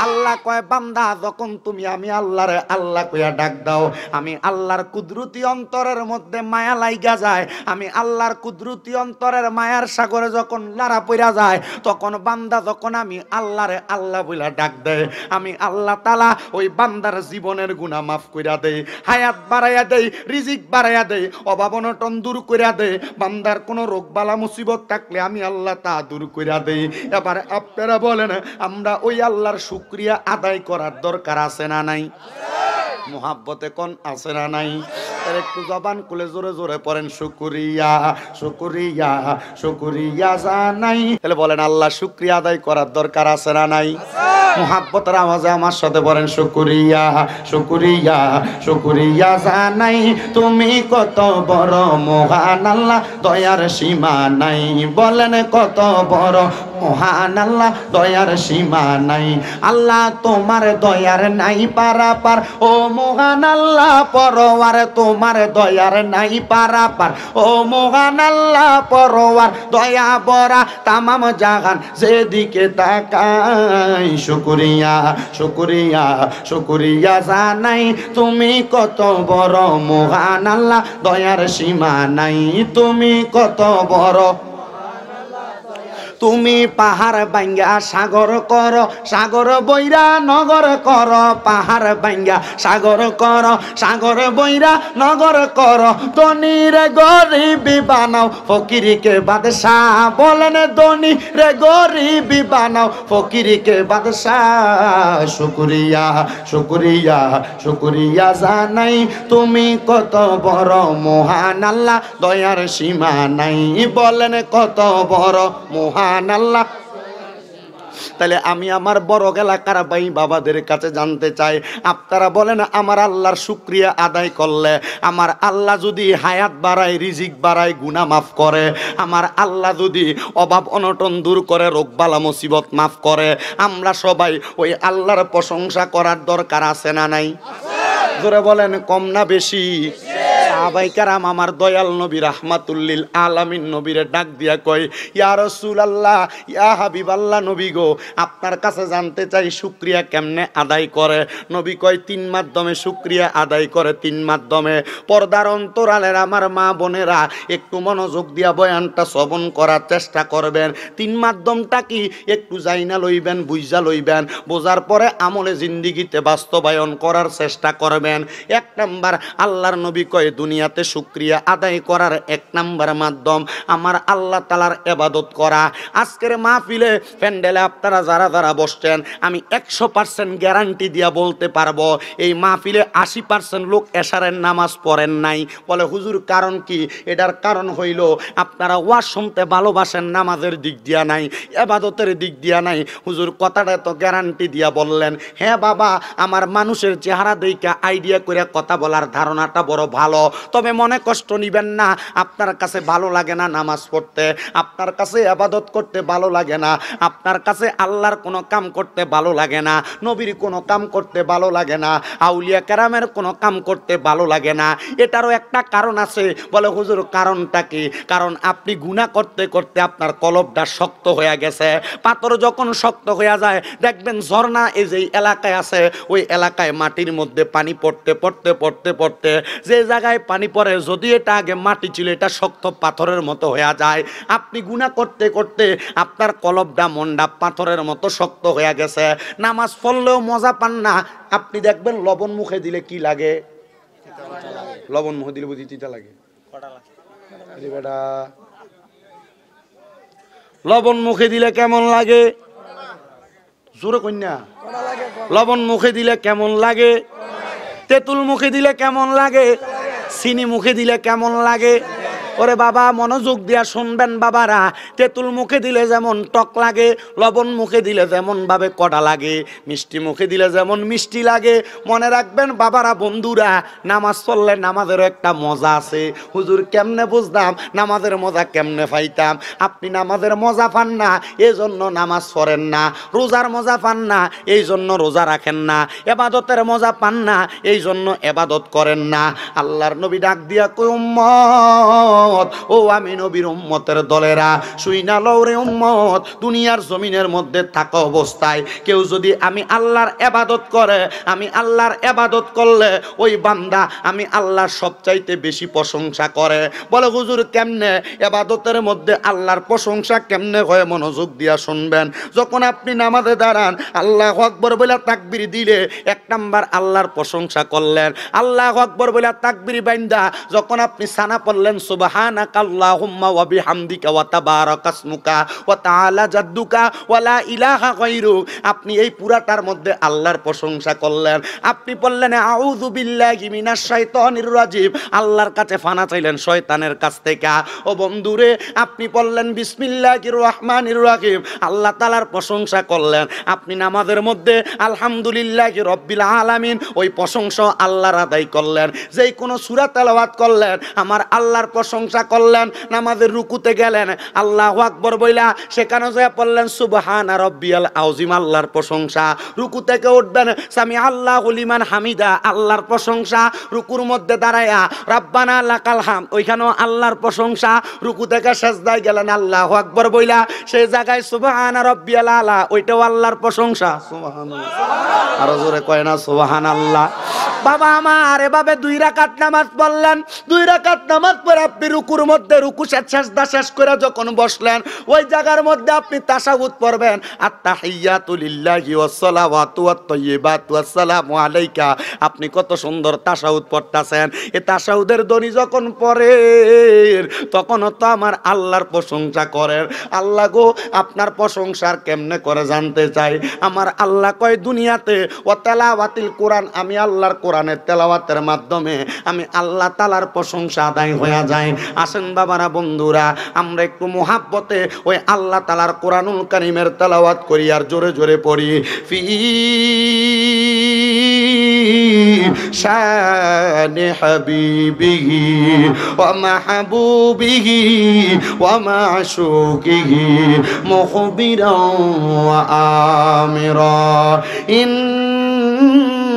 আল্লাহ কয় বান্দা যখন তুমি আমি আল্লাহরে আল্লাহ কইয়া ডাক দাও, আমি আল্লাহর কুদরতি অন্তরের মধ্যে মায়া লাইগা যায়, আমি আল্লাহর কুদরতি অন্তরের মায়ার সাগরে যখন লাড়া পইরা যায়, তখন বান্দা যখন আমি আল্লাহরে আল্লাহ বইলা ডাক দেয়, আমি আল্লাহ তাআলা ওই বান্দার জীবনের গুনাহ মাফ কইরা দেই, হায়াত বাড়াইয়া দেই, রিজিক বাড়াইয়া দেই, অভাব অনটন দূর কইরা দেই, বান্দার কোনো রোগ বালা মুসিবত থাকলে আমি আল্লাহ তা দূর কইরা দেই। এবার আপনারা বলেন আমরা ওই আল্লাহর শুকরিয়া আদায় করার দরকার আছে না নাই? মুহাব্বতে কোন আছে না নাই? তার একটু জবান খুলে জোরে জোরে পড়েন শুকরিয়া শুকরিয়া শুকরিয়া জানাই। তাহলে বলেন আল্লাহ শুকরিয়া আদায় করার দরকার আছে না নাই? মুহাব্বতের আওয়াজে আমার সাথে বলেন শুকরিয়া শুকরিয়া শুকরিয়া জানাই। তুমি কত বড় মহান আল্লাহ, দয়ার সীমা নাই। বলেন কত বড় মহান আল্লাহ, দয়ার সীমা নাই। আল্লাহ তোমার দয়ার নাই পারাপার, ও মহান আল্লাহ পরওয়ার তোমার দয়ার নাই পারাপার, ও মহান আল্লাহ পরওয়ার দয়া ভরা তামাম জাহান যেদিকে তাকাই। শুকরিয়া শুকরিয়া শুকরিয়া জানাই। তুমি কত বড় মহান আল্লাহ, দয়ার সীমা নাই। তুমি কত বড়, তুমি পাহাড় ভাঙ্গা সাগর কর, সাগর বইরা নগর কর, পাহাড় ভাঙ্গা সাগর কর, সাগর বইরা নগর কর। ধনীর গরিবি বানাও, ফকিরকে বাদশাহ। বলেন ধনী রে গরিবি বানাও, ফকিরকে বাদশাহ। শুকরিয়া শুকরিয়া শুকরিয়া জানাই। তুমি কত বড় মহান আল্লাহ, দয়ার সীমা নাই। বলেন কত বড় মহান আল্লাহ। তাহলে আমি আমার বড় এলাকার ভাই বাবাদের কাছে জানতে চাই, আপনারা বলেন আমার আল্লাহর শুকরিয়া আদায় করলে, আমার আল্লাহ যদি হায়াত বাড়ায়, রিজিক বাড়ায়, গুনাহ মাফ করে, আমার আল্লাহ যদি অভাব অনটন দূর করে, রোগবালা মুসিবত মাফ করে, আমরা সবাই ওই আল্লাহর প্রশংসা করার দরকার আছে না নাই? জোরে বলেন কম না বেশি? সাহাবায়ে কেরাম আমার দয়াল নবী রাহমাতুল আলামিন নবীরে ডাক দিয়া কয়, ইয়া রাসূলুল্লাহ, ইয়া হাবিবাল্লাহ, নবী গো আপনার কাছে জানতে চাই শুকরিয়া কেমনে আদায় করে। নবী কয় তিন মাধ্যমে শুকরিয়া আদায় করে, তিন মাধ্যমে। পর্দার অন্তরালের আমার মা বোনেরা একটু মনোযোগ দিয়া বয়ানটা শ্রবণ করার চেষ্টা করবেন। তিন মাধ্যমটা কি একটু জাইনা লইবেন, বুঝা লইবেন, বোঝার পরে আমলে জিন্দিগিতে বাস্তবায়ন করার চেষ্টা করবেন। এক নাম্বার আল্লাহর নবী কয় দুনিয়াতে শুকরিয়া আদায় করার এক নাম্বার মাধ্যম আমার আল্লাহ তাআলার ইবাদত করা। আজকের মাহফিলে প্যান্ডেলে আপনারা যারা যারা বসছেন, আমি 100% গ্যারান্টি দিয়া বলতে পারবো এই মাহফিলে 80% লোক এশারের নামাজ পড়েন নাই। বলে হুজুর কারণ কি? এটার কারণ হইল আপনারা ওয়াজ শুনতে ভালোবাসেন, নামাজের দিক দিয়া নাই, ইবাদতের দিক দিয়া নাই। হুজুর কথাটা তো গ্যারান্টি দিয়া বললেন। হ্যাঁ বাবা, আমার মানুষের চেহারা দেখে আইডিয়া করে কথা বলার ধারণাটা বড় ভালো, তবে মনে কষ্ট নিবেন না। আপনার কাছে ভালো লাগে না নামাজ পড়তে, আপনার কাছে ইবাদত করতে ভালো লাগে না, আপনার কাছে আল্লাহর কোনো কাম করতে ভালো লাগে না, নবীর কোনো কাম করতে ভালো লাগে না, আউলিয়া কেরামের কোনো কাম করতে ভালো লাগে না। এটারও একটা কারণ আছে। বলে হুজুর কারণটা কি? কারণ আপনি গুনাহ করতে করতে আপনার কলবটা শক্ত হয়ে গেছে। পাথর যখন শক্ত হয়ে যায়, দেখবেন ঝর্ণা এই যে এলাকায় আছে, ওই এলাকায় মাটির মধ্যে পানি পড়তে পড়তে পড়তে পড়তে যে জায়গায় পানি পড়ে, যদি এটা আগে মাটি ছিল, এটা শক্ত পাথরের মতো হয়ে যায়। আপনি গুনাহ করতে করতে আপনার কলবটা, মনটা পাথরের মতো শক্ত হয়ে গেছে। নামাজ পড়লেও মজা পান না। আপনি দেখবেন লবণ মুখে দিলে কি লাগে? লবণ মুখে দিলে বুঝি তিতা লাগে। লবণ মুখে দিলে কেমন লাগে? জোরে কন্যা, লবণ মুখে দিলে কেমন লাগে? তেঁতুল মুখে দিলে কেমন লাগে? চিনি মুখে দিলে কেমন লাগে? ওরে বাবা মনোযোগ দিয়া শুনবেন বাবারা, তেঁতুল মুখে দিলে যেমন টক লাগে, লবণ মুখে দিলে যেমন ভাবে কড়া লাগে, মিষ্টি মুখে দিলে যেমন মিষ্টি লাগে। মনে রাখবেন বাবারা, বন্ধুরা, নামাজ পড়লে নামাজেরও একটা মজা আছে। হুজুর কেমনে বুঝতাম নামাজের মজা, কেমনে পাইতাম? আপনি নামাজের মজা পান না, এই জন্য নামাজ পড়েন না। রোজার মজা পান না, এই জন্য রোজা রাখেন না। ইবাদতের মজা পান না, এই জন্য ইবাদত করেন না। আল্লাহর নবী ডাক দিয়া কই, উম্মত উম্মত, ও আমি নবীর উম্মতের দলেরা শুইনা লও রে উম্মত, দুনিয়ার জমিনের মধ্যে থাকা অবস্থায় কেউ যদি আমি আল্লাহর ইবাদত করে, আমি আল্লাহর ইবাদত করলে ওই বান্দা আমি আল্লাহর সবচাইতে বেশি প্রশংসা করে। বলে হুজুর কেমনে ইবাদতের মধ্যে আল্লাহর প্রশংসা কেমনে হয়? মনোযোগ দিয়া শুনবেন। যখন আপনি নামাজে দাঁড়ান, আল্লাহু আকবার বলে তাকবীর দিলে এক নাম্বার আল্লাহর প্রশংসা করলেন। আল্লাহু আকবার বলে তাকবীর বাইন্দা যখন আপনি সানা পড়লেন সুবহানাকাল্লাহুম্মা ওয়া বিহামদিকা ওয়া তাবারাকাসমুকা ওয়া তাআলা জাদ্দুকা ওয়া লা ইলাহা গায়রুক, আপনি এই পুরাটার মধ্যে আল্লাহর প্রশংসা করলেন। আপনি বললেন আউযু বিল্লাহি মিনাশ শাইতানির রাজিম, আল্লাহর কাছে ফানা চাইলেন শয়তানের কাছ থেকে। ও বন্ধুরে, আপনি বললেন বিসমিল্লাহির রহমানির রহিম, আল্লাহ তাআলার প্রশংসা করলেন। আপনি নামাজের মধ্যে আলহামদুলিল্লাহি রাব্বিল আলামিন, ওই প্রশংসা আল্লাহর আদায় করলেন। যেই কোনো সূরা তেলাওয়াত করলেন, আমার আল্লাহর প্রশংসা করলেন। নামাজের রুকুতে গেলেন, আল্লাহু আকবার বইলা সেখানে যায় পড়লেন সুবহানা রাব্বিয়াল আযীম, আল্লাহর প্রশংসা। রুকু থেকে উঠবেন, সামি আল্লাহু লিমান হামিদা, আল্লাহর প্রশংসা। রুকুর মধ্যে দাঁড়ায়া রাব্বানা লাকাল হামদ, ওইখানেও আল্লাহর প্রশংসা। রুকু থেকে সিজদায় গেলেন, আল্লাহু আকবার বইলা সেই জায়গায় সুবহানা রাব্বিয়াল আলা, ওইটাও আল্লাহর প্রশংসা। সুবহানাল্লাহ, আরো জোরে কয় না সুবহানাল্লাহ। বাবা আমার এভাবে 2 রাকাত নামাজ পড়লেন। 2 রাকাত নামাজ পড়ে আপনি রুকুর মধ্যে রুকু সিজদা শেষ করে যখন বসলেন, ওই জায়গার মধ্যে আপনি তাশাহুদ পড়বেন, আত-তাহিয়াতু লিল্লাহি ওয়াস সালাওয়াতু ওয়াত তাইয়্যিবাতু আসসালামু আলাইকা। আপনি কত সুন্দর তাশাহুদ পড়তাছেন। এই তাশাহুদের ধ্বনি যখন পড়েন, তখন তো আমার আল্লাহর প্রশংসা করেন। আল্লাহ গো, আপনার প্রশংসার কেমনে করে জানতে চাই। আমার আল্লাহ কয় দুনিয়াতে ওয়া তালাওয়াতিল কোরআন, আমি আল্লাহর কোরআনের তেলাওয়াতের মাধ্যমে আমি আল্লাহ তাআলার প্রশংসা আদায় হয়ে যায়। আসেন বাবারা, বন্ধুরা, আমরা একটু মুহাব্বতে ওই আল্লাহ তাআলার কোরআনুল কারীমের তেলাওয়াত করি আর জোরে জোরে পড়ি। ফি শানি হাবিবিহি ওয়া মাহবুবিহি ওয়া মাশুকিহি মুখবিরাও ওয়া আমিরা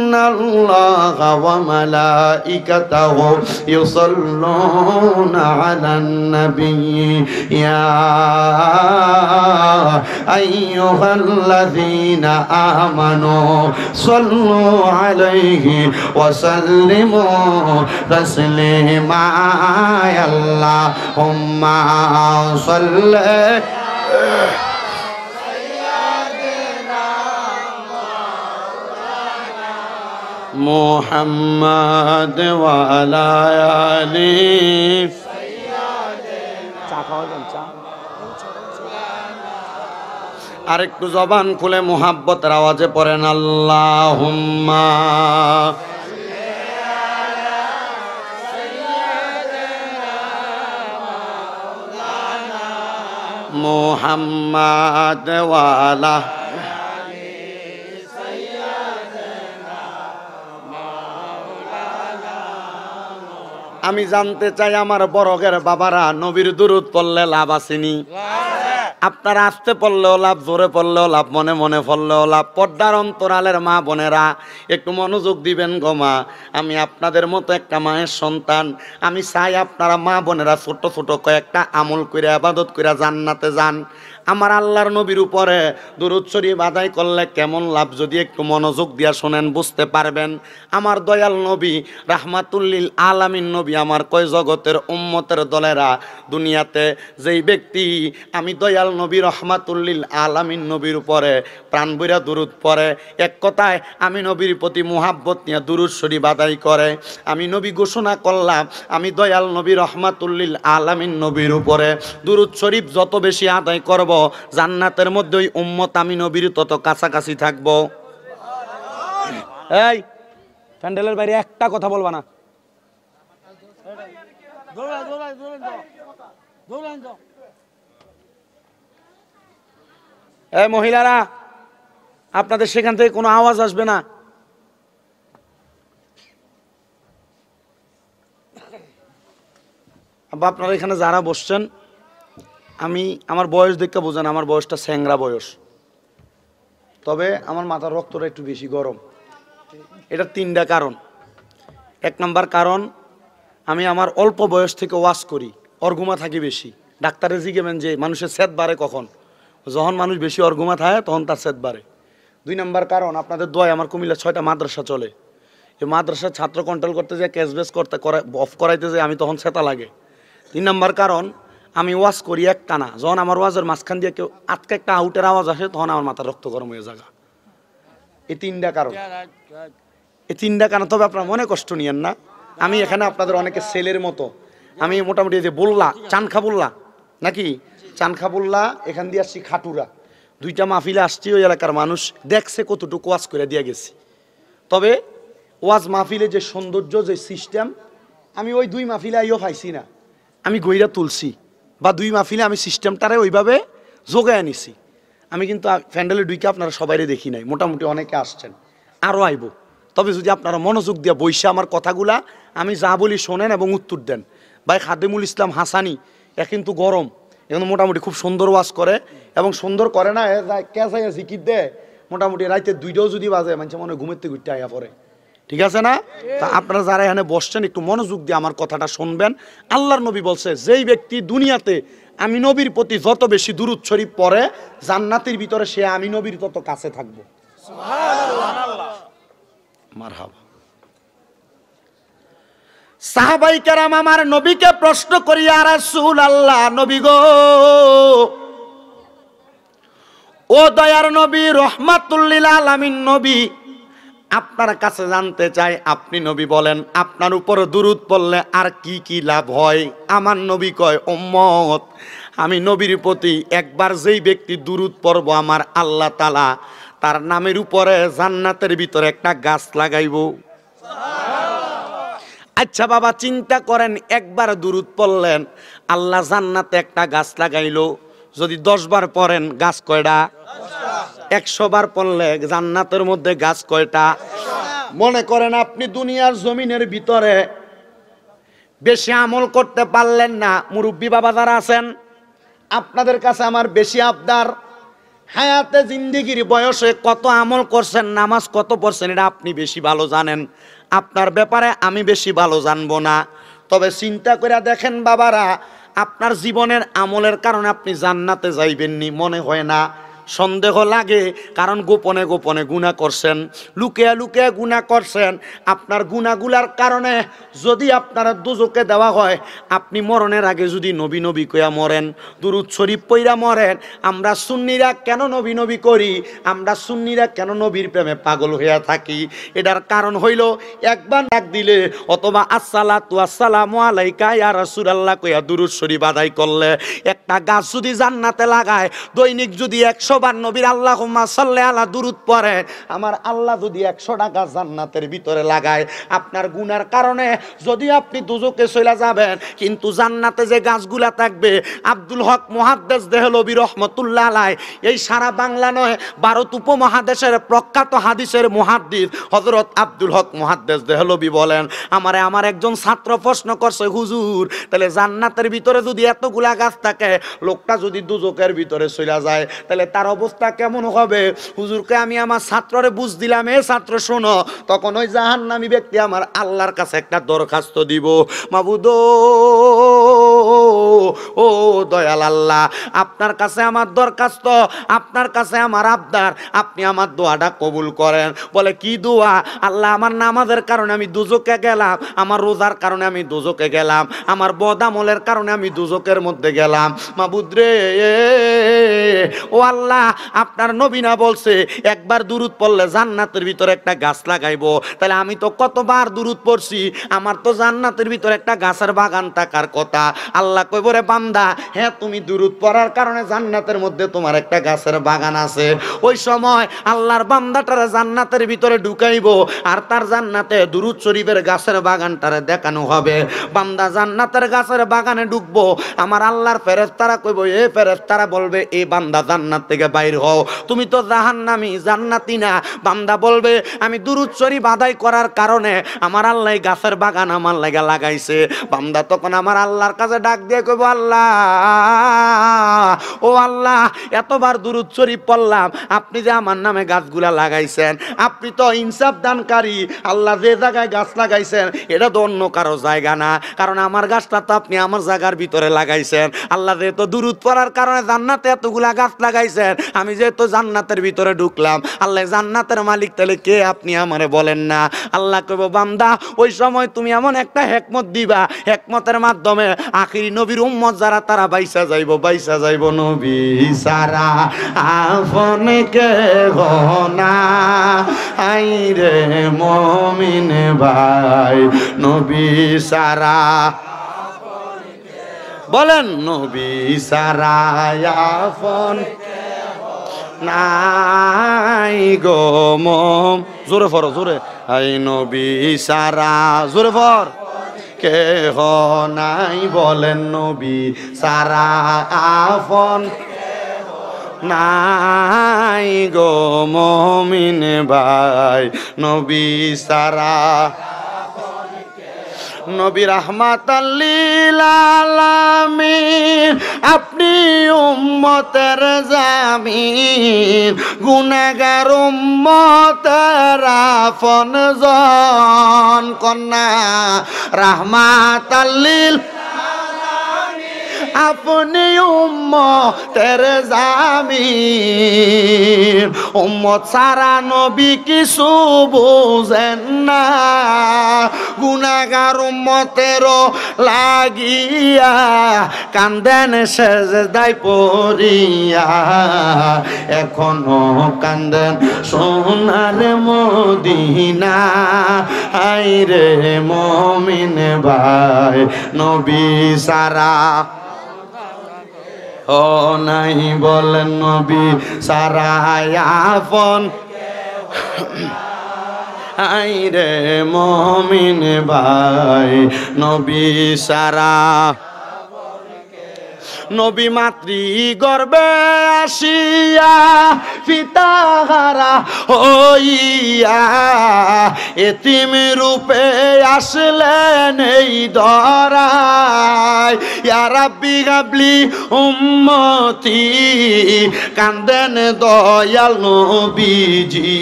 ইন্নাল্লাহা ওয়া মালাইকাতাহু ইউসাল্লুনা আলান নাবিয়্যি ইয়া আইয়ুহাল্লাযীনা আমানু সাল্লু আলাইহি ওয়া সাল্লিমু তাসলিমা। আল্লাহুম্মা সাল্লি মুহাম্মাদ ওয়া আলা আলি। চা খাওয়াবেন? চা আরেকটু জবান খুলে মুহাব্বতের আওয়াজে পড়েন আল্লাহুম্মা মুহাম্মাদ ওয়া আলা। আমি জানতে চাই আমার বড়গের বাবারা, নবীর দুরূদ পড়লে লাভ আসেনি? আপনারা আসতে পড়লেও লাভ, জোরে পড়লেও লাভ, মনে মনে পড়লেও লাভ। পর্দার অন্তরালের মা বোনেরা একটু মনোযোগ দিবেন গো মা। আমি আপনাদের মতো একটা মায়ের সন্তান। আমি চাই আপনারা মা বোনেরা ছোট ছোট কয়েকটা আমল করে ইবাদত করে জান্নাতে যান। আমার আল্লাহর নবীর উপরে দুরূদ শরীফ আদায় করলে কেমন লাভ, যদি একটু মনোযোগ দিয়া শোনেন বুঝতে পারবেন। আমার দয়াল নবী রাহমাতুল লিল আলামিন নবী আমার কয় জগতের উম্মতের দলেরা, দুনিয়াতে যেই ব্যক্তি আমি দয়াল নবী রাহমাতুল লিল আলামিন নবীর উপরে প্রাণ ভইরা দুরূদ পড়ে, এক কথায় আমি নবীর প্রতি মুহাব্বত নিয়ে দুরূদ শরীফ আদায় করে, আমি নবী ঘোষণা করলাম আমি দয়াল নবী রাহমাতুল লিল আলামিন নবীর উপরে দুরূদ শরীফ যত বেশি আদায় করব, জান্নাতের মধ্যে ওই উম্মত আমি নবীর তত কাছাকাছি থাকব। এই প্যান্ডেলের বাইরে একটা কথা বলবা না। এই মহিলারা, আপনাদের সেখান থেকে কোনো আওয়াজ আসবে না। আপনারা এখানে যারা বসছেন, আমি আমার বয়স দেখে বোঝেন, আমার বয়সটা স্যাংরা বয়স, তবে আমার মাথার রক্তটা একটু বেশি গরম। এটা 3টা কারণ। 1 নম্বর কারণ, আমি আমার অল্প বয়স থেকে ওয়াজ করি, অর্গুমা থাকে বেশি। ডাক্তারে জিজ্ঞেবেন যে মানুষের সেদ বাড়ে কখন, যখন মানুষ বেশি অর্গুমা থাকে তখন তার সেদ বাড়ে। 2 নম্বর কারণ, আপনাদের দোয়ায় আমার কুমিল্লা 6টা মাদ্রাসা চলে, এই মাদ্রাসার ছাত্র কন্ট্রোল করতে যায়, ক্যাশবেস করতে অফ করাইতে যায়, আমি তখন সেতা লাগে। 3 নম্বর কারণ, আমি ওয়াজ করি এক টানা, যখন আমার ওয়াজের মাঝখান দিয়ে কেউ আটকে একটা আউটের আওয়াজ আসে তখন আমার মাথা রক্ত গরম হয়ে জায়গা। এই 3টা কারণ, এই 3টা কারণ। তবে আপনারা মনে কষ্ট নিয়েন না, আমি এখানে আপনাদের অনেকে সেলের মতো, আমি মোটামুটি যে বললা চানখা বললা নাকি চানখা বললা, এখান দিয়ে আসছি খাটুরা, 2টা মাহফিলে আসছি, ওই এলাকার মানুষ দেখছে কতটুকু ওয়াজ করে দিয়ে গেছি। তবে ওয়াজ মাহফিলে যে সৌন্দর্য, যে সিস্টেম, আমি ওই 2 মাহফিলে আইও পাইছি না, আমি গইরা তুলছি, বা 2 মাহফিলে আমি সিস্টেমটারে ওইভাবে জোগায় নিছি। আমি কিন্তু প্যান্ডেলে ঢুকে আপনারা সবাইরে দেখি নাই, মোটামুটি অনেকে আসছেন, আরও আইব। তবে যদি আপনারা মনোযোগ দিয়ে বইসা আমার কথাগুলা আমি যা বলি শোনেন এবং উত্তর দেন। ভাই খাদেমুল ইসলাম হাসানি এ কিন্তু গরম, এখন মোটামুটি খুব সুন্দর ওয়াজ করে, এবং সুন্দর করে না ক্যাসাইয়া জিকির দেয়, মোটামুটি রাইতে 2টাও যদি বাজে মানুষ মনে ঘুমের থেকে উঠতে আয়া পড়ে। ঠিক আছে না? তা আপনারা যারা এখানে বসছেন একটু মনোযোগ দিয়ে আমার কথাটা শুনবেন। আল্লাহর নবী বলছে, যেই ব্যক্তি দুনিয়াতে আমি নবীর প্রতি যত বেশি দুরূদ শরীফ পড়ে, জান্নাতের ভিতরে সে আমি নবীর তত কাছে থাকবো। সুবহানাল্লাহ, মারহাবা। সাহাবাই কেরাম আমার নবীকে প্রশ্ন করি, ইয়া রাসূলুল্লাহ, নবী গো, ও দয়ার নবী, রহমাতুল লিল আলামিন নবী, আপনার কাছে জানতে চাই, আপনি নবী বলেন আপনার উপর দুরূদ পড়লে আর কি কি লাভ হয়? আমার নবী কয়, উম্মত, আমি নবীর প্রতি একবার যেই ব্যক্তি দুরূদ পড়ব, আমার আল্লাহ তাআলা তার নামের উপরে জান্নাতের ভিতরে একটা গাছ লাগাইব। আচ্ছা বাবা, চিন্তা করেন, একবার দুরূদ পড়লেন, আল্লাহ জান্নাতে একটা গাছ লাগাইলো। যদি 10 বার পড়েন, গাছ কয়টা? 100 বার পড়লে জান্নাতের মধ্যে গাছ কয়টা? মনে করেন আপনি দুনিয়ার জমিনের ভিতরে বেশি আমল করতে পারলেন না, মুরব্বী বাবা যারা আছেন, আপনাদের কাছে আমার বেশি আবদার, হায়াতে জিন্দেগির বয়সে কত আমল করছেন, নামাজ কত পড়ছেন, এটা আপনি বেশি ভালো জানেন, আপনার ব্যাপারে আমি বেশি ভালো জানবো না। তবে চিন্তা করে দেখেন বাবারা, আপনার জীবনের আমলের কারণে আপনি জান্নাতে যাইবেননি মনে হয় না, সন্দেহ লাগে। কারণ গোপনে গোপনে গুনাহ করছেন, লুকিয়ে লুকিয়ে গুনাহ করছেন। আপনার গুনাহগুলার কারণে যদি আপনার দোজখে দেওয়া হয়, আপনি মরণের আগে যদি নবী নবী কইয়া মরেন, দুরূদ শরীফ পইরা মরেন। আমরা সুন্নিরা কেন নবী নবী করি? আমরা সুন্নিরা কেন নবীর প্রেমে পাগল হইয়া থাকি? এটার কারণ হইল, একবার ডাক দিলে অথবা আসসালাতু আসসালামু আলাইকা ইয়া রাসূলুল্লাহ কইয়া দুরূদ শরীফ আদায় করলে, একটা গাছ যদি জান্নাতে লাগায়, দৈনিক যদি 100 বার নবীর আল্লাহুম্মা সাল্লি আলা দুরূদ পড়ে, আমার আল্লাহ যদি 100 টাকা জান্নাতের ভিতরে লাগায়, আপনার গুনার কারণে যদি আপনি দোজখে চলে যাবেন, কিন্তু জান্নাতে যে গাছগুলা থাকবে, আব্দুল হক মুহাদ্দিস দেহলভী রাহমাতুল্লাহ আলাইহি, এই সারা বাংলা নয়, ভারত উপমহাদেশের প্রখ্যাত হাদিসের মুহাদ্দিস হযরত আব্দুল হক মুহাদ্দিস দেহলভী বলেন, আমার একজন ছাত্র প্রশ্ন করছে, হুজুর, তাহলে জান্নাতের ভিতরে যদি এতগুলা গাছ থাকে, লোকটা যদি দোজখের ভিতরে চলে যায়, তাহলে তার অবস্থা কেমন হবে? হুজুরকে আমি আমার ছাত্ররে বুঝ দিলাম, এ ছাত্র শোনো, তখন ওই জাহান্নামী ব্যক্তি আমার আল্লাহর কাছে একটা দরখাস্ত দিব, মাবুদ ও দয়াল আল্লাহ, আপনার কাছে আমার দরখাস্ত, আপনার কাছে আমার আবদার, আপনি আমার দোয়াটা কবুল করেন। বলে কি দোয়া? আল্লাহ, আমার নামাজের কারণে আমি দোজখে গেলাম, আমার রোজার কারণে আমি দোজখে গেলাম, আমার বদ আমলের কারণে আমি দোজখের মধ্যে গেলাম, মাবুদ রে, ও আল্লাহ, আপনার নবী না বলছে একবার দুরূদ পড়লে জান্নাতের ভিতরে একটা গাছ লাগাইবো? তাহলে আমি তো কতবার দুরূদ পড়ছি, আমার তো জান্নাতের ভিতরে একটা গাছের বাগান থাকার কথা। আল্লাহ কইব, রে বান্দা, হ্যাঁ তুমি দুরূদ পড়ার কারণে জান্নাতের মধ্যে তোমার একটা গাছের বাগান আছে। ওই সময় আল্লাহর বান্দাটারে জান্নাতের ভিতরে ঢুকাইবো, আর তার জান্নাতে দুরূদ শরীফের গাছের বাগানটারে দেখানো হবে। বান্দা জান্নাতের গাছের বাগানে ঢুকবো, আমার আল্লাহর ফেরেশতারা কইব, এ ফেরেশতারা বলবে, এই বান্দা জান্নাত থেকে বাইর হও, তুমি তো জাহান্নামী, জান্নাতি না। বান্দা বলবে, আমি দুরূদ শরীফ আদায় করার কারণে আমার আল্লাহ গাছের বাগান আমার লাগা লাগাইছে। বান্দা তখন আমার আল্লাহর কাছে ডাক দিয়ে কইব আল্লাহ, ও আল্লাহ, এতবার দুরূদ শরীফ পড়লাম, আপনি যে আমার নামে গাছগুলা লাগাইছেন, আপনি তো ইনসাফ দানকারী। আল্লাহ যে জায়গায় গাছ লাগাইছেন এটা তো অন্য কারো জায়গা না, কারণ আমার গাছটা তো আপনি আমার জায়গার ভিতরে লাগাইছেন। আল্লাহ যেহেতু দুরূদ পড়ার কারণে জান্নাতে এতগুলা গাছ লাগাইছেন, আমি যেহেতু জান্নাতের ভিতরে ঢুকলাম, আল্লাহ জান্নাতের মালিক তাহলে কে আপনি আমারে বলেন না? আল্লাহ কইব বান্দা, ওই সময় তুমি এমন একটা হিকমত দিবা, হিকমতের মাধ্যমে আখিরি নবীর উম্মত যারা তারা বাইসা যাইব। নবী সারা আপন কেহ নাই রে মুমিন ভাই, নবী সারা, বলেন নবী সারা আপন নাই গো মম, জোরে ফর জোরে, আই নবী সারা, জোরে ফর কেহ নাই, বলেন নবী সারা আপন নাই গো মুমিন ভাই, নবী সারা। নবী রাহমাতাল লিল আলামিন, আপনি উম্মতের জামিন, গুনাহগার উম্মতের আপনজন, কন্যা রাহমাতাল লিল আপনি উম্মতের জামিন, উম্মত সারা নবী কিছু বুঝেন না, গুনাহগার উম্মতের লাগিয়া কান্দেন সেজদায় পড়িয়া, এখনো কান্দেন সোনার মদিনা, আইরে মুমিন ভাই, নবী সারা ও নাই, বলেন নবী সারা আপন আইরে মুমিন ভাই, নবী সারা। নবী মাতৃ গর্বে আসিয়া পিতাহারা হইয়া, এতিম রূপে আসলেন এই ধরায়, ইয়া রাব্বি হাবলি উম্মতি, কান্দেন দয়াল নবীজি,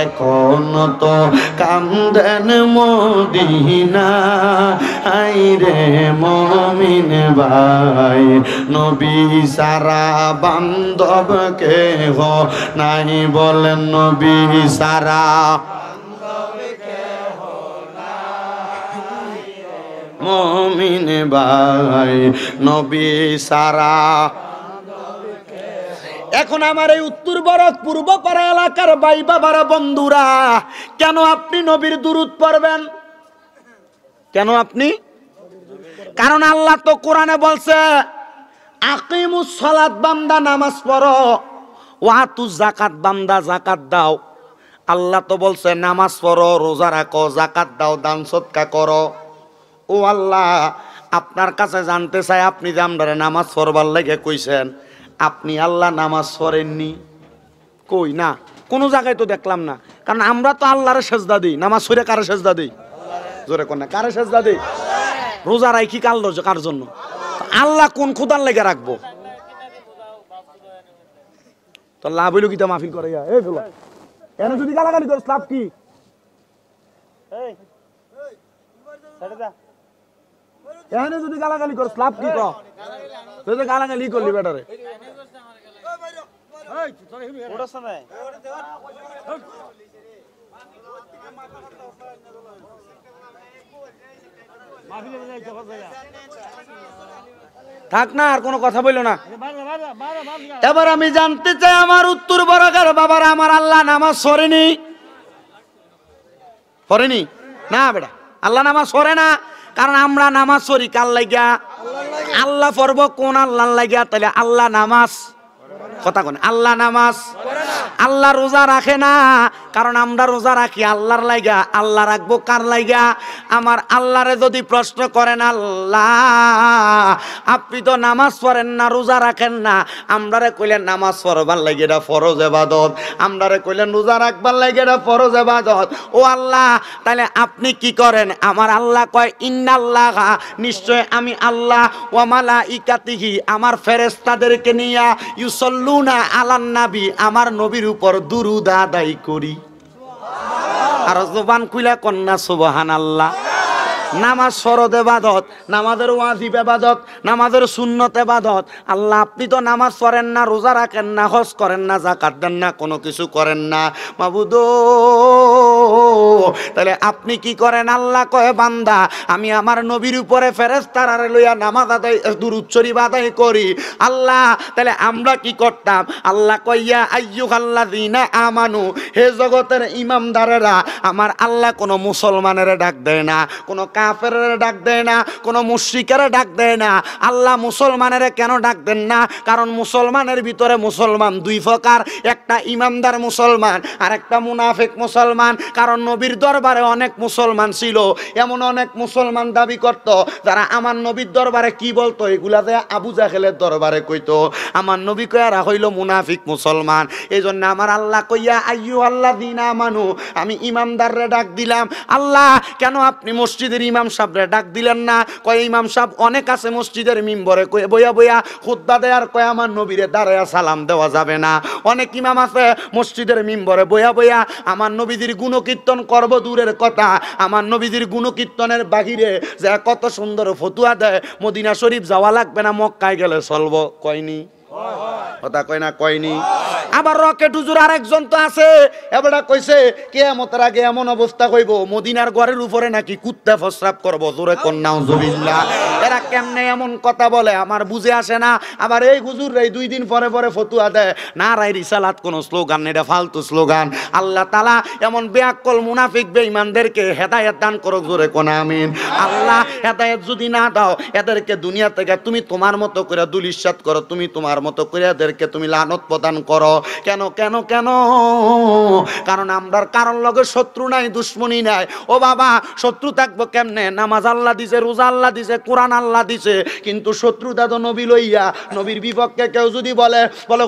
এখন তো কান্দেন মদিনা, আইরে মুমিন ভাই, নবী সারা বান্ধব কেহ নাই, বলেন নবী সারা মুমিন ভাই, নবী সারা। এখন আমার এই উত্তর বরক পূর্বপাড়া এলাকার ভাই বাবারা বন্ধুরা, কেন আপনি নবীর দুরূদ পড়বেন? কেন আপনি? কারণ আল্লাহ তো কোরআনে বলছে, আকিমুস সালাত, বান্দা নামাজ পড়ো, ওয়াতুজ যাকাত, বান্দা যাকাত দাও। আল্লাহ তো বলছে নামাজ পড়ো, রোজা রাখো, যাকাত দাও, দান সদকা করো। ও আল্লাহ, আপনার কাছে জানতে চাই, আপনি যে আমরা নামাজ পড়বার লাগে কইছেন, আপনি আল্লাহ নামাজ পড়েননি? কই না, কোনো জায়গায় তো দেখলাম না। কারণ আমরা তো আল্লাহরে সেজদা দিই, নামাজ পড়ে কারে সেজদা দিই? জোরে কোন না, কারে সেজদা দিই? রোজা রাখি কার জন্য? আল্লাহ কোন খুদার লেগে রাখবো? তো লাভ হইল কি? তা মাহফিল করে এনে যদি গালাগালি করছ লাভ কি? এনে যদি গালাগালি করছ লাভ কি? তুই তো গালাগালি করলি বেটারে। থাক না, আর কোনো কথা বললো না। এবার আমি জানতে চাই, আমার উত্তর বরাকার বাবারা, আমার আল্লাহ নামাজ পড়েনি? পড়েনি না বেটা, আল্লাহ নামাজ পড়ে না। কারণ আমরা নামাজ পড়ি কার লাগিয়া? আল্লাহ পড়ব কোন আল্লাহর লাগিয়া? তাহলে আল্লাহ নামাজ, কথা কোন, আল্লাহ নামাজ আল্লাহ রোজা রাখে না, কারণ আমরা রোজা রাখি আল্লাহর লাইগা। আল্লাহ রাখবো কার লাইগা? আমার আল্লাহরে যদি প্রশ্ন করেন, আল্লাহ আপনি তো নামাজ পড়েন না, রোজা রাখেন না, আমরারে কইলেন নামাজ পড়বার লাগে এটা ফরজ ইবাদত, আমরারে কইলেন রোজা রাখবার লাগে এটা ফরজ ইবাদত। ও আল্লাহ, তাহলে আপনি কি করেন? আমার আল্লাহ কয় ইন্নাল্লাহ, নিশ্চয় আমি আল্লাহ, ওয়া মালাইকাতিহি, আমার ফেরেশতাদেরকে নিয়া, ইউসাল্লুনা আলান নবী, আমার নবীর উপর দুরূদ আদায় করি। আর জবান খুইলা কন্যা সুবহানাল্লাহ। নামাজ ফরজ ইবাদত, নামাজের ওয়াজিব ইবাদত, নামাজের সুন্নত ইবাদত। আল্লাহ আপনি তো নামাজ পড়েন না, রোজা রাখেন না, হজ করেন না, যাকাত দেন না, কোনো কিছু করেন না মাবুদ। তাহলে আপনি কি করেন? আল্লাহ কয় বান্দা আমি আমার নবীর উপরে ফেরেশতারা লইয়া নামাজ আদায়, দুরূদ শরীফ আদায় করি। আল্লাহ তাহলে আমরা কি করতাম? আল্লাহ কইয়া আইয়ুহাল্লাযিনা আমানু, হে জগতের ইমামদারেরা, আমার আল্লাহ কোনো মুসলমানের ডাক দেয় না, কোনো কাফেরের ডাক দেয় না, কোনো মুশরিকের ডাক দেয় না। আল্লাহ মুসলমানের কেন ডাক দেন না? কারণ মুসলমানের ভিতরে মুসলমান দুই প্রকার, একটা ইমানদার মুসলমান আর একটা মুনাফিক মুসলমান। কারণ নবীর দরবারে অনেক মুসলমান ছিল, এমন অনেক মুসলমান দাবি করত যারা আমার নবীর দরবারে কি বলতো, এগুলাতে আবু জাহেলের দরবারে কইতো আমার নবী কয়ারা হইল মুনাফিক মুসলমান। এই জন্য আমার আল্লাহ কইয়া আইয়ুহাল্লাযিনা আমানু, আমি ইমামদাররে ডাক দিলাম। আল্লাহ কেন আপনি মসজিদের ইমাম সাহেবরে ডাক দিলেন না? কয় ইমাম সাহেব অনেক আছে মসজিদের মিম্বরে বইয়া বইয়া খুতবা দেয়, আর কয় আমার নবীরে দাঁড়ায়া সালাম দেওয়া যাবে না। অনেক ইমাম আছে মসজিদের মিম্বরে বইয়া বইয়া আমার নবীদের গুণকীর্তন করব দূরের কথা, আমার নবীদের গুণকীর্তনের বাহিরে যে কত সুন্দর ফতুয়া দেয়, মদিনা শরীফ যাওয়া লাগবে না, মক্কায় গেলে চলবো। কয়নি কথা কয় না? কয়নি। আবার রকেট হুজুর আরেকজন তো আছে, এবারে কইছে কিয়ামতের আগে এমন অবস্থা হইব মদিনার ঘরের উপরে নাকি কুত্তা প্রস্রাব করব। জোরে কোন নাউজুবিল্লাহ। এরা কেমনে এমন কথা বলে আমার বুঝে আসে না। আবার এই হুজুর রে 2 দিন পরে পরে ফতুয়া দেয়, নারায়ে রিসালাত কোন স্লোগান, এটা ফালতু স্লোগান। আল্লাহ তাআলা এমন বেয়াক্কল মুনাফিক বেঈমানদেরকে হেদায়েত দান করুক। জোরে কোন আমিন। আল্লাহ হেদায়েত যদি না দাও, এদেরকে দুনিয়া থেকে তুমি তোমার মতো করে দুলিশাত করো, তুমি তোমার মতো করে এদেরকে তুমি লানত প্রদান করো। কেন কেন কেন? কারণ আমরার কারণ লগে শত্রু নাই, দুশ্মনী নাই। ও বাবা, শত্রু থাকবো কেমনে? নামাজ আল্লাহ দিছে, রোজা আল্লাহ দিছে, কোরআন আল্লাহ দিছে, কিন্তু শত্রুতা তো নবী লইয়া। নবীর বিপক্ষে কেউ যদি বলে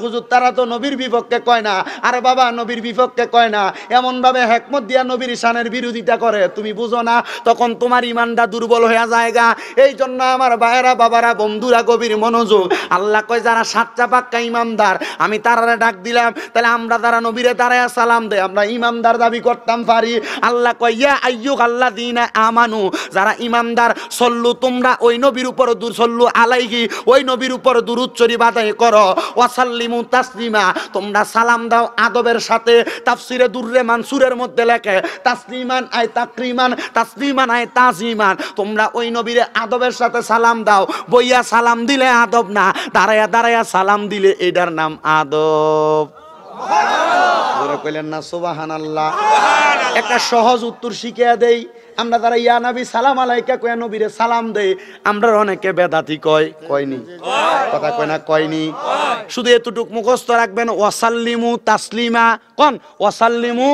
হুজুর তারা তো নবীর বিপক্ষে কয় না। আরে বাবা, নবীর বিপক্ষে কয় না, এমন ভাবে হেকমত দিয়া নবীর শানের বিরোধিতা করে, তুমি বুঝো না, তখন তোমার ইমানটা দুর্বল হয়ে যায়গা। এই জন্য আমার ভাইয়েরা, বাবারা, বন্ধুরা, গভীর মনোযোগ। আল্লাহ কয় যারা সাচ্চা পাক্কা ইমানদার, আমি তারারে ডাক দিলাম। তাহলে আমরা যারা নবীরে দাঁড়ায়া সালাম দেয়, আমরা ইমানদার দাবি করতাম পারি। আল্লাহ কয় ইয়া আইয়ুহাল্লাযিনা আমানু, যারা ইমানদার, সল্লু, তোমরা ওই নবীর উপর সল্লু আলাইহি, ওই নবীর উপর দুরূদ শরীফ আদায় করো। ওয়াসাল্লিমু তাসলিমা, তোমরা সালাম দাও আদবের সাথে। তাফসিরে দুররে মানসুরের মধ্যে লেখে তাসলিমান আয় তাকরিমান, তাসলিমান আয় তাজিমান। তোমরা ওই নবীরে আদবের সাথে সালাম দাও। বইয়া সালাম দিলে আদব না, দাঁড়ায়া দাঁড়ায়া সালাম দিলে এটার নাম আদব। কইলেন না সুবহানাল্লাহ? একটা সহজ উত্তর শিখিয়ে দেই। আমরা যারা ইয়া নবী সালাম আলাইকা কয় নবীরে সালাম দেই, আমরা অনেকে বেদাতি কয়। কয়নি? কথা কয় না? কয়নি? শুধু এতটুক মুখস্থ রাখবেন, ওয়াসাল্লিমু তাসলিমা। কোন ওয়াসাল্লিমু?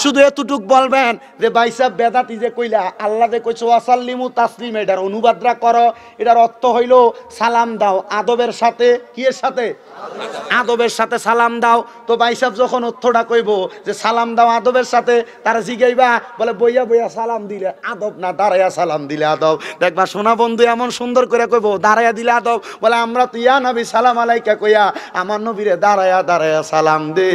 শুধু এতটুক বলবেন যে ভাই সাহেব বেদাতি যে কইলা, আল্লাহ যে কইছে ওয়াসাল্লিমু তাসলিমা, এটার অনুবাদরা করো। এটার অর্থ হইল সালাম দাও আদবের সাথে। কি এর সাথে? আদবের সাথে সালাম দাও। তো ভাই সাহেব যখন অর্থটা কইব যে সালাম দাও আদবের সাথে, তারা জিগাইবা বলে বইয়া বইয়া সালাম দিলে আদব না, দাঁড়াইয়া সালাম দিলে আদব। দেখবা সোনা বন্ধু এমন সুন্দর করে কইব, দাঁড়াইয়া দিলে আদব। বলে আমরা তো ইয়া নবী সালাম আলাইকা কইয়া আমার নবীরে দাঁড়াইয়া দাঁড়াইয়া সালাম দে।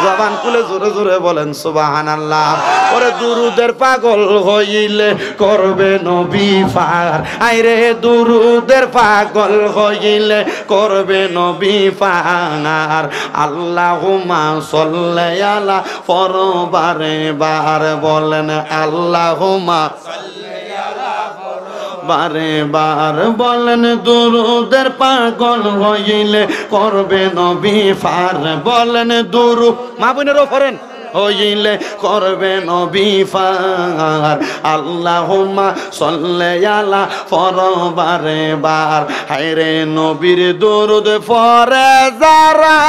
জবান খুলে জোরে জোরে বলেন সুবহানাল্লাহ। ওরে দুরুদের পাগল হইলে করবে নবী পার, আইরে দুরুদের পাগল হইলে করবে নবী পার। আল্লাহুম্মা সাল্লি আলা, পরবারে বার বলেন আল্লাহুম্মা বারে বার বলেন দুরুদের পাগল হইলে করবে নবী পার। বলেন দুরুদ। মা বোনেরও পড়েন, হইলে করবে নবী পার আল্লাহুম্মা সাল্লি আলা পরবারে বার হায়রে নবীর দরুদ পড়ে যারা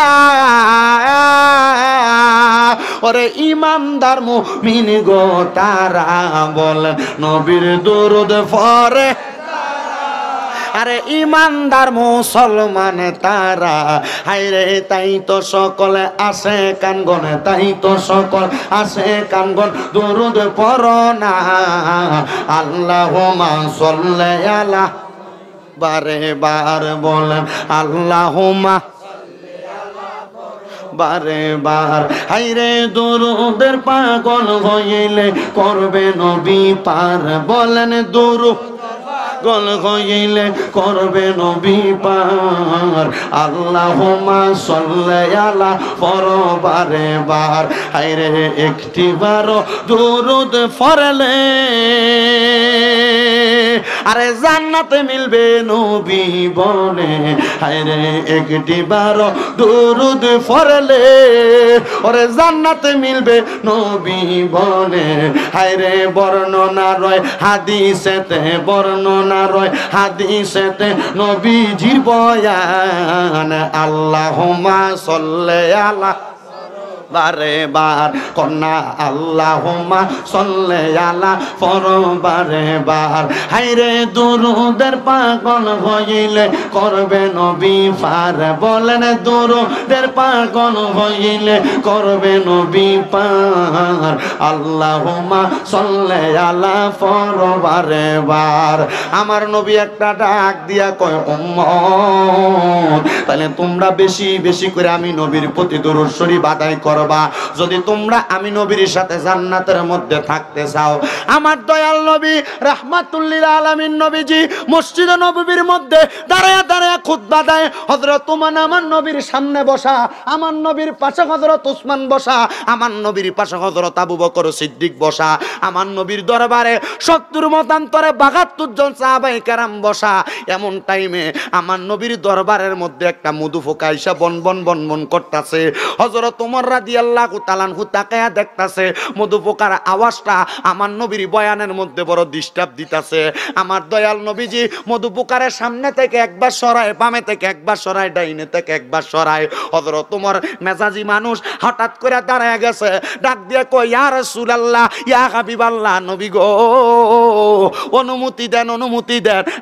ওরে ইমানদার মুমিন গো তারা বলেন নবীর দরুদ পড়ে আরে ইমানদার মুসলমান তারা হায়রে তাই তো সকলে আসে কানগন তাই তো সকল আসে কানগন দরুদ পড়ো না আল্লাহুম্মা সাল্লি আলা বারে বার বলেন আল্লাহুম্মা বারে বার হায়রে দরুদের পাগল হইলে করবে নবী পার বলেন দরুদ গল হইলে করবে নবী পার আল্লাহুম্মা সাল্লি আলা পরবারে বার হায়রে একটিবারও দরুদ পড়লে আরে জান্নাতে মিলবে নবী বলে হায়রে একটিবারও দরুদ পড়লে ওরে জান্নাতে মিলবে নবী বলে হায়রে বর্ণনা রয় হাদিসেতে বর্ণনা রয় হাদিসেতে নবীজির বয়ান আল্লাহুম্মা সাল্লি আলা বারে বার কন্যা আল্লাহুম্মা সাল্লি আলা পরবারে বার হায়রে দরুদের পাগল হইলে করবে নবী পার বলেন দরুদের পাগল হইলে করবে নবী পার আল্লাহুম্মা সাল্লি আলা পরবারে বার আমার নবী একটা ডাক দিয়া কয় উম্মত তাহলে তোমরা বেশি বেশি করে আমি নবীর প্রতি দরুদ শরীফ আদায় করো যদি তোমরা আমি নবীর সাথে জান্নাতের মধ্যে থাকতে চাও আমার দয়াল নবী রাহমাতুল লিল আলামিন নবীজি মসজিদে নববীর মধ্যে দাঁড়ায়া দাঁড়ায়া খুতবা দেয় হযরত ওমর আমার নবীর সামনে বসা আমার নবীর পাশে হযরত ওসমান বসা আমার নবীর পাশে হযরত আবু বকর সিদ্দিক বসা আমার নবীর দরবারে 70 মতান্তরে 72 জন সাহাবায়ে কেরাম বসা এমন টাইমে আমার নবীর দরবারের মধ্যে একটা মধু ফোঁকা আইসা বনবন বনবন করতেছে হযরত ওমর রাদিয়াল্লাহু তাআলা তাকায়া দেখতাছে মধু পোকার আওয়াজটা আমার নবীর বয়ানের মধ্যে বড় ডিস্টার্ব দিতাছে আমার দয়াল নবীজি মধু পোকারের সামনে থেকে একবার সরায় বামে থেকে একবার সরায় ডাইনে থেকে একবার সরায় হযরত ওমর মেজাজি মানুষ হঠাৎ করে দাঁড়ায় গেছে ডাক দিয়ে কই ইয়া রাসূলুল্লাহ ইয়া হাবিবাল্লাহ নবী গো অনুমতি দেন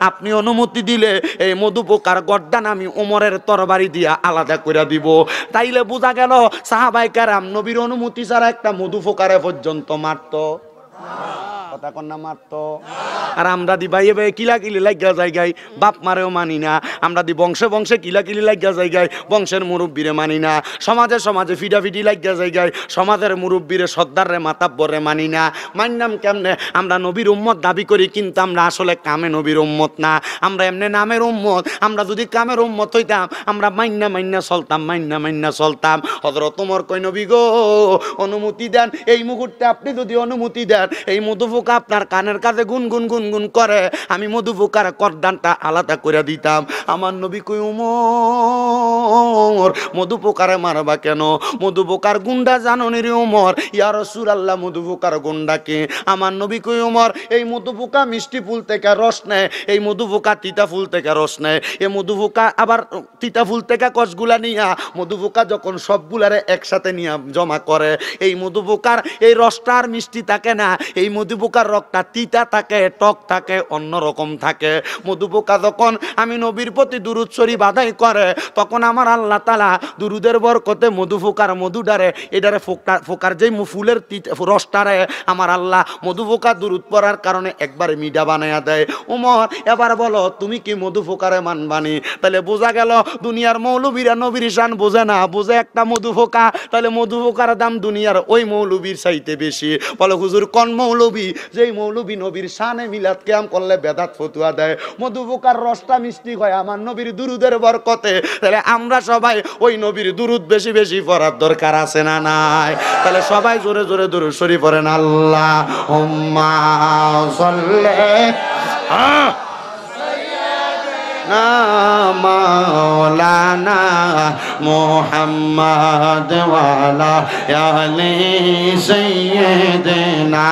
আপনি অনুমতি দিলে এই মধু পোকার গর্দান আমি ওমরের তরবারি দিয়া আলাদা করে দিব তাইলে বোঝা গেল সাহাবায়ে কেরাম নবীর অনুমতি ছাড়া একটা মধু পোকারে পর্যন্ত মারতো কথা কন্যা মারতো আর আমরা দি ভাইয়ে ভাই কিলাকিলি লাগিয়া জায়গায় বাপ মারেও মানি না আমরা দি বংশে বংশে কিলাকিলি লাগিয়া জায়গায় বংশের মুরব্বীরে মানি না সমাজে সমাজে ফিডাফিডি লাগিয়া জায়গায় সমাজের মুরব্বীরে সর্দারে মাতাব্বরে মানি না মানলাম কেমনে আমরা নবীর উম্মত দাবি করি কিন্তু আমরা আসলে কামে নবীর উম্মত না আমরা এমনি নামের উম্মত আমরা যদি কামের উম্মত হইতাম আমরা মাইন্না চলতাম হযরত ওমর কই নবী গো অনুমতি দেন এই মুহূর্তে আপনি যদি অনুমতি দেন এই মধু পোকা আপনার কানের কাছে গুনগুন করে আমি মধু পোকার করদানটা আলাদা করে দিতাম আমার নবী কই ওমর মধু পোকারে মারবা কেন মধু পোকার গুন্ডা জাননি রে ওমর ইয়া রাসূলুল্লাহ মধু পোকার গুন্ডাকে আমার নবী কই ওমর এই মধু পোকা মিষ্টি ফুল থেকে রস নেয় এই মধু পোকা তিতা ফুল থেকে রস নেয় এই মধু পোকা আবার তিতা ফুল থেকে কষগুলা নিয়া মধু পোকা যখন সবগুলারে একসাথে নিয়ে জমা করে এই মধু পোকার এই রসটা আর মিষ্টি থাকে না এই মধু পোকার রসটা তিতা থাকে টক থাকে অন্যরকম থাকে মধু পোকা যখন আমি নবীর প্রতি দুরূদ শরীফ আদায় করে তখন আমার আল্লাহ তাআলা দুরূদের বরকতে মধু পোকার মধুডারে এটারে ফোকার যেই ফুলের রসটারে আমার আল্লাহ মধু পোকা দুরূদ পড়ার কারণে একবারে মিঠা বানায়া দেয় ওমর এবার বলো তুমি কি মধু পোকারে মানবানি তাহলে বোঝা গেল দুনিয়ার মৌলবীরা নবীর শান বোঝে না বোঝে একটা মধু পোকা তাহলে মধু পোকার দাম দুনিয়ার ওই মৌলবীর চাইতে বেশি বলো হুজুর কোন মৌলবী যেই মৌলবী নবীর শানে মিলাদ কিয়াম করলে বেদাত ফতুয়া দেয় মধু পোকার রসটা মিষ্টি হয় আমার নবীর দুরূদের বরকতে তাহলে আমরা সবাই ওই নবীর দুরূদ বেশি বেশি পড়ার দরকার আছে না নাই তাহলে সবাই জোরে জোরে দুরূদ শরীফ পড়েন আল্লাহুম্মা সাল্লি মাওলানা মুহাম্মদ ওয়ালা আলি সাইয়্যিদিনা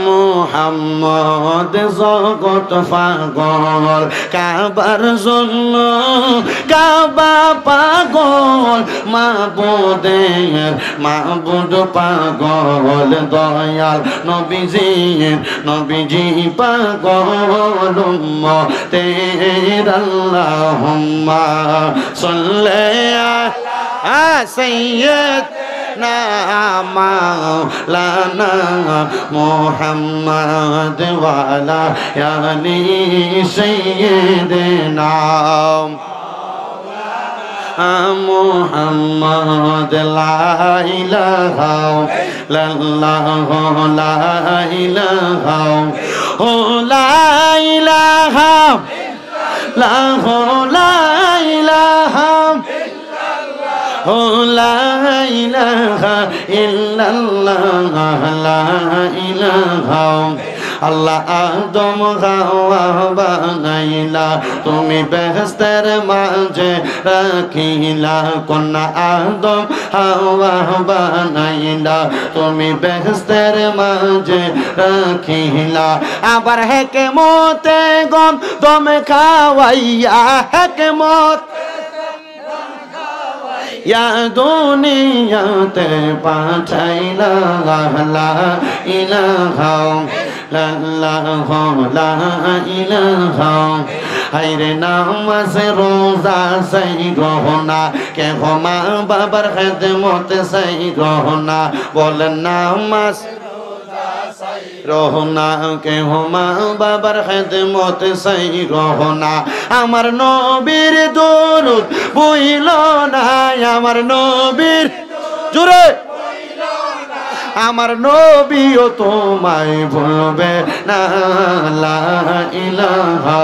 মুহাম্মদ জগত পাগল কাবার জন্য কাবা পাগল মাবুদ পাগল দয়াল নবীজি পাগল উম্মতের আল্লাহুম্মা সাল্লি আলা সাইয়্যিদ মাওলানা মুহাম্মদ ওয়ালা আলি সাইয়্যিদিনা মুহাম্মদ লা ইলাহা ইল্লাল্লাহু লা ইলাহা লা ইলাহা লা ইলাহা লা ইলাহা ইল্লাল্লাহ লা ইলাহা আল্লাহ আদম হাওয়া বানাইলা তুমি বেহেশতের মাঝে রাখিলা কন্যা আদম হাওয়া বানাইলা তুমি বেহেশতের মাঝে রাখিলা আবার হেকেমতে গম দমে খাওয়াইয়া হেকেমত ইয়া দুনিয়াতে পাঠাইলা লা ইলাহা ইল্লাল্লাহু লা ইলাহা হায়রে নামাজ রোজা সাই রহনা কে মা বাবার খেদমত সাই রহনা বলেন নামাজ রহনা কে মা বাবার খেদমত সাই রহনা আমার নবীর দরুদ বইল না আমার নবীর জোরে আমার নবীও তোমায় ভুলবে না লা ইলাহা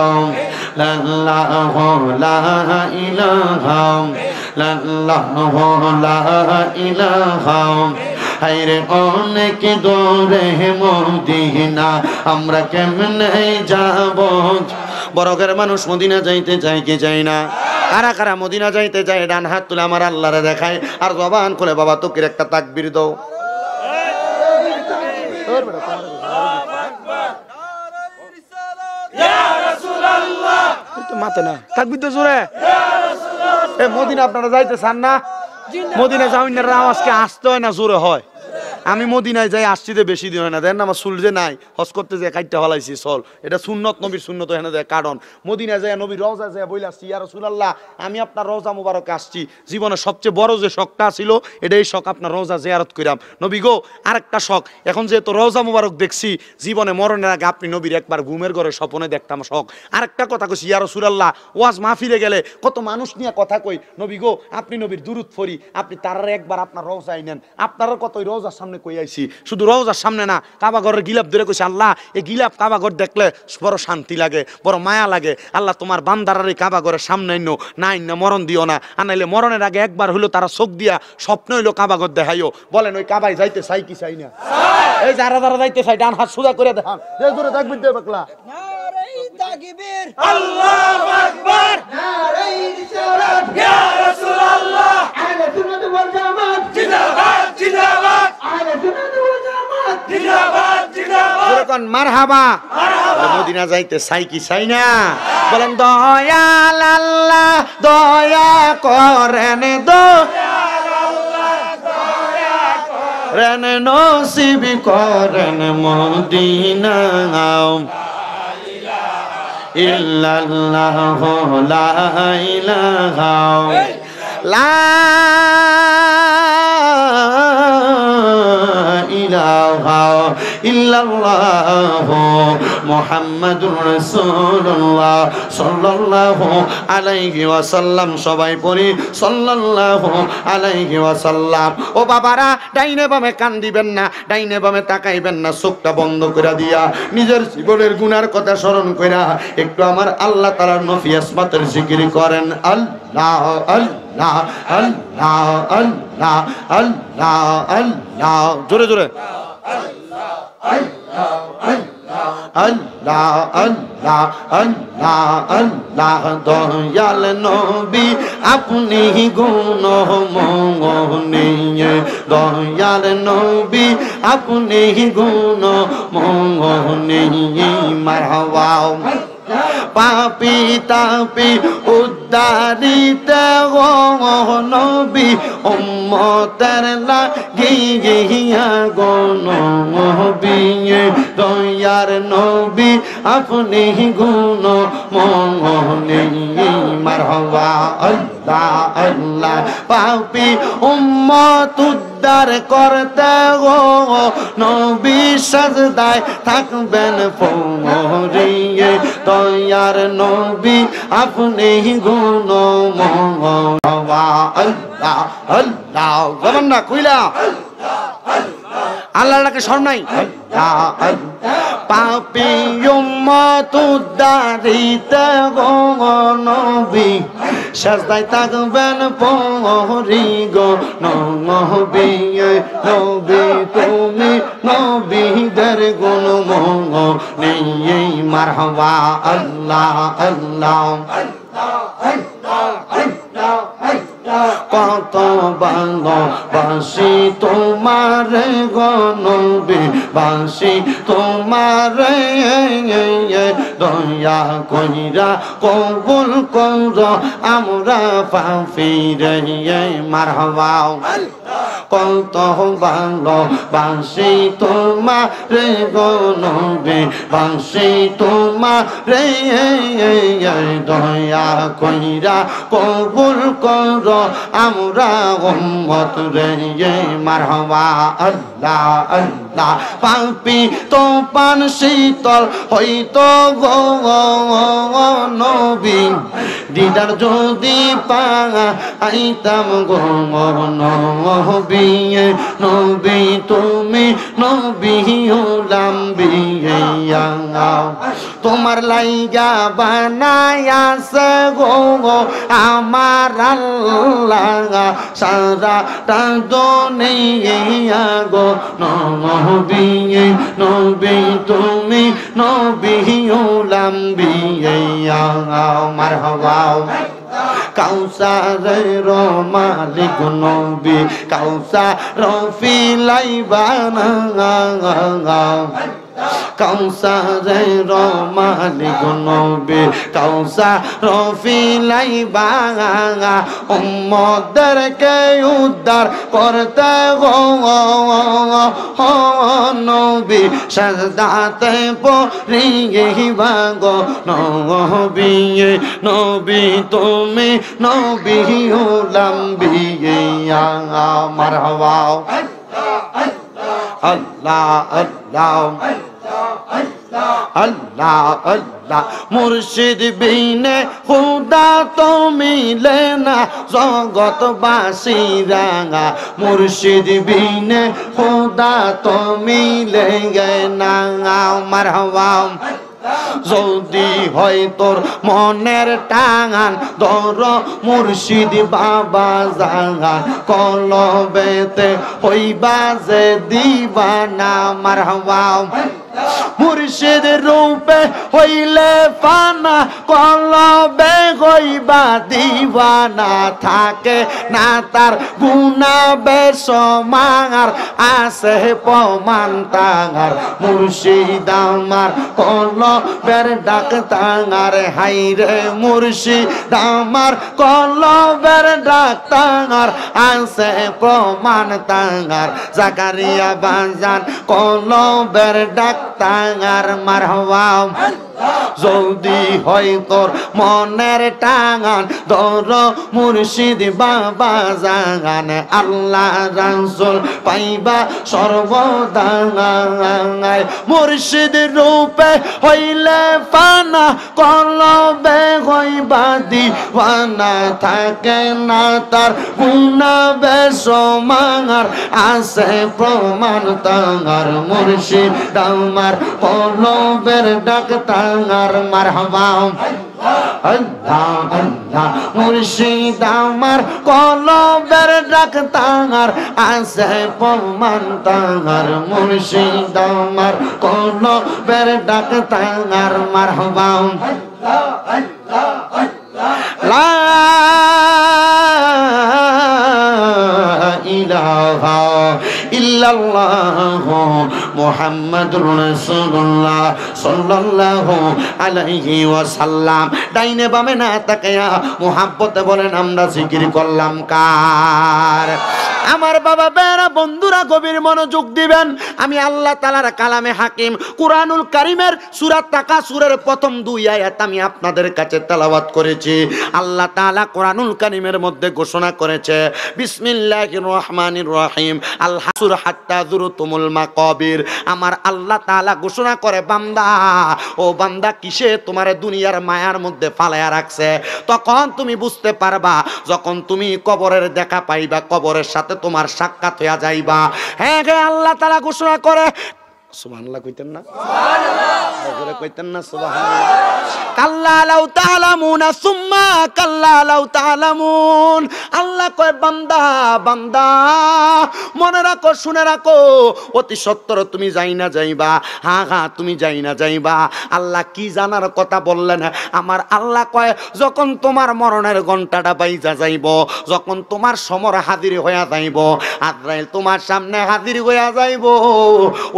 ইল্লাল্লাহু লা ইলাহা ইল্লাল্লাহু লা ইলাহা হায়রে অনেক দূরে মদিনা আমরা কেমনে যাব বড়গের মানুষ মদিনা যাইতে চায় কি চায় না কারা কারা মদিনা যাইতে চায় ডান হাত তুলে আমার আল্লাহরে দেখায় আর জবান খুলে বাবা তোকে একটা তাকবীর দাও মাতে না তাকবীর তো জোরে মদিনা আপনারা যাইতে চান না মদিনা যাওয়ার আওয়াজকে আসতে হয় না জোরে হয় আমি মদিনায় যাই আসছি যে বেশি দিন হয় না দেন আমার চুল যে নাই হজ করতে যে কাইটটা ফলাইছি চল এটা সুন্নত নবীর সুন্নত এখানে যায় কারণ মদিনায় যায় নবীর রওজা যায় বইলে আসছি ইয়া রাসূলুল্লাহ আমি আপনার রওজা মুবারকে আসছি জীবনের সবচেয়ে বড় যে শখটা ছিল এটাই শখ আপনার রওজা জিয়ারত কইরাম নবী গো আরেকটা শখ এখন যেহেতু রওজা মুবারক দেখছি জীবনে মরণের আগে আপনি নবীর একবার ঘুমের ঘরে স্বপ্নে দেখতাম শখ আরেকটা কথা কইছি ইয়া রাসূলুল্লাহ ওয়াজ মাহফিলে গেলে কত মানুষ নিয়ে কথা কই নবী গো আপনি নবীর দুরূদ পড়ি আপনি তারারে একবার আপনার রওজায় নেন আপনারা কত রওজার সামনে কই আইছি শুধু রওজার সামনে না কাবা ঘরের গিলাপ ধরে কইছে আল্লাহ এই গিলাপ কাবা ঘর দেখলে বড় শান্তি লাগে বড় মায়া লাগে আল্লাহ তোমার বান্দারার এই কাবা ঘরের সামনে না মরণ দিও না আনাইলে মরণের আগে একবার হইলো তারা চোখ দিয়া স্বপ্ন হইলো কাবা ঘর দেখাইও বলেন ওই কাবায় যাইতে চাই কি চাই না এই যারা যারা যাইতে চাই ডান হাত সোজা করে দেখান জোরে তাকবীর দে বাকলা নারে তাকবীর আল্লাহু আকবার নারে রিসালাত ইয়া রাসূলুল্লাহ আহলে সুন্নাত ওয়াল জামাত জিন্দাবাদ জিন্দাবাদ আহলে সুন্নাত ওয়াল জামাত জিন্দাবাদ জিন্দাবাদ যখন মারহাবা মারহাবা মদিনা যাইতে চাই কি চাই না বলেন দয়াল আল্লাহ দয়া করেন দয়াল আল্লাহ দয়া করেন নসিব করেন মদিনা ইল্লাল্লাহু লা ইলাহা লা ইলাহা ইল্লাল্লাহু মুহাম্মাদুর রাসূলুল্লাহ সাল্লাল্লাহু আলাইহি ওয়াসাল্লাম সবাই পড়ি সাল্লাল্লাহু আলাইহি ওয়াসাল্লাম ও বাবারা ডাইনে বামে কান দিবেন না ডাইনে বামে তাকাইবেন না চোখটা বন্ধ করে দিয়া নিজের জীবনের গুনার কথা স্মরণ কইরা একটু আমার আল্লাহ তাআলার নফি আসমাতের জিকির করেন আল্লাহ আল্লাহ আল্লাহ আল্লাহ আল্লাহ আল্লাহ জোরে জোরে আল্লাহ আল্লাহ আল্লাহ আল্লাহ দয়াল নবী আপনি গুণ মঙ্গনে দয়াল নবী আপনি গুণ মঙ্গনে মারহাবা পাপি তাপি উদ্ধারিতে গো নবী উম্মতের লাগিয়া গো নবী দয়ার নবী আপনি গুণ মঙ্গনে মারহাবা আল্লাহ আল্লাহ পাপি উম্মত উদ্ধার করতে গো নবী সাজদায় থাকবেন পড়িয়ে দয়ার নবী আপনি গুণ মঙ্গলা আল্লাহ আল্লাহ জবান না কইলা আল্লাহকে শরম নাই পাপি উম্মত উদ্ধারিতে গো নবী সাজদায় থাকবেন পড়ি গো নবী নবী তুমি নবীদের গুণ মঙ্গলে মারহাবা আল্লাহ আল্লাহ কত ভালোবাসি তোমার গো নবী বাসি তোমার দয়া কইরা কবুল কর আমরা পাপিরে মারহাবা কত ভালোবাসি তোমার গো নবী বাসি তোমার দয়া কইরা কবুল কর আমরা উম্মত রে মারহাবা আল্লাহ আল্লাহ পাপি তো পান শীতল হইতো গো নবী দিদার যদি পাইতাম গো নবী নবী তুমি নবী লাম্বিয়া তোমার লাইগা বানায়াছে গো আমার আল্লাহ সারা দুনিয়া গো নবী নবী তুমি নবী লাম্বিয়া মারহাবা কাউসারের মালিক নবী কাউসার ফিলাইবানা কাউসারের মালিক নবী কাউসার ফিলাইবা উম্মতদেরকে উদ্ধার করতে গো নবী সাজদাতে পড়িবা গো নবী নবী তুমি নবী লাম্বিয়া মারহাবা আল্লাহ আল্লাহ আল্লাহ আল্লাহ মুর্শিদ বিনে খুদা তো মিলে না জগৎবাসীরা মুর্শিদ বিনে খুদা তো মিলে না মারহাবা যদি হয় তোর মনের টাঙান ধর মুর্শিদ বাবা জাগান কলবেতে হইবা যে দিবানা মারহাবা মুর্শিদ রূপে হইলে পানা কলবে হইবা দিবানা থাকে না তার গুণা বেসমার আছে প্রমাণ তাঙার মুর্শিদ আমার কলবের ডাক তাঙার হাইরে মুর্শিদ আমার কলবের ডাক তাঙার আছে প্রমাণ তাঙার জাকারিয়া বাজান কলবের ডাক তাঙার মারহাবা যদি হয় তোর মনের টাঙান ধর মুর্শিদ বাবা জাগান আল্লাহ রাসূল পাইবা সর্বদাই মুর্শিদ রূপে হইলে পানা কলবে হইবা দিওয়ানা থাকে না তার গুনাহ বেসমার আছে প্রমাণ তাঙার মুর্শিদ আমার কলবের ডাক তার মারহাবা আল্লাহ আল্লাহ মুর্শিদ আমার কলবের ডাক তার আছে প্রমাণ তার মুর্শিদ আমার কলবের ডাক তার মারহাবা লা ইলাহা ইল্লাল্লাহ মুহাম্মাদুর রাসূলুল্লাহ সাল্লাল্লাহু আলাইহি ওয়াসাল্লাম। ডাইনে বামে না তাকায়া মুহাব্বতে বলেন আমরা জিকির করলাম কার? আমার বাবা বেরা বন্ধুরা গভীর মনোযোগ দিবেন। আমি আল্লাহ তাআলার কালামে হাকিম কুরআনুল কারীমের সূরা তাকাসুরের প্রথম 2 আয়াত আমি আপনাদের কাছে তেলাওয়াত করেছি। আল্লাহ তাআলা কুরআনুল কারীমের মধ্যে ঘোষণা করেছে বিসমিল্লাহির রহমানির রহিম আল হাসুর হাত্তা যুরতুমুল মাকাবির। আমার আল্লাহ তাআলা ঘোষণা করে বান্দা ও বান্দা কিসে তোমারে দুনিয়ার মায়ার মধ্যে ফালায়া রাখছে, তখন তুমি বুঝতে পারবা যখন তুমি কবরের দেখা পাইবা, কবরের সাথে তোমার সাক্ষাৎ হইয়া যাইবা। হ্যাঁ হ্যাঁ আল্লাহ তাআলা ঘোষণা করে সুবহানাল্লাহ কইতেন না? সুবহানাল্লাহ জোরে কইতেন না? সুবহানাল্লাহ। কাল্লা লাউ তাআলামুনা সুম্মা কাল্লা লাউ তাআলামুন। আল্লাহ কয় বান্দা বান্দা মনে রাখো শুনে রাখো অতি সত্বর তুমি যাই না যাইবা। হ্যাঁ হ্যাঁ তুমি যাই না যাইবা। আল্লাহ কি জানার কথা বললেন? আমার আল্লাহ কয় যখন তোমার মরণের ঘন্টাটা বাইজা যাইব, যখন তোমার সমর হাজির হইয়া যাইব, আজরাইল তোমার সামনে হাজির হইয়া যাইব,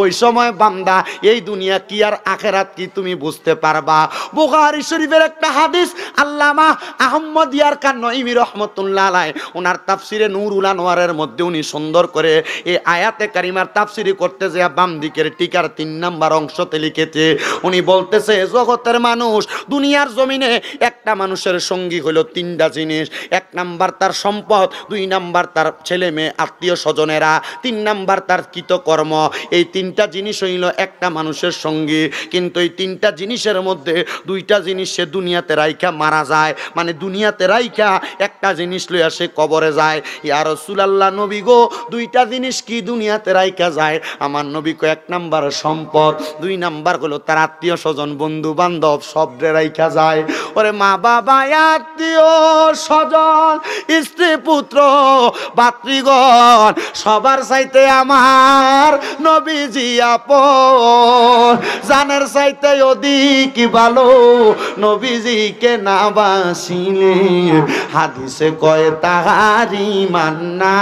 ওই সময় বান্দা এই দুনিয়া কি আর আখিরাত কি তুমি বুঝতে পারবা। বুখারী শরীফের একটা হাদিস আল্লামা আহমদ ইয়ারকান নঈমি রাহমাতুল্লাহ আলাইহি ওনার তাফসিরে নূরুল আনওয়ারের মধ্যে উনি সুন্দর করে এই আয়াতে কারিমার তাফসিরি করতে যে বাম দিকের টিকার 3 নাম্বার অংশতে লিখেছে। উনি বলতেছে জগতের মানুষ দুনিয়ার জমিনে একটা মানুষের সঙ্গী হলো 3টা জিনিস। 1 নাম্বার তার সম্পদ, 2 নাম্বার তার ছেলে মেয়ে আত্মীয় স্বজনেরা, 3 নাম্বার তার কৃতকর্ম। এই 3টা জিনিস হইল একটা মানুষের সঙ্গী। কিন্তু এই 3টা জিনিসের মধ্যে 2টা জিনিস সে দুনিয়াতে রাইখা মারা যায়, মানে দুনিয়াতে রাইখা একটা জিনিস লইয়া সে কবরে যায়। ইয়া রাসূলুল্লাহ নবী গো 2টা জিনিস কি দুনিয়াতে রাইখা যায়? আমার নবী কয় 1 নাম্বার সম্পদ, 2 নাম্বার হলো তার আত্মীয় স্বজন বন্ধু বান্ধব সবরে রাইখা যায়। ওরে মা বাবা আত্মীয় স্বজন স্ত্রী পুত্র ভাতৃগণ সবার চাইতে আমার নবীজি আপন, জানের চাইতে অধিক ভালো নবীজিকে না বাসিলে হাদিসে কয় তাহারি মান্না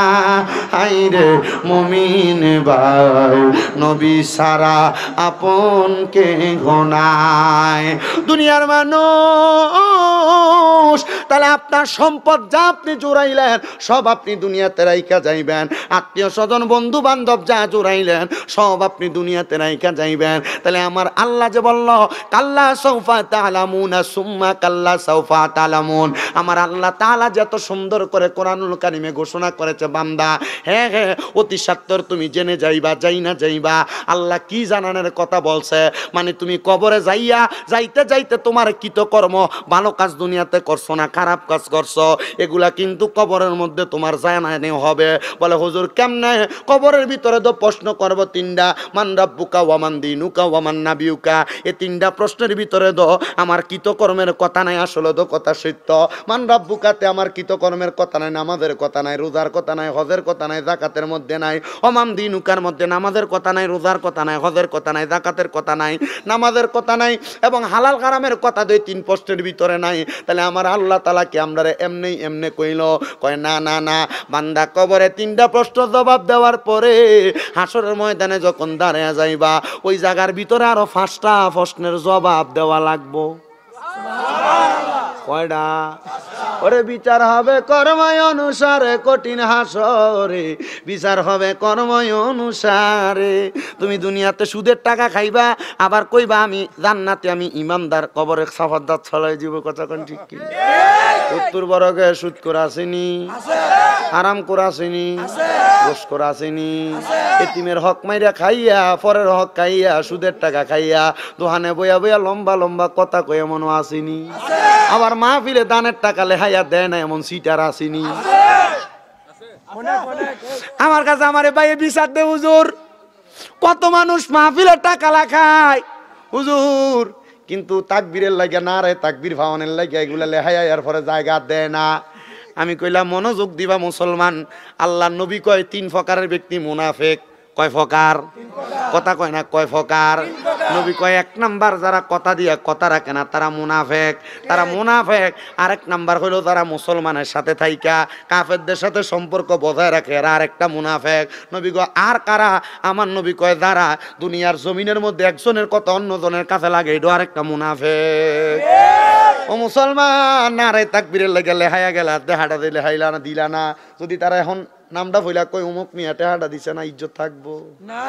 হাইরে মুমিন ভাই নবী সারা আপন কে গোনায়। দুনিয়ার মানুষ তাহলে আপনার সম্পদ যা আপনি জোড়াইলেন সব আপনি দুনিয়াতে রাইখা যাইবেন, আত্মীয় স্বজন বন্ধু বান্ধব যা জোড়াইলেন সব আপনি দুনিয়াতে রাইখা যাইবেন। তাহলে আমার আল্লাহ যে বলল কাল্লা সাউফা তাআলামুনা সুম্মা কাল্লা সাউফা তাআলামুন, আমার আল্লাহ তাআলা যত সুন্দর করে কোরআনুল কারীমে ঘোষণা করেছে বান্দা হ্যাঁ হ্যাঁ অতি সত্বর তুমি জেনে যাইবা, যাই না যাইবা। আল্লাহ কি জানানোর কথা বলছে? মানে তুমি কবরে যাইয়া যাইতে যাইতে তোমার কৃতকর্ম ভালো কাজ দুনিয়াতে করছো না খারাপ কাজ করছো এগুলা কিন্তু কবরের মধ্যে তোমার জানানো হবে। বলে হুজুর কেমনে? কবরের ভিতরে তো প্রশ্ন করবো 3টা, মান রাব্বুকা ওয়া মান দীনুকা ওয়া মান নাবিয়ুকা। এই 3টা প্রশ্নের ভিতরে তো আমার কৃতকর্মের কথা নাই, আসলে তো কথা সত্য। মান রাব্বুকাতে আমার কৃতকর্মের কথা নাই, নামাজের কথা নাই, রোজার কথা নাই, হজের কথা নাই, যাকাতের মধ্যে নাই। ওয়া মান দীনুকার মধ্যে নামাজের কথা নাই, রোজার কথা নাই, হজের কথা নাই, যাকাতের কথা নাই, নামাজের কথা নাই এবং হালাল হারামের কথা 2-3 প্রশ্নের ভিতরে নাই। তাহলে আমার আল্লাহ তাআলা কি আমরারে এমনি এমনি কইল? কয় না না না, বান্দা কবরে 3টা প্রশ্ন জবাব দেওয়ার পরে হাসরের ময়দানে যখন দাঁড়ায়া যাইবা ওই জায়গার ভিতরে আরো 5টা প্রশ্নের জবাব দেওয়া লাগবো। কয়টা? ওরে বিচার হবে কর্ময় অনুসারে, কঠিন হাসরে বিচার হবে কর্ময় অনুসারে। তুমি দুনিয়াতে সুদের টাকা খাইবা আবার কইবা আমি জান্নাতে আমি ইমানদার, কবরে সাফাদাত ছলাই দিব। কথা কোন ঠিক কি? উত্তর বরগে সুদ করে আসেনি, হারাম করে আসেনি, ঘুষ করে আসেনি, এতিমের হক মাইরা খাইয়া পরের হক খাইয়া সুদের টাকা খাইয়া দোহানে বইয়া বইয়া লম্বা লম্বা কথা কয়ে মনো আসেনি। আবার মাহফিলে দানের টাকা লেহাইয়া দেয় না এমন সিটার আসেনি। আমার কাছে আমারে ভাই বিচার দে হুজুর, কত মানুষ মাহফিলে টাকা লাখায় হুজুর কিন্তু তাকবীরের লাগে না রে তাকবীর ভাওয়ানের লাগে এগুলা লেহাইয়া এর পরে জায়গা দেয় না। আমি কইলাম মনোযোগ দিবা মুসলমান, আল্লাহ নবী কয় 3 প্রকারের ব্যক্তি মুনাফিক। কয় প্রকার? কথা কয় না, কয় প্রকার? নবী কয় 1 নাম্বার যারা কথা দিয়া কথা রাখে না তারা মুনাফিক, তারা মুনাফিক। আরেক নাম্বার হলো যারা মুসলমানের সাথে থাইকা কাফেরদের সাথে সম্পর্ক বজায় রাখে, এরা আরেকটা মুনাফিক। নবী কয় আর কারা? আমার নবী কয় যারা দুনিয়ার জমিনের মধ্যে একজনের কথা অন্যজনের কাছে লাগে, এটা আরেকটা মুনাফিক। ও মুসলমান, নারে তাকবীরের লাগে লেহাইয়া গেলা, দেহাটা দিলে হাইলা না দিলা না। যদি তারা এখন নামটা ভইলা কই অমুক মিয়া টেহাটা দিছে না, ইজ্জত থাকবো না?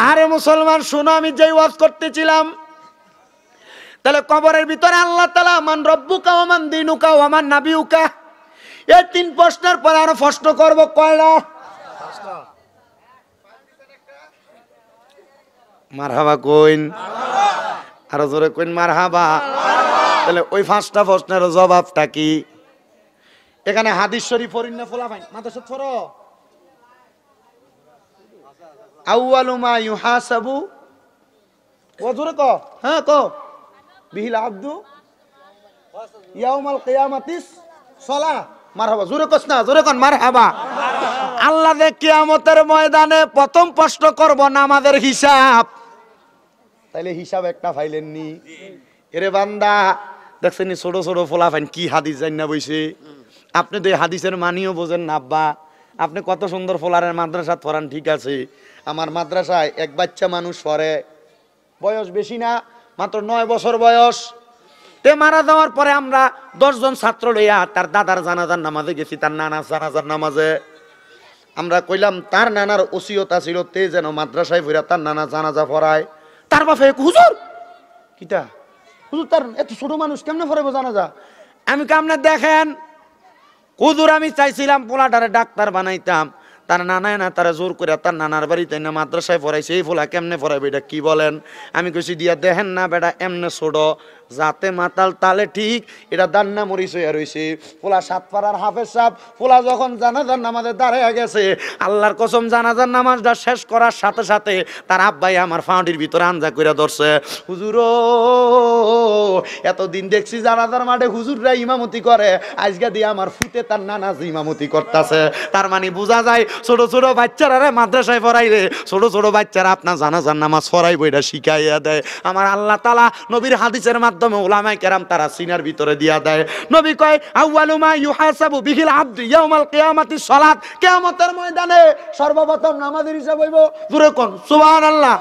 আরে মুসলমান শোনো, আমি যেই ওয়াজ করতেছিলাম, তাহলে কবরের ভিতরে আল্লাহ তাআলা মান রব্বুকা ওয়া মান দীনুকা ওয়া মান নাবিয়ুকা, এই 3 প্রশ্নের পরে আরো প্রশ্ন করব কয়টা? 5টা। মারহাবা কইন, আরো জোরে কইন মারহাবা। তাহলে ওই 5টা প্রশ্নের জবাবটা কি? এখানে হাদিস শরীফ পড়িন না ফলা ফাইন মাদ্রাসা পড়ো। আউয়ালু মা ইউহাসাবু ও জোরে কও, হ্যাঁ কও, বিহিল আব্দু ইয়াউমাল কিয়ামাতিস সালাহ। মারহাবা, জোরে কস না, জোরে কোন মারহাবা। আল্লাহ দে কিয়ামতের ময়দানে প্রথম প্রশ্ন করব নামাজের হিসাব। তাইলে হিসাব একটা ফাইলেন নি? এরে বান্দা দেখছেন ছোট ছোট ফলা ফাইন কি হাদিস জান না বইছে। আপনি তো এই হাদিসের মানিও বোঝেন না আব্বা। আপনি কত সুন্দর ফলারের মাদ্রাসা পড়ান, ঠিক আছে। আমার মাদ্রাসায় এক বাচ্চা মানুষ পড়ে, বয়স বেশি না, মাত্র 9 বছর বয়স। তে মারা যাওয়ার পরে আমরা 10 জন ছাত্র লইয়া তার দাদার জানাজার নামাজে গেছি, তার নানার জানাজার নামাজে। আমরা কইলাম তার নানার ওসিয়ত ছিল তে যেন মাদ্রাসায় ফিরা তার নানা জানাজা পড়ায়। তার বাপে হুজুর কিটা, হুজুর তার এত ছোট মানুষ কেমনে পড়াইবো জানাজা? আমি কামনে দেখেন হুজুর, আমি চাইছিলাম পোলাটারে ডাক্তার বানাইতাম, তার নানায় না তারা জোর করে তার নানার বাড়িতে না মাদ্রাসায় পড়াইছে। এই ফোলা কেমনে পড়াইবে, এটা কি বলেন? আমি কইছি দিয়া দেখেন না বেটা, এমনে ছোট যাতে মাতাল তালে ঠিক, এটা দান্না মরিচ হইয়া রইছে। পোলা 7 পাড়ার হাফেজ সাহেব, পোলা যখন জানাজার নামাজে দাঁড়াইয়া গেছে, আল্লাহর কসম জানাজার নামাজটা শেষ করার সাথে সাথে তার আব্বাই আমার ফাউন্ডির ভিতরে আঞ্জা কইরা ধরছে। হুজুর এতদিন দেখছি জানাজার মাঠে হুজুররা ইমামতি করে, আজকে দিয়ে আমার ফুটে তার নানা ইমামতি করতেছে। তার মানে বোঝা যায় ছোট ছোট বাচ্চারা মাদ্রাসায় পড়াইলে ছোট ছোট বাচ্চারা আপনার জানাজার নামাজ পড়াইবো, এটা শিখাইয়া দেয়। আমার আল্লাহ তাআলা নবীর হাদিসের মাধ্যমে উলামায়ে কেরাম তারা সিনার ভিতরে দিয়া দেয়। নবী কয় আউয়ালু মা ইউহাসাবু বিহিল আবদু ইয়াউমাল কিয়ামাতিস সালাত, কিয়ামতের ময়দানে সর্বপ্রথম নামাজের হিসাব হইব। জোরে কোন সুবহানাল্লাহ।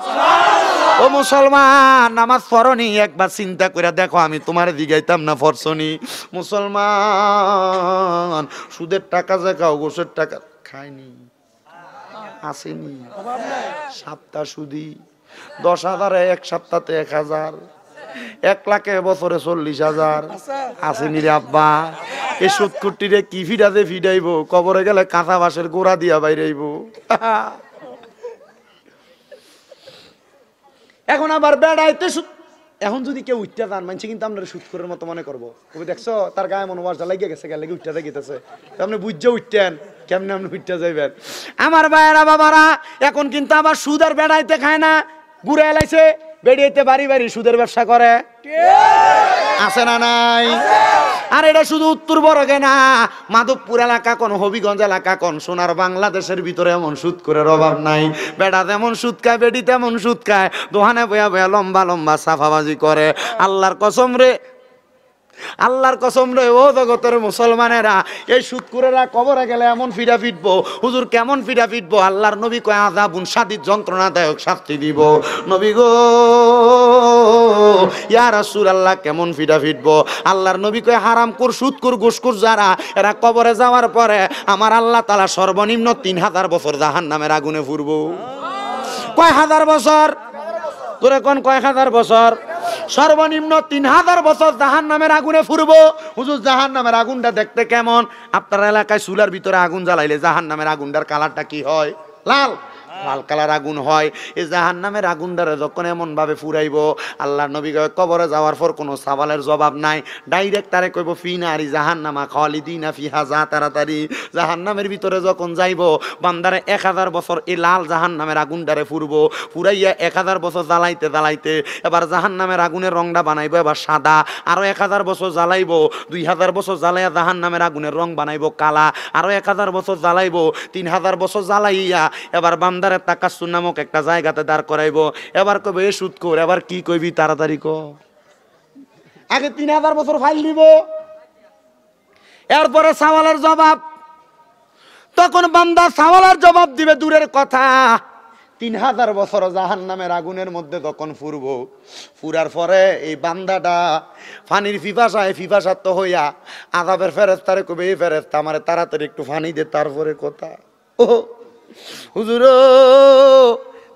ও মুসলমান, নামাজ পড়নি একবার চিন্তা করে দেখো, আমি তোমার জিগাইতাম না পড়ছনি? মুসলমান সুদের টাকা যে খাও, গোসের টাকা খায়নি, আসেনি, সপ্তাহ সুদি 10,000 এক সপ্তাহে 1,000, 1 লাখে বছরে 40,000 আসেনি রে আব্বা। এই সুদকুটিরে কি ফিডাতে ফিডাইব, কবরে গেলে কাঁচা বাঁশের গোড়া দিয়া বাইরাইব। এখন আবার বেড়াইতে এখন যদি কেউ উঠতে যান মানছে কিন্তু আমরা সুদ করার মতো মনে করবো। তুমি দেখছো তার গায়ে মনোবাসটা লাগিয়ে গেছে, গেলে উঠতে গেতেছে, আপনি বুঝছে উঠতেন কেমনে আপনি উঠতে যাইবেন? আমার ভাইয়েরা বাবারা, এখন কিন্তু আবার সুদ আর বেড়াইতে খায় না, ঘুরে এলাইছে বেড়াইতে বাড়ি বাড়ি সুদের ব্যবসা করে, আছে না নাই? আর এটা শুধু উত্তর বরগে না, মাধবপুর এলাকা কোন, হবিগঞ্জ এলাকা কোন, সোনার বাংলাদেশের ভিতরে এমন সুদ করে অভাব নাই। বেটা যেমন সুদ খায়, বেটি তেমন সুদ খায়, দোকানে বয়া বয়া লম্বা লম্বা সাফাবাজি করে। আল্লাহর কসম রে, আল্লাহর কসম রে ও জগতের মুসলমানেরা, এই সুদকুরেরা কবরে গেলে এমন ফিরা ফিটবো। হুজুর কেমন ফিরা ফিটবো? আল্লাহর নবী কয় আযাবুন শাদীদ, যন্ত্রণাদায়ক শাস্তি দিব। নবী গো ইয়া রাসূলুল্লাহ কেমন ফিরা ফিটবো? আল্লাহর নবী কয় হারামখোর, সুদখোর, ঘুষখোর যারা, এরা কবরে যাওয়ার পরে আমার আল্লাহ তাআলা সর্বনিম্ন 3000 বছর জাহান্নামের আগুনে পুরবো। কয় হাজার বছর? তোরে কোন কয় হাজার বছর? সর্বনিম্ন 3000 বছর জাহান্নামের আগুনে ফুরবো। হুজুর জাহান্নামের আগুনটা দেখতে কেমন? আপনার এলাকায় চুলার ভিতরে আগুন জ্বালাইলে জাহান্নামের আগুনটার কালারটা কি হয়? লাল। লাল কালার আগুন হয়। এই জাহান্নামের আগুনটারে যখন এমন ভাবে ফুরাইব, আল্লাহর নবী কয় কবরে যাওয়ার পর কোনো সওয়ালের জবাব নাই, ডাইরেক্ট তারে কইব ফি নারি জাহান্নামা খালিদিনা ফিহা, যা তাড়াতাড়ি। জাহান্নামের ভিতরে যখন যাইব, বান্দারে 1000 বছর এই লাল জাহান্নামের আগুনটারে ফুরবো, ফুরাইয়া 1000 বছর জ্বালাইতে জ্বালাইতে এবার জাহান্নামের আগুনের রংটা বানাইবো এবার সাদা, আরো 1000 বছর জ্বালাইবো, 2000 বছর জ্বালাইয়া জাহান্নামের আগুনের রং বানাইবো কালা, আরো 1000 বছর জ্বালাইবো, 3000 বছর জ্বালাইয়া এবার বান্দারে তাকাসসুর নামক একটা জায়গাতে দাঁড় করাইবো। এবার কবে এ সুদখোর, এবার কি কইবি তাড়াতাড়ি ক। আগে 3000 বছর ফাইল দিব, এরপরে সওয়ালের জবাব। তখন বান্দা সওয়ালের জবাব দিবে দূরের কথা, 3000 বছর জাহান্নামের আগুনের মধ্যে তখন ফুরবো, ফুরার পরে এই বান্দাটা পানির পিপাসার্থ হইয়া আযাবের ফেরেশতারে কবে, এই ফেরেশতা আমারে তাড়াতাড়ি একটু পানি দে, তারপরে কথা। ও হুজুর,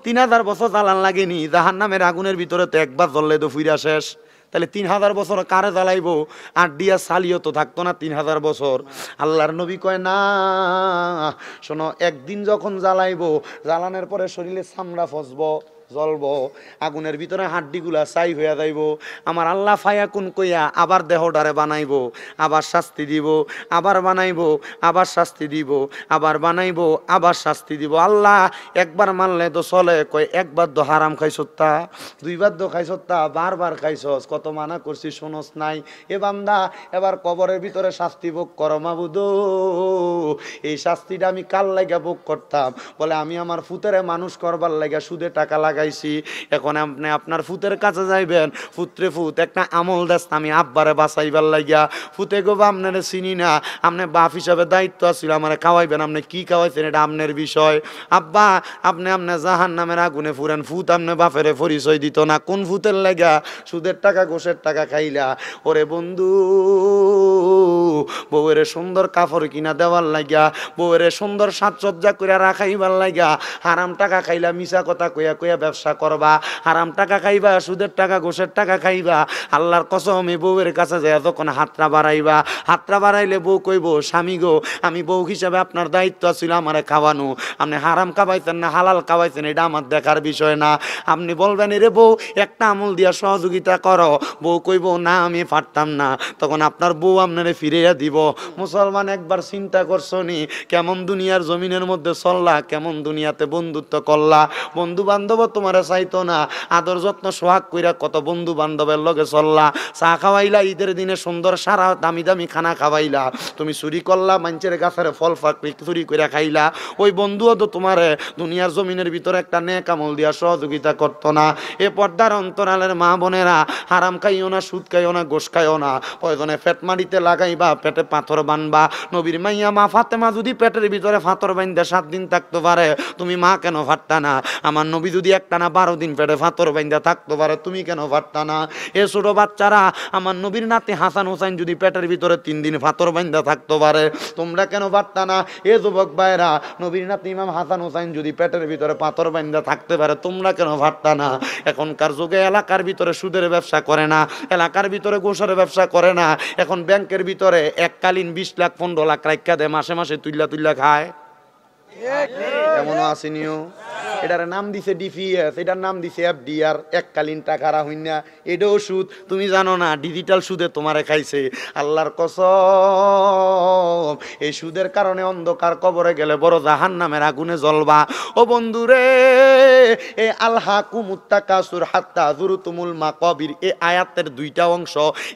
3000 বছর জ্বালান লাগেনি, জাহান্নামের আগুনের ভিতরে তো একবার জ্বললে তো ফুইরা শেষ, তাহলে 3000 বছর কারে জ্বালাইবো? আর ডিয়া সালিও তো থাকতো না 3000 বছর। আল্লাহর নবী কয় না, শোনো, একদিন যখন জ্বালাইবো, জ্বালানোর পরে শরীরে চামড়া ফসবো, জ্বলবো, আগুনের ভিতরে হাড্ডিগুলা ছাই হইয়া যাইব, আমার আল্লাহ ফায়াকুন কইয়া আবার দেহটারে বানাইবো, আবার শাস্তি দিব, আবার বানাইবো, আবার শাস্তি দিব, আবার বানাইবো, আবার শাস্তি দিব। আল্লাহ একবার মানলে তো চলে, কয় একবার তো হারাম খাইছত্তা, দুইবার তো খাইছত্তা, বারবার খাইছস, কত মানা করছি শোনস নাই। এ বান্দা এবার কবরের ভিতরে শাস্তি ভোগ করো মাবুদ, এই শাস্তিটা আমি কাল লাগা ভোগ করতাম, বলে আমি আমার ফুতেরে মানুষ করবার লাগা সুদে টাকা লাগাইছি, এখন আপনি আপনার ফুতের কাছে যাইবেন, ফুতরে ফুত একটা আমল দেশ আমি আব্বারে বাঁচাইবার লাগিয়া, ফুতে গো আপনারে চিনি না, আপনি বাপ হিসাবে দায়িত্ব আছিল আমার খাওয়াইবেন, আপনি কি খাওয়াইছেন এটা আপনার বিষয়, আব্বা আপনি জাহান্নামের আগুনে ফুরেন, ফুত আপনি বাপেরে পরিচয় দিত না, কোন ফুতের লাগা সুদের টাকা ঘোষের টাকা খাইলা? ওরে বন্ধু, বউয়ের সুন্দর কাপড় কিনা দেওয়ার লাগিয়া, বউয়ের সুন্দর সাজসজ্জা করে রাখাইবার লাগিয়া হারাম টাকা খাইলা, মিছা কথা কইয়া কইয়া ব্যবসা করবা, হারাম টাকা খাইবা, সুদের টাকা ঘোষের টাকা খাইবা। আল্লাহর কসম, এই বউয়ের কাছে যায় যখন হাতটা বাড়াইবা, হাতটা বাড়াইলে বউ কইব, স্বামী গো আমি বউ হিসাবে আপনার দায়িত্ব ছিল আমারে খাওয়ানো, আপনি হারাম খাওয়াইছেন না হালাল খাওয়াইছেন এটা আমার দেখার বিষয় না। আপনি বলবেন রে বউ একটা আমল দিয়া সহযোগিতা করো, বউ কইব না আমি পারতাম না, তখন আপনার বউ আপনারে ফিরিয়ে দিব। মুসলমান একবার চিন্তা করছো নি কেমন দুনিয়ার জমিনের মধ্যে চললা, কেমন দুনিয়াতে বন্ধুত্ব করলা, বন্ধু বান্ধব তোমারে চাইতো না, আদর যত্ন সোহাগ কইরা কত বন্ধু বান্ধবের লগে চললা, চা খাওয়াইলা, ঈদের দিনে সুন্দর সারা দামি দামি খানা খাওয়াইলা, তুমি চুরি করলা, মানুষের গাছের ফল ফাকড়ি চুরি কইরা খাইলা, ওই বন্ধুও তো তোমারে দুনিয়ার জমিনের ভিতরে একটা নেক আমল দিয়া সহযোগিতা করতো না। এ পর্দার অন্তরালের মা বোনেরা, হারাম খাইও না, সুদ খাইও না, গোশ খাইও না, প্রয়োজনে পেট মাটিতে লাগাইবা, পেটে পাথর বানবা। নবীর মাইয়া মা ফাতেমা যদি পেটের ভিতরে পাথর বান্ধে 7 দিন থাকতে পারে, তুমি মা কেন পারতা না? আমার নবী যদি একটানা 12 দিন পেটে পাথর বান্ধে থাকতে পারে, তুমি কেন পারতা না? এ ছোট বাচ্চারা, আমার নবীর নাতি হাসান হোসেন যদি পেটের ভিতরে 3 দিন পাথর বান্ধে থাকতে পারে, তোমরা কেন পারতা না? এ যুবক ভাইরা, নবীর নাতি ইমাম হাসান হোসেন যদি পেটের ভিতরে পাথর বান্ধে থাকতে পারে, তোমরা কেন পারতা না? এখনকার যুগে এলাকার ভিতরে সুদের ব্যবসা করে না, এলাকার ভিতরে গোসের ব্যবসা করে না, এখন ব্যাংকের ভিতরে এককালীন 20 লাখ 15 লাখ রাখা দেয়, মাসে মাসে তুইলা খায়, এমনও আসেনিও। এটার নাম দিছে ডিপিএস, এটার নাম দিছে এফডিআর, এককালীন টাকা রাখুন না, এটাও সুদ। তুমি জানো না ডিজিটাল সুদে তোমারে খাইছে। আল্লাহর কসম, এই সুদের কারণে অন্ধকার কবরে গেলে বড় জাহান্নামের আগুনে জ্বলবা। ও বন্ধুরে, এ আলহাকুমুত তাকাসুর হাত্তা যুরতুমুল মাকাবির, এই আয়াতের 2টা অংশ।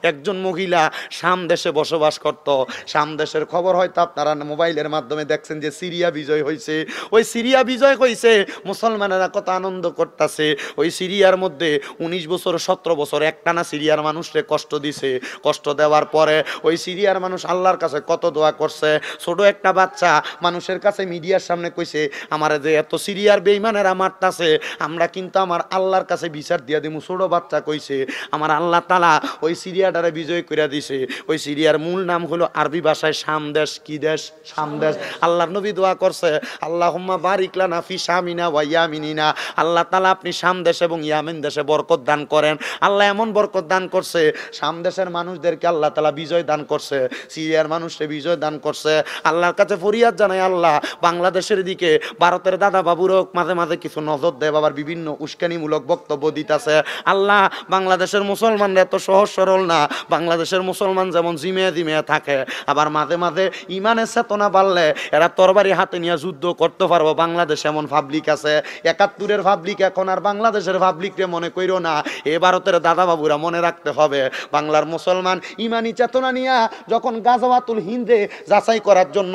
একজন মহিলা শাম দেশে বসবাস করত, শাম দেশের খবর হয়তো আপনারা মোবাইলের মাধ্যমে দেখছেন যে সিরিয়া বিজয় হয়েছে। ওই সিরিয়া বিজয় হয়েছে, মুসলমানেরা কত আনন্দ করতেছে। ওই সিরিয়ার মধ্যে 19 বছর 17 বছর একটানা সিরিয়ার মানুষরে কষ্ট দিছে। কষ্ট দেওয়ার পরে ওই সিরিয়ার মানুষ আল্লাহর কাছে কত দোয়া করছে। ছোট একটা বাচ্চা মানুষের কাছে মিডিয়ার সামনে কইছে, আমার যে এত সিরিয়ার বেঈমানেরা মারতাছে, আমরা কিন্তু আমার আল্লাহর কাছে বিচার দিয়া দিমু। ছোট বাচ্চা কইছে, আমার আল্লাহ তাআলা ওই সিরিয়াটারে বিজয় কইরা দিছে। ওই সিরিয়ার মূল নাম হলো আরবি ভাষায় শাম দেশ। কি দেশ? শাম দেশ। আল্লাহর নবী দোয়া করছে, আল্লাহুম্মা বারিক লানা ফি শামিনা ওয়া ইয়ামিনিনা, আল্লাহ তাআলা আপনি শাম দেশ এবং ইয়ামেন দেশে বরকত দান করেন। আল্লাহ এমন বরকত দান করছে, শাম দেশের মানুষদেরকে আল্লাহ তাআলা বিজয় দান করছে, সিরিয়ার মানুষকে বিজয় দান করছে। আল্লাহর কাছে ফরিয়াদ জানাই, আল্লাহ বাংলাদেশের দিকে ভারতের দাদা বাবুরও মাঝে মাঝে কিছু নজর দেয়, বাবার বিভিন্ন উস্কানিমূলক বক্তব্য দিতেছে। আল্লাহ বাংলাদেশের মুসলমানরা এত সহজ সরল না। বাংলাদেশের মুসলমান যেমন জিমে জিমে থাকে, আবার মাঝে মাঝে ইমানের চেতনা বাড়লে এরা তরবারি হাতে নিয়ে যুদ্ধ করতে পারবো। বাংলাদেশ এমন পাবলিক আছে, 71-এর পাবলিক এখন আর বাংলাদেশের পাবলিকরে মনে কইরো না। এ ভারতের দাদা বাবুরা মনে রাখতে হবে, বাংলার মুসলমান ইমানি চেতনা নিয়ে যখন গাজওয়াতুল হিন্দে যাচাই করার জন্য,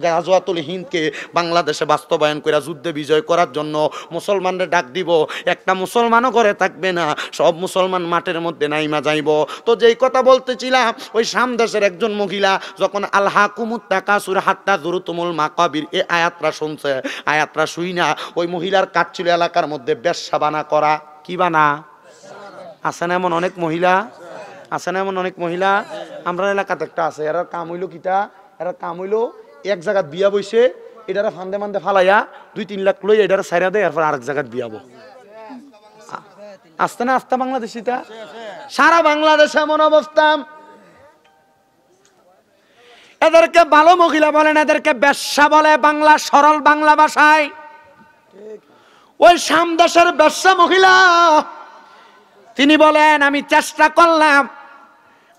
গাজওয়াতুল হিন্দকে বাংলাদেশে বাস্তবায়ন করে যুদ্ধে বিজয় করার জন্য মুসলমানদের ডাক দিব, একটা মুসলমানও ঘরে থাকবে না, সব মুসলমান মাঠের মধ্যে নাইমা যাইব। তো যেই কথা বলতেছিলাম, ওই শাম দেশের একজন মহিলা যখন আলহাকুমুত তাকাসুর হাত্তা যুরতুমুল মাকাবির এই আয়াতটা শুনছে, আয়াতটা শুই না ওই মহিলার কাজ ছিল এলাকার মধ্যে ব্যবসা বানা করা। কি বানা? আছে না এমন অনেক মহিলা, আছে না এমন অনেক মহিলা? আমরা এলাকাতে একটা আছে, এরা কাম হইলো কিতা, এরা কাম হইলো এক জায়গায় বিয়া বইছে, এটারা ফান্দে মান্দে ফালাইয়া 2-3 লাখ লই এটারা সাইরা দেয়, এরপর আরেক জায়গায় বিয়াবো। আসতে না আসতে বাংলাদেশিটা সারা বাংলাদেশে এমন অবস্থা। এদেরকে ভালো মহিলা বলেন, এদেরকে বেশ্যা বলে বাংলা সরল বাংলা ভাষায়। ওই শাম দেশের বেশ্যা মহিলা তিনি বলেন, আমি চেষ্টা করলাম,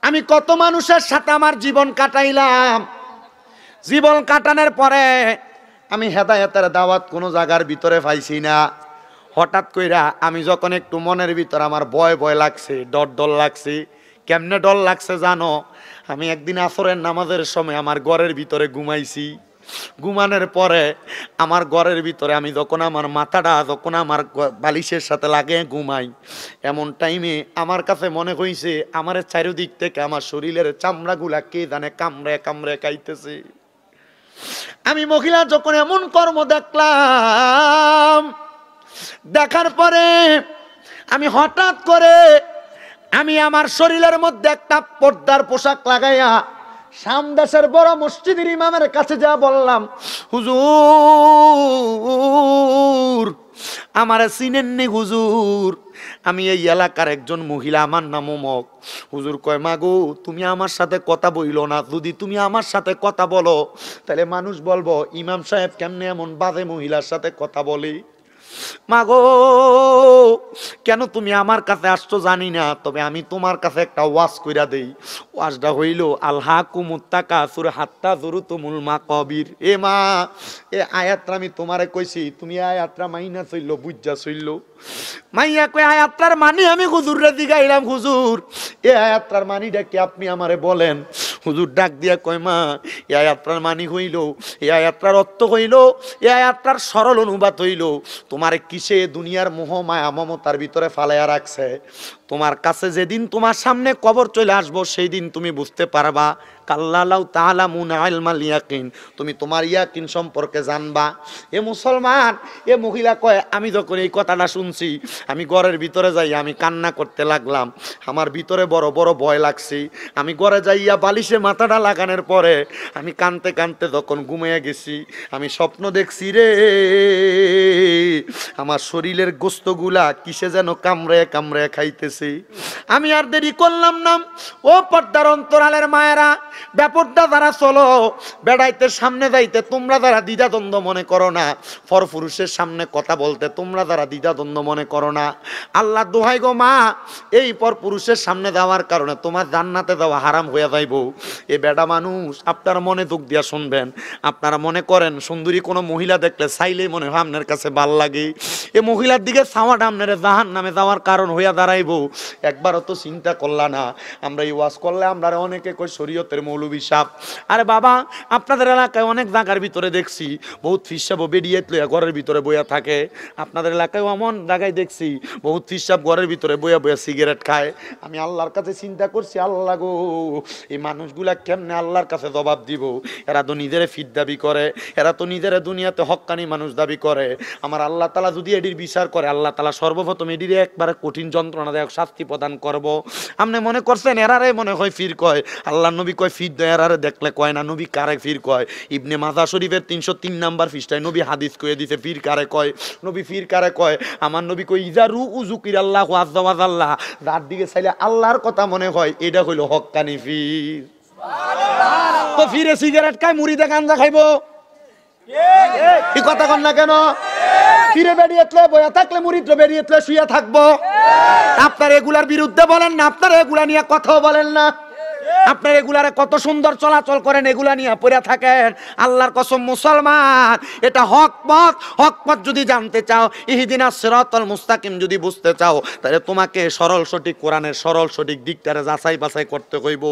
আমি কত মানুষের সাথে আমার জীবন কাটাইলাম, জীবন কাটানোর পরে আমি হেদায়েতের দাওয়াত কোনো জায়গার ভিতরে পাইছি না। হঠাৎ কইরা আমি যখন একটু মনের ভিতর আমার ভয় ভয় লাগছে, ডর ডর লাগছে। কেমনে ডর লাগছে জানো? আমি একদিন আসরের নামাজের সময় আমার ঘরের ভিতরে ঘুমাইছি। ঘুমানোর পরে আমার ঘরের ভিতরে আমি যখন আমার মাথাটা যখন আমার বালিশের সাথে লাগে ঘুমাই, এমন টাইমে আমার কাছে মনে হইছে আমার চারিদিক থেকে আমার শরীরের চামড়াগুলা কে জানে কামড়ে কামড়ে খাইতেছে। আমি মহিলা যখন এমন কর্ম দেখলাম, দেখার পরে আমি হঠাৎ করে আমি আমার শরীরের মধ্যে একটা পর্দার পোশাক লাগাইয়া শাম দেশের বড় মসজিদের ইমামের কাছে যা বললাম, হুজুর আমারে চিনেননি হুজুর, আমি এই এলাকার একজন মহিলা, আমার নাম অমুক। হুজুর কয়, মাগো তুমি আমার সাথে কথা বইলো না, যদি তুমি আমার সাথে কথা বলো তাহলে মানুষ বলবো ইমাম সাহেব কেমনে এমন বাজে মহিলার সাথে কথা বলে। মাগো কেন তুমি আমার কাছে আসছো জানি না, তবে আমি তোমার কাছে একটা ওয়াজ কইরা দেই। ওয়াজটা হইল আলহাকুমুত তাকাসুর হাত্তা যুরতুমুল মাকাবির। এ মা, এ আয়াতটা আমি তোমারে কইছি, তুমি আয়াতটা মাইনা চইল, বুঝা চইল। মাইয়া কই আয়াতটার মানে আমি হুজুররে জিগাইলাম, হুজুর এ আয়াতটার মানিটা কি আপনি আমারে বলেন? হুজুর ডাক দিয়া কয়, মা এ আয়াতটার মানি হইল, এ আয়াতটার অর্থ হইল, এ আয়াতটার সরল অনুবাদ হইল, তোমারে কিসে দুনিয়ার মোহ মায়া মমতার ভিতরে ফালাইয়া রাখছে, তোমার কাছে যেদিন তোমার সামনে কবর চলে আসবো সেই দিন তুমি বুঝতে পারবা। কাল্লালাউ তাআলামুনা ইলমাল ইয়াকিন, তুমি তোমার ইয়াকিন সম্পর্কে জানবা। এ মুসলমান, এ মহিলা কয়, আমি যখন এই কথাটা শুনছি আমি ঘরের ভিতরে যাই আমি কান্না করতে লাগলাম, আমার ভিতরে বড় বড় ভয় লাগছে। আমি ঘরে যাইয়া বালিশে মাথাটা লাগানোর পরে আমি কানতে কানতে যখন ঘুমিয়ে গেছি, আমি স্বপ্ন দেখছি রে, আমার শরীরের গোস্তগুলা কিসে যেন কামড়ে কামড়ে খাইতেছে। আমি আর দেরি করলাম না, ও পর্দার অন্তরালের মায়েরা, ব্যাপারটা যারা চলো বেড়াইতে সামনে যাইতে তোমরা যারা দ্বিধাদ্বন্দ্ব মনে করো না, পরপুরুষের সামনে কথা বলতে তোমরা যারা দ্বিধাদ্বন্দ্ব মনে করো না, আল্লাহ দোহাই গো মা, এই পরপুরুষের সামনে যাওয়ার কারণে তোমার জান্নাতে যাওয়া হারাম হয়ে যাইব। এ বেডা মানুষ, আপনারা মনে দুঃখ দিয়া শুনবেন, আপনারা মনে করেন সুন্দরী কোনো মহিলা দেখলে চাইলেই মনে হয় আপনার কাছে ভাল লাগে, এ মহিলার দিকে চাওয়াটা আপনার জাহান নামে যাওয়ার কারণ হইয়া দাঁড়াইব। একবারও তো চিন্তা করলা না? আমরা এই ওয়াজ করলে আমরা অনেকে কই শরীয়তের মৌলবী সাহেব। আরে বাবা, আপনাদের এলাকায় অনেক জায়গার ভিতরে দেখছি বহুত ফিসাব বেরিয়ে লইয়া ঘরের ভিতরে বইয়া থাকে। আপনাদের এলাকায় এমন জায়গায় দেখছি বহুত ফিসাব ঘরের ভিতরে বইয়া বইয়া সিগারেট খায়। আমি আল্লাহর কাছে চিন্তা করছি, আল্লাহ গো, এই মানুষগুলা কেমনে আল্লাহর কাছে জবাব দিব? এরা তো নিজের ফিট দাবি করে, এরা তো নিজের দুনিয়াতে হক্কানি মানুষ দাবি করে। আমার আল্লাহ তাআলা যদি এটির বিচার করে, আল্লাহ তাআলা সর্বপ্রথম এটির একবারে কঠিন যন্ত্রণাদায়ক শাস্তি প্রদান করব। আপনি মনে করছেন এরারে মনে হয় ফির কয়? আল্লাহ নবী কয় ফির দেয়, এরারে দেখলে কয় না। নবী কারে ফির কয়? ইবনে মাজাহ শরীফের 303 নাম্বার পৃষ্ঠায় নবী হাদিস কয়ে দিছে ফির কারে কয়। নবী ফির কারে কয়? আমার নবী কয় ইজারু উযুকির আল্লাহু আযজা ওয়া জাল্লা, যার দিকে চাইলে আল্লাহর কথা মনে হয় এটা হইল হক্কানি ফির। সুবহানাল্লাহ। তো ফিরে সিগারেট খায়, মুড়িতে গাঞ্জা খাইবো? এই কথা কন না কেন? ফিরে বেরিয়েতলে বয়া থাকলে মুড়িতে বেরিয়েতলে শুয়ে থাকবো? আপনার এগুলার বিরুদ্ধে বলেন না, আপনার এগুলা নিয়ে কথাও বলেন না। আপনার এগুলারে কত সুন্দর চলাচল করেন, এগুলা নিয়ে পড়ে থাকেন। আল্লাহর কসম মুসলমান, এটা হক পথ যদি জানতে চাও, ইহদিনাস সিরাতাল মুস্তাকিম যদি বুঝতে চাও, তাহলে তোমাকে সরল সঠিক কোরআনের সরল সঠিক দিকটারে যাচাই বাছাই করতে হইব।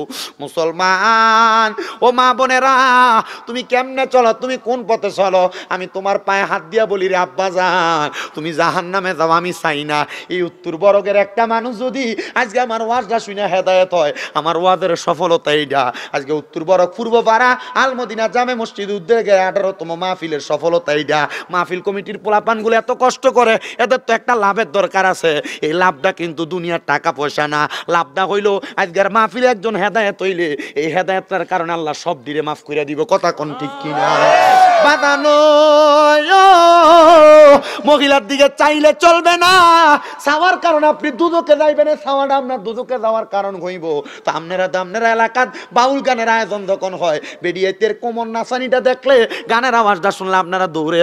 মুসলমান ও মা বোনেরা, তুমি কেমনে চলো, তুমি কোন পথে চলো? আমি তোমার পায়ে হাত দিয়া বলি রে আব্বা জান, তুমি জাহান্নামে যাও আমি চাই না। এই উত্তর বরগের একটা মানুষ যদি আজকে আমার ওয়াজটা শুনে হেদায়েত হয়, আমার ওয়াজের সফলতা এইটা। আজকে উত্তর বরক পূর্বপাড়া আল মদিনা জামে মসজিদ উদ্যোগে 18তম মাহফিলের সফলতা এইটা। মাহফিল কমিটির পোলাপানগুলো এত কষ্ট করে, এদের তো একটা লাভের দরকার আছে। এই লাভটা কিন্তু দুনিয়ার টাকা পয়সা না, লাভটা হইলো আজকের মাহফিলে একজন হেদায়েত হইলে এই হেদায়েতের কারণে আল্লাহ সব দিলে মাফ করে দিব। কথা কোন ঠিক কিনা? বাদানো মহিলার দিকে চাইলে চলবে না, চাওয়ার কারণে আপনি দুদকে যাইবেন, চাওয়াটা আপনার দুদকে যাওয়ার কারণ হইব। তো আপনারা এলাকার বাউল গানের আয়োজন যখন হয়, বেরিয়েতের কোমর নাচানিটা দেখলে, গানের আওয়াজটা শুনলে আপনারা দৌড়ে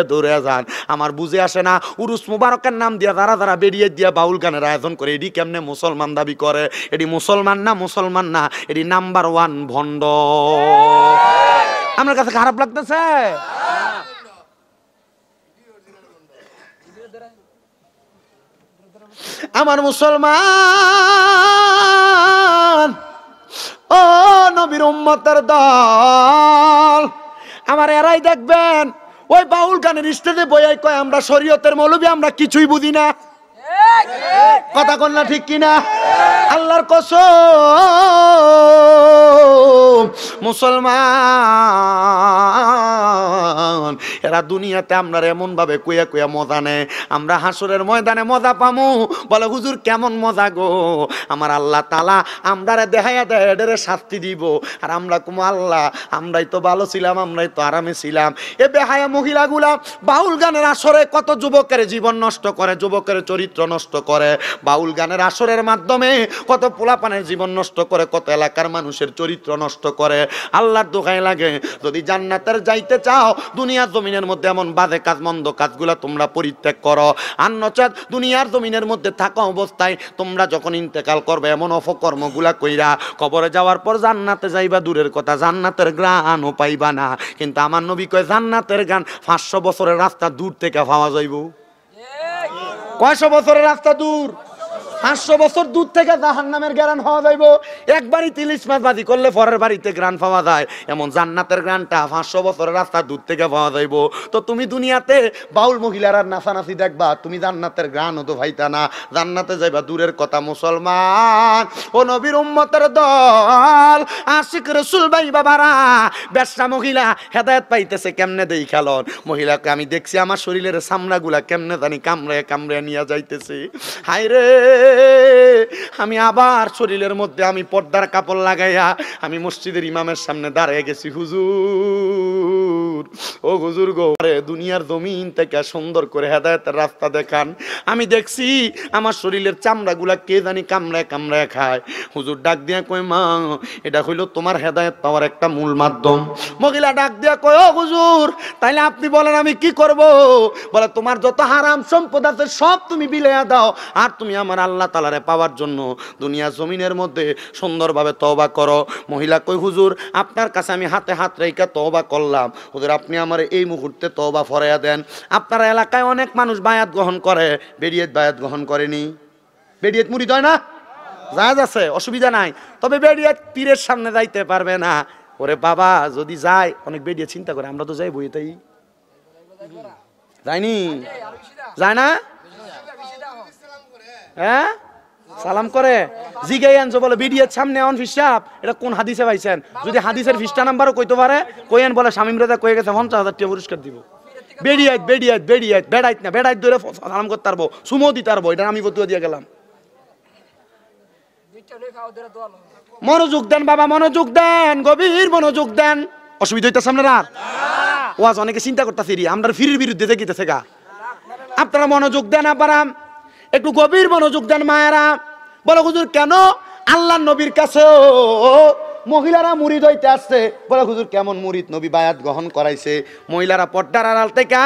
যান। আমার বুঝে আসে না, উরুস মুবারকের নাম দিয়া যারা বেরিয়ে দিয়া বাউল গানের আয়োজন করে, এটি কেমনে মুসলমান দাবি করে? এটি মুসলমান না, এটি নাম্বার 1 ভণ্ড। আমার কাছে খারাপ লাগতেছে? আমার মুসলমান ও নবীর উম্মতের দল, আমার এরাই দেখবেন ওই বাউল গানের স্টেজে বইয়াই কয় আমরা শরীয়তের মৌলবী, আমরা কিছুই বুঝি না। কথা কন না ঠিক কিনা? আল্লাহর কসম মুসলমান, এরা দুনিয়াতে আমরা এমন ভাবে কুয়া মজা নেয়, আমরা হাসরের ময়দানে মজা পামু। বলে হুজুর কেমন মজা গো? আমার আল্লাহ তাআলা আমরারে দেখাইয়া দেয় এদের শাস্তি দিব, আর আমরা কুম আল্লাহ আমরাই তো ভালো ছিলাম, আমরাই তো আরামে ছিলাম। এ বেহায়া মহিলাগুলা বাউল গানের আসরে কত যুবকের জীবন নষ্ট করে, যুবকের চরিত্র নষ্ট করে। বাউল গানের আসরের মাধ্যমে কত পোলাপানের জীবন নষ্ট করে, কত এলাকার মানুষের চরিত্র নষ্ট করে। আল্লাহর দোহাই লাগে, যদি জান্নাতের যাইতে চাও, দুনিয়ার জমিনের মধ্যে এমন বাজে কাজ মন্দ কাজগুলা তোমরা পরিত্যাগ করো। আর নচেত দুনিয়ার জমিনের মধ্যে থাকা অবস্থায় তোমরা যখন ইন্তেকাল করবে, এমন অপকর্মগুলা কইরা কবরে যাওয়ার পর জান্নাতে যাইবা দূরের কথা, জান্নাতের গ্রাণও পাইবা না। কিন্তু আমার নবী কয় জান্নাতের গান 500 বছরের রাস্তা দূর থেকে পাওয়া যাইব। কয়শো বছরের রাস্তা দূর? 500 বছর দূর থেকে জাহান্নামের গ্রান পাওয়া যাইব। একবারই 30 মাস বাজি করলে পরের বাড়িতে গ্রান পাওয়া যায়, এমন জান্নাতের গ্রানটা 500 বছরের রাস্তা দূর থেকে পাওয়া যাইব। তো তুমি দুনিয়াতে বাউল মহিলার আর নাচানাচি দেখবা, তুমি জান্নাতের গ্রানও তো ভাইতা না, জান্নাতে যাইবা দূরের কথা। মুসলমান ও নবীর উম্মতের দল, আশিক রাসূল ভাই বাবারা, বেশ্যা মহিলা হেদায়েত পাইতেছে কেমনে দেই খেলন। মহিলাকে আমি দেখছি আমার শরীরের চামড়াগুলা কেমনে জানি কামড়ে নিয়ে যাইতেছে। হায় রে, আমি আবার শরীরের মধ্যে আমি পর্দার কাপড় লাগাইয়া আমি মসজিদের ইমামের সামনে দাঁড়িয়ে গেছি। হুজুর, ও হুজুর গো, দুনিয়ার জমিন থেকে সুন্দর করে হেদায়েতের রাস্তা দেখান। আমি দেখছি আমার শরীরের চামড়াগুলা কে জানি কামড়ায় খায়। হুজুর ডাক দিয়া কই, মা এটা হইল তোমার হেদায়েত পাওয়ার একটা মূল মাধ্যম। মহিলা ডাক দিয়া কই, ও হুজুর তাইলে আপনি বলেন আমি কি করব? বলে তোমার যত হারাম সম্পদ আছে সব তুমি বিলাইয়া দাও, আর তুমি আমার আল্লাহ তাআলারে পাওয়ার জন্য দুনিয়া জমিনের মধ্যে সুন্দরভাবে তওবা করো। মহিলা কই, হুজুর আপনার কাছে আমি হাতে হাত রেখে তওবা করলাম, হুজুর আপনি আমার এই মুহূর্তে তওবা ফরাইয়া দেন। আপনার এলাকায় অনেক মানুষ বায়াত গ্রহণ করে, বেরিয়েত বায়াত গ্রহণ করেনি। বেরিয়েত মুরিদ হয় না, জায়েজ আছে, অসুবিধা নাই। তবে বেরিয়েত পীরের সামনে যাইতে পারবে না। ওরে বাবা, যদি যায় অনেক বেরিয়ে চিন্তা করে, আমরা তো যাই বই, তাই যাইনি, যায় না? হ্যাঁ সালাম করে জিগাই আনছো, বলে বিডিএর সামনে অন ফিসাব, এটা কোন হাদিসে পাইছেন? যদি হাদিসের ফিসটা নাম্বারও কইতে পারে কইয়েন, বলে শামীম রাজা কয়ে গেছে 50,000 টাকা পুরস্কার দিব। বেড়াইত না, বেড়াইত ধরে সালাম করতে পারবো, সুমো দিতে পারবো, এটা আমি বতুয়া দিয়ে গেলাম। মনোযোগ দেন বাবা, মনোযোগ দেন, গভীর মনোযোগ দেন। অসুবিধা হইতেছে আপনারা? ওয়াজ অনেকে চিন্তা করতেছি আমরা ফিরির বিরুদ্ধে দেখিতেছে গা। আপনারা মনোযোগ দেন, আবার একটু গভীর মনোযোগ দেন মায়েরা। বলো হুজুর কেন আল্লাহর নবীর কাছেও মহিলারা মুরিদ হইতে আসছে, বলে হুজুর কেমন মুরিদ, নবী বায়াত গ্রহণ করাইছে। মহিলারা পর্দার আড়াল থেকে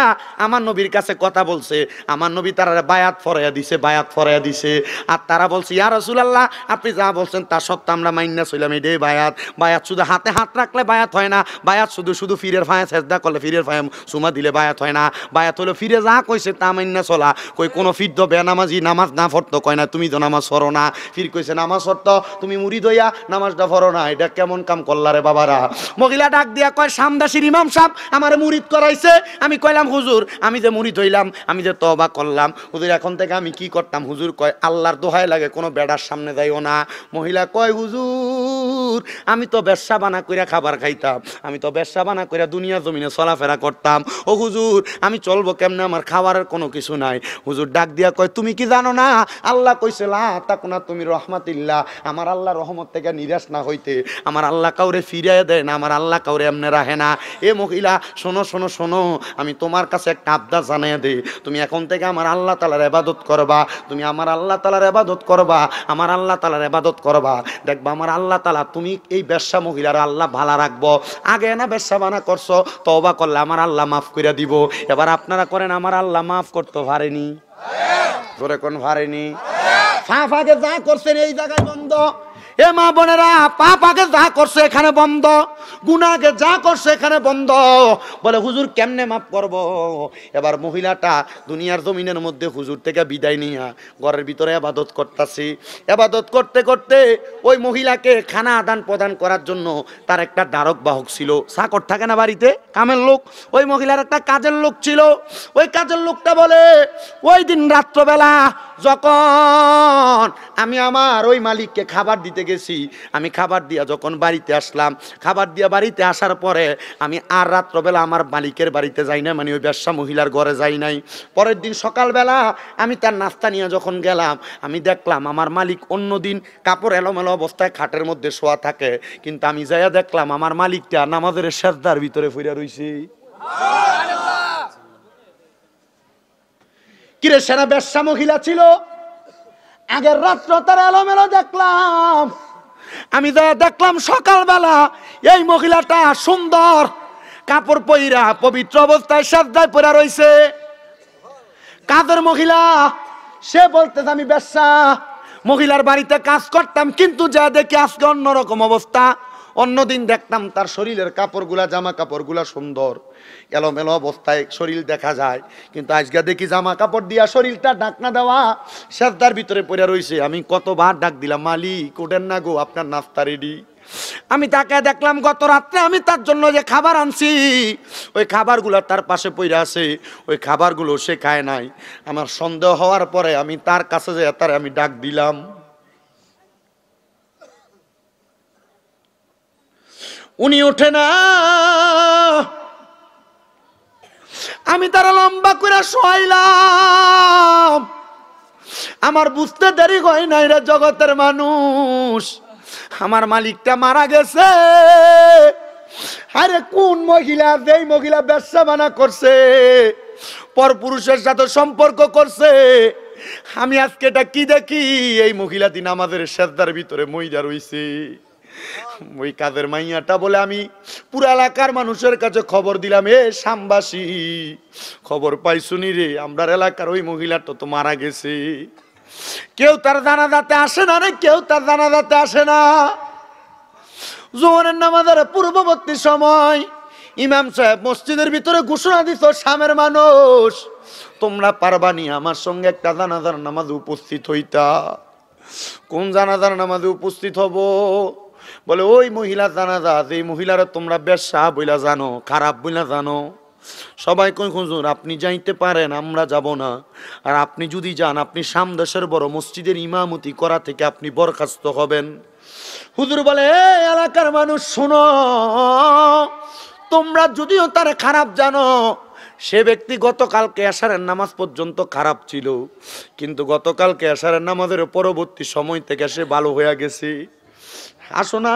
আমার নবীর কাছে কথা বলছে, আমার নবী তারা বায়াত ফরাইয়া দিছে, বায়াত ফরাইয়া দিছে। আর তারা বলছে ইয়া রাসূলুল্লাহ আপনি যা বলছেন তা সত্য, আমরা মাইন্না ছিলাম, এটাই বায়াত। বায়াত শুধু হাতে হাত রাখলে বায়াত হয় না, বায়াত শুধু শুধু ফিরের ফায়ে সেজদা করলে, ফিরের ফায়ে সুমা দিলে বায়াত হয় না। বায়াত হলো ফিরে যা কইছে তা মাইন্না চলা। কই কোনো ফির তো বেনামাজি নামাজ না পড়তো, কয় না তুমি তো নামাজ পড়ো না। ফির কইছে নামাজ পড়তো, তুমি মুরিদ হইয়া নামাজটা পড়ো না, এটা কেমন কাম করলা রে বাবারা। মহিলা ডাক দিয়া কয় সামদাসির ইমাম সাহেব আমার মুরিদ করাইছে। আমি কইলাম হুজুর আমি যে মুরিদ হইলাম, আমি যে তওবা করলাম, হুজুর এখন থেকে আমি কি করতাম? হুজুর কয় আল্লাহর দোহাই লাগে কোনো বেড়ার সামনে যাইও না। মহিলা কয় হুজুর আমি তো ব্যবসা বানা কইরা খাবার খাইতাম, আমি তো ব্যবসা বানা কইরা দুনিয়া জমিনে চলাফেরা করতাম। ও হুজুর আমি চলবো কেমনে, আমার খাবারের কোনো কিছু নাই। হুজুর ডাক দিয়া কয় তুমি কি জানো না আল্লাহ কইছে লা তাকুনা তুমি রহমাতিল্লাহ, আমার আল্লাহ রহমত থেকে নিরাশ না হইতে, আমার আল্লাহ কাউরে ফিরিয়ে দেয় না, আমার আল্লাহ কাউরে এমনি রাখে না। এ মহিলা শোনো শোনো শোনো, আমি তোমার কাছে একটা আবদার জানিয়ে দেই, তুমি এখন থেকে আমার আল্লাহ তাআলার ইবাদত করবা, তুমি আমার আল্লাহ তাআলার ইবাদত করবা, আমার আল্লাহ তাআলার ইবাদত করবা। দেখবা আমার আল্লাহ তাআলা তুমি এই বেশ্যা মহিলার আল্লাহ ভালো রাখবো। আগে না বেশ্যা বানা করছো, তওবা করলে আমার আল্লাহ মাফ করে দিব। এবার আপনারা করেন আমার আল্লাহ মাফ করতে পারেনি, জোরে কোন পারেনি? পাপ আগে যা করছেন এই জায়গায় বন্ধ। এ মা বোনেরা পাপ আগে যা করছে এখানে বন্ধ, গুনাহ আগে যা করছে এখানে বন্ধ। বলে হুজুর কেমনে মাফ করব? এবার মহিলাটা দুনিয়ার জমিনের মধ্যে হুজুর থেকে বিদায় নিয়া ঘরের ভিতরে ইবাদত করতেছে। ইবাদত করতে করতে ওই মহিলাকে খানা আদান প্রদান করার জন্য তার একটা দ্বারক বাহক ছিল, চাকর থাকে না বাড়িতে, কামের লোক। ওই মহিলার একটা কাজের লোক ছিল। ওই কাজের লোকটা বলে ওই দিন রাত্রবেলা যখন আমি আমার ওই মালিককে খাবার দিতে গেছি, আমি খাবার দিয়া যখন বাড়িতে আসলাম, খাবার দিয়া বাড়িতে আসার পরে আমি আর রাত্রবেলা আমার মালিকের বাড়িতে যাই না, মানে ওই ব্যবসা মহিলার ঘরে যাই নাই। পরের দিন সকালবেলা আমি তার নাস্তা নিয়ে যখন গেলাম, আমি দেখলাম আমার মালিক অন্যদিন কাপড় এলোমেলো অবস্থায় খাটের মধ্যে শোয়া থাকে, কিন্তু আমি যাইয়া দেখলাম আমার মালিকটা নামাজের সেজদার ভিতরে ফিরে রইছে। কিরে সেনা ব্যবসা মহিলা ছিল, আগের রাত্র তার এলোমেলো দেখলাম, আমি দেখলাম সকালবেলা এই মহিলাটা সুন্দর কাপড় পইরা পবিত্র অবস্থায় সাজদায় পড়া রইছে। কাজের মহিলা সে বলতেছে আমি ব্যবসা মহিলার বাড়িতে কাজ করতাম, কিন্তু যা দেখি আজকে অন্যরকম অবস্থা। অন্যদিন দেখতাম তার শরীরের কাপড়গুলা, জামা কাপড়গুলা সুন্দর, এলোমেলো অবস্থায় শরীর দেখা যায়, কিন্তু আজকে দেখি জামা কাপড় দিয়া শরীরটা ঢাকনা দেওয়া, সেজদার ভিতরে পড়ে রইছে। আমি কতবার ডাক দিলাম, মালিক ওঠেন না গো, আপনার নাস্তা রেডি। আমি তাকে দেখলাম গত রাত্রে আমি তার জন্য যে খাবার আনছি, ওই খাবারগুলো তার পাশে পড়ে আছে, ওই খাবারগুলো সে খায় নাই। আমার সন্দেহ হওয়ার পরে আমি তার কাছে যে তার আমি ডাক দিলাম, উনি ওঠে না। আমি তারা লম্বা করে শোয়াইলাম। আমার বুঝতে দেরি হয় নাই রে জগতের মানুষ, আমার মালিকটা মারা গেছে। আরে কোন মহিলা, যেই মহিলা ব্যবসা বানা করছে, পরপুরুষের সাথে সম্পর্ক করছে, আমি আজকে এটা কি দেখি, এই মহিলা দিন আমাদের সেজদার ভিতরে মইরা রইছে। ওই কাজের মাইয়াটা বলে আমি পুরা এলাকার মানুষের কাছে খবর দিলাম, এ শামবাসী খবর পাইছুনি রে, আমরা এলাকার ওই মহিলাটা তো মারা গেছে। কেউ তার জানাজাতে আসে না রে, কেউ তার জানাজাতে আসে না। জোহরের নামাজের পূর্ববর্তী সময় ইমাম সাহেব মসজিদের ভিতরে ঘোষণা দিত, শামের মানুষ তোমরা পারবানি আমার সঙ্গে একটা জানাজার নামাজে উপস্থিত হইতা। কোন জানাজার নামাজে উপস্থিত হব? বলে ওই মহিলা জানাজা, যে মহিলারা তোমরা বেশ্যা বইলা জানো, খারাপ বইলা জানো। সবাই কই হুজুর আপনি যাইতে পারেন, আমরা যাব না। আর আপনি যদি যান, আপনি সামদেশের বড় মসজিদের ইমামতি করা থেকে আপনি বরখাস্ত হবেন। হুজুর বলে এলাকার মানুষ শোনো, তোমরা যদিও তার খারাপ জানো, সে ব্যক্তি গতকালকে এশারের নামাজ পর্যন্ত খারাপ ছিল, কিন্তু গতকালকে এশারের নামাজের পরবর্তী সময় থেকে সে ভালো হয়ে গেছে। আসো না,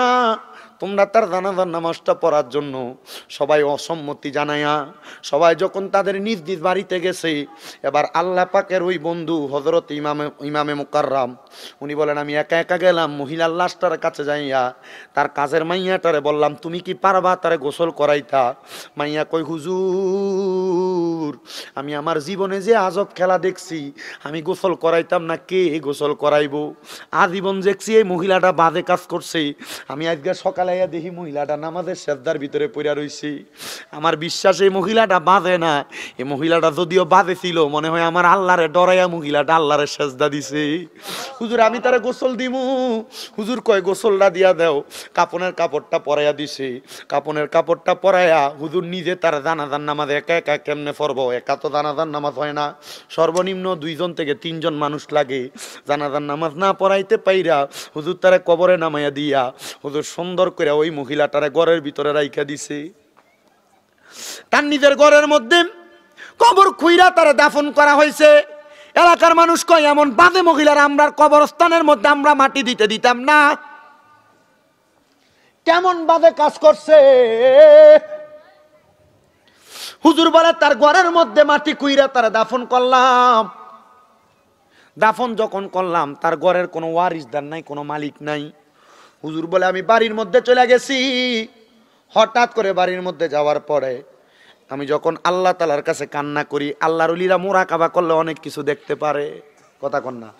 তোমরা তার জানাজার নামাজটা পড়ার জন্য সবাই অসম্মতি জানায়া সবাই যখন তাদের নিজ নিজ বাড়িতে গেছে, এবার আল্লাহ পাকের ওই বন্ধু হযরত ইমামে মুকাররম উনি বলেন, আমি একা একা গেলাম মহিলার লাশটার কাছে যাইয়া তার কাজের মাইয়াটারে বললাম, তুমি কি পারবা তারে গোসল করাইতা? মাইয়া কই, হুজুর আমি আমার জীবনে যে আজব খেলা দেখছি, আমি গোসল করাইতাম না, কে গোসল করাইবো? আজীবন দেখছি এই মহিলাটা বাজে কাজ করছে, আমি আজকে সকালে দেখি মহিলাটা নামাজের সেজদার ভিতরে পড়ে রইছি। আমার বিশ্বাস এই মহিলাটা বাজে না, এই মহিলাটা যদিও বাজে ছিল মনে হয় আমার আল্লাহরে ডরাইয়া মহিলাটা আল্লাহরে সেজদা দিছে। হুজুর আমি তারে গোসল দিমু। হুজুর কয়, গোসলটা দিয়া দাও। কাপনের কাপড়টা পরাইয়া দিছে, কাপনের কাপড়টা পরাইয়া হুজুর নিজে তার জানাজার নামাজ একা একা কেমনে পড়বো? একা তো জানাজার নামাজ হয় না, সর্বনিম্ন 2 থেকে 3 মানুষ লাগে। জানাজার নামাজ না পড়াইতে পাইরা হুজুর তারে কবরে নামাইয়া দিয়া হুজুর সুন্দর করে ওই মহিলাটারে ঘরের ভিতরে রাইখা দিছে। তার নিজের ঘরের মধ্যে কবর খুইরা তারে দাফন করা হয়েছে। এলাকার মানুষ কয়, এমন বাজে মহিলার আমরা কবরস্থানের মধ্যে আমরা মাটি দিতে দিতাম না। কেমন বাজে কাজ করছে। হুজুর বলে, তার ঘরের মধ্যে মাটি কুইরা তারা দাফন করলাম। দাফন যখন করলাম তার ঘরের কোনো ওয়ারিসদার নাই, কোনো মালিক নাই। হুজুর বলে, আমি বাড়ির মধ্যে চলে গেছি। হঠাৎ করে বাড়ির মধ্যে যাওয়ার পরে আমি যখন আল্লাহ তাআলার কাছে কান্না করি, আল্লাহর ওলিরা মুরাকাবা করলে অনেক কিছু দেখতে পারে। কথা কন না?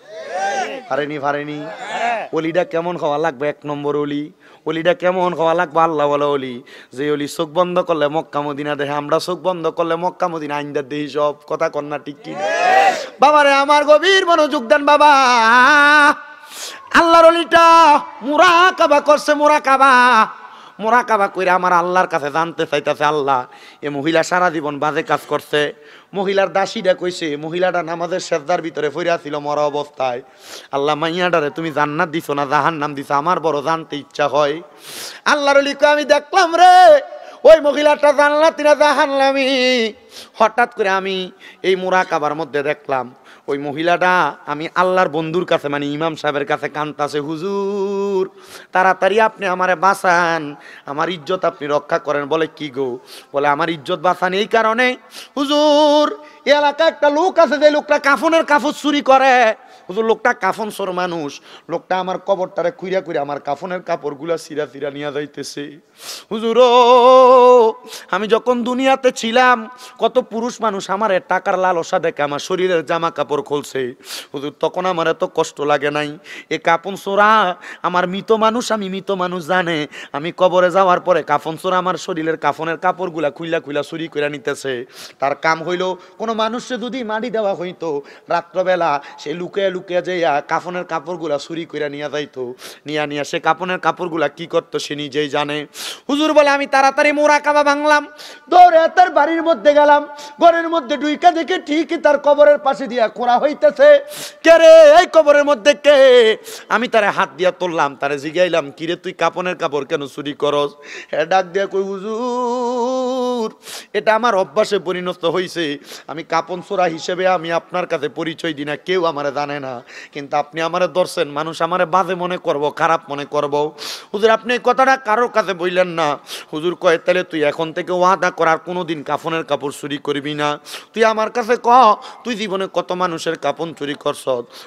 পারেনি। ওলিটা কেমন হওয়া লাগবে? 1 নম্বর ওলি। ওলিটা কেমন হওয়া লাগবে? আল্লাহ ওয়ালা ওলি। যে ওলি চোখ বন্ধ করলে মক্কা মদিনা দেখে, আমরা চোখ বন্ধ করলে মক্কা মদিনা আইন্দা দেই সব। কথা কন না? ঠিক কি? বাবারে আমার গভীর মনোযোগ দেন বাবা। আল্লাহর ওলিটা মুরাকাবা করছে, মোরাকাবা কইরা আমার আল্লাহর কাছে জানতে চাইতেছে, আল্লাহ এ মহিলা সারা জীবন বাজে কাজ করছে। মহিলার দাসীটা কইছে, মহিলাটা নামাজের সেজদার ভিতরে পড়ে ছিল মরা অবস্থায়। আল্লাহ মাইয়াটারে তুমি জান্নাত দিছো না জাহান্নাম দিছো? আমার বড় জানতে ইচ্ছা হয়। আল্লাহর ওলি কয়, আমি দেখলাম রে ওই মহিলাটা জান্নাতি না জাহান্নামী। হঠাৎ করে আমি এই মুরাকাবার মধ্যে দেখলাম ওই মহিলাটা আমি আল্লাহর বন্ধুর কাছে মানে ইমাম সাহেবের কাছে কান্তাছে, হুজুর তাড়াতাড়ি আপনি আমারে বাঁচান, আমার ইজ্জত আপনি রক্ষা করেন। বলে, কি গো? বলে, আমার ইজ্জত বাঁচান এই কারণে, হুজুর এলাকা একটা লোক আছে, যে লোকটা কাফনের কাপড় চুরি করে। হুজুর লোকটা কাফন চোর মানুষ, লোকটা আমার কবরটারে কুইরা কুইরা আমার কাফনের কাপড়গুলা চিরা চিরা নিয়ে যাইতেছে। হুজুর আমি যখন দুনিয়াতে ছিলাম কত পুরুষ মানুষ আমার টাকার লালসা দেখে আমার শরীরের জামা কাপড় খুলছে। হুজুর তখন আমার এত কষ্ট লাগে নাই। এ কাফন চোরা আমার মৃত মানুষ, আমি মৃত মানুষ জানে আমি কবরে যাওয়ার পরে কাফন চোরা আমার শরীরের কাফনের কাপড়গুলা খুইলা খুইলা চুরি করে নিতেছে। তার কাম হইল, কোনো মানুষে যদি মাটি দেওয়া হইতো রাত্রবেলা সে লুকে লুকে যাইয়া কাফনের কাপড়গুলা চুরি করে নিয়ে যাইতো। নিয়া সে কাফনের কাপড়গুলা কি করতো সে নিজেই জানে। হুজুর বলে, আমি তাড়াতাড়ি মুরাকাবা ভাঙলাম, দৌড়ে তার বাড়ির মধ্যে গেলাম। ঘরের মধ্যে ঢুইকা দেখে ঠিকই তার কবরের পাশে দিয়া খোঁড়া হইতেছে। কে রে এই কবরের মধ্যে কে? আমি তারে হাত দিয়া তুললাম, তারে জিগাইলাম, কিরে তুই কাফনের কাপড় কেন চুরি করস? হ্যাঁ ডাক দিয়া কই, হুজুর এটা আমার অভ্যাসে পরিণত হয়েছে। আমি কাপন চোরা হিসেবে আমি আপনার কাছে পরিচয় দিই না, কেউ আমারে জানে না, কিন্তু আপনি আমারে ধরছেন, মানুষ আমারে বাজে মনে করব, খারাপ মনে করব। হুজুর আপনি এই কথাটা কারোর কাছে বললেন না। হুজুর কয়, তাহলে তুই এখন থেকে ওয়াদা করার কোনোদিন কাফনের কাপড় চুরি করবি না। তুই আমার কাছে ক, তুই জীবনে কত মানুষের কাপন চুরি করছ?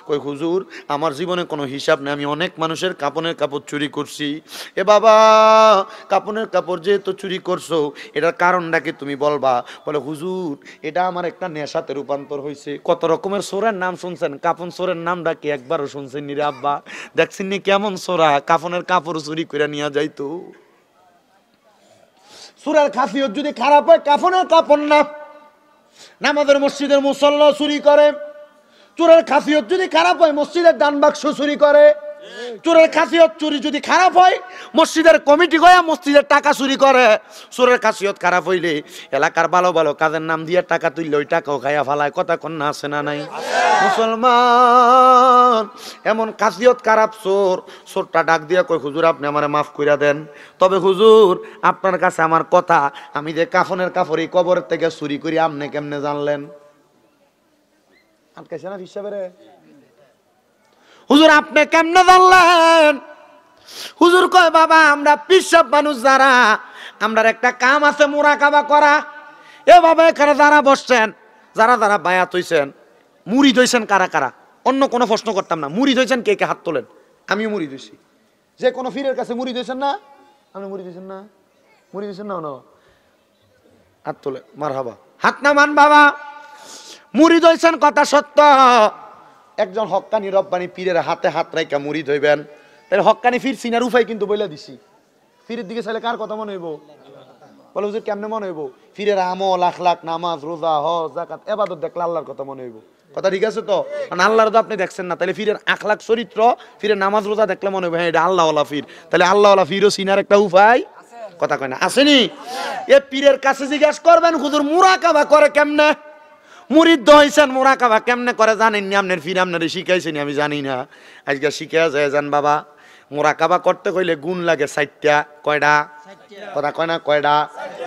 কই, হুজুর আমার জীবনে কোনো হিসাব নেই, আমি অনেক মানুষের কাপনের কাপড় চুরি করছি। এ বাবা, কাপনের কাপড় যেহেতু চুরি করছো এটার কারণটা কি তুমি বলবা? বলে, হুজুর এটা আমার একটা নেশাতে রূপান্তর হয়েছে। কত রকমের চোরের নাম শুনছেন, কাফন চোরের নামটা কি একবারও শুনছেন নি রে আব্বা? দেখছেন নি কেমন চোরা কাফনের কাপড় চুরি করে নিয়ে যাইতো? চোরের খাসিয়ত যদি খারাপ হয় কাফনের কাপড় না, নামাজের মসজিদের মুসল্লা চুরি করে। চোরের খাসিয়ত যদি খারাপ হয় মসজিদের দান বাক্স চুরি করে। চোরের খাসিয়ত চুরি যদি খারাপ হয় মসজিদের কমিটি গয়া মসজিদের টাকা চুরি করে। চোরের খাসিয়ত খারাপ হইলে এলাকার ভালো ভালো কাজের নাম দিয়ে টাকা তুললে ওই টাকাও খাইয়া ফালায়। কথা কন্যা আছে না নাই? মুসলমান এমন খাসিয়ত খারাপ চোর, চোরটা ডাক দিয়া কই, হুজুর আপনি আমারে মাফ কইরা দেন, তবে হুজুর আপনার কাছে আমার কথা, আমি যে কাফনের কাপড় এই কবর থেকে চুরি করি আপনি কেমনে জানলেন? আটকাইছে না হিসাবে রে? হুজুর আপনি কেমনে জানলেন? হুজুর কয় বাবা আমরা পিসাব মানুষ যারা, আমরার একটা কাম আছে মুরাকাবা করা। এ বাবা এখানে যারা বসছেন, যারা যারা বায়াত হইছেন, মুরিদ হইছেন কারা কারা, অন্য কোনো প্রশ্ন করতাম না, মুরিদ হইছেন কে কে হাত তোলেন। আমিও মুরিদ হইছি। যে কোনো ফিরের কাছে মুরিদ হইছেন না? আপনি মুরিদ হইছেন না? মুরিদ হইছেন না? হাত তোলে, মারহাবা, হাত নামান বাবা। মুরিদ হইছেন কথা সত্য। একজন হক্কানি রব্বানি পীরের হাতে হাত রাইকা মুরিদ হইবেন। তাহলে হক্কানি ফির সিনার উফাই কিন্তু বইলা দিছি। ফিরের দিকে চাইলে কার কথা মনে হইব? বলে হুজুর কেমনে মনে হইব? ফিরের আমল, আখলাক, নামাজ, রোজা, হজ, যাকাত, ইবাদত দেখলে আল্লাহর কথা মনে হইব। কথা ঠিক আছে তো? কারণ আল্লাহর তো আপনি দেখছেন না, তাহলে ফিরের আখলাক চরিত্র, ফিরের নামাজ রোজা দেখলে মনে হবে হ্যাঁ এটা আল্লাহওয়ালা ফির। তাহলে আল্লাহওয়ালা ফিরও সিনার একটা উপায় কথা কয় না আসেনি? এ পীরের কাছে জিজ্ঞাসা করবেন হুজুর মুরাকাবা করে কেমনে? মুরিদ হইছেন, মুরাকাবা কেমনে করে জানেন নি? আপনার ফির আপনারে শিখাইছেন আমি জানি না, আজকে শিখে যায় যান বাবা। মুরাকাবা করতে কইলে গুণ লাগে 4টা। কয়টা? কথা কয় না কয়টা?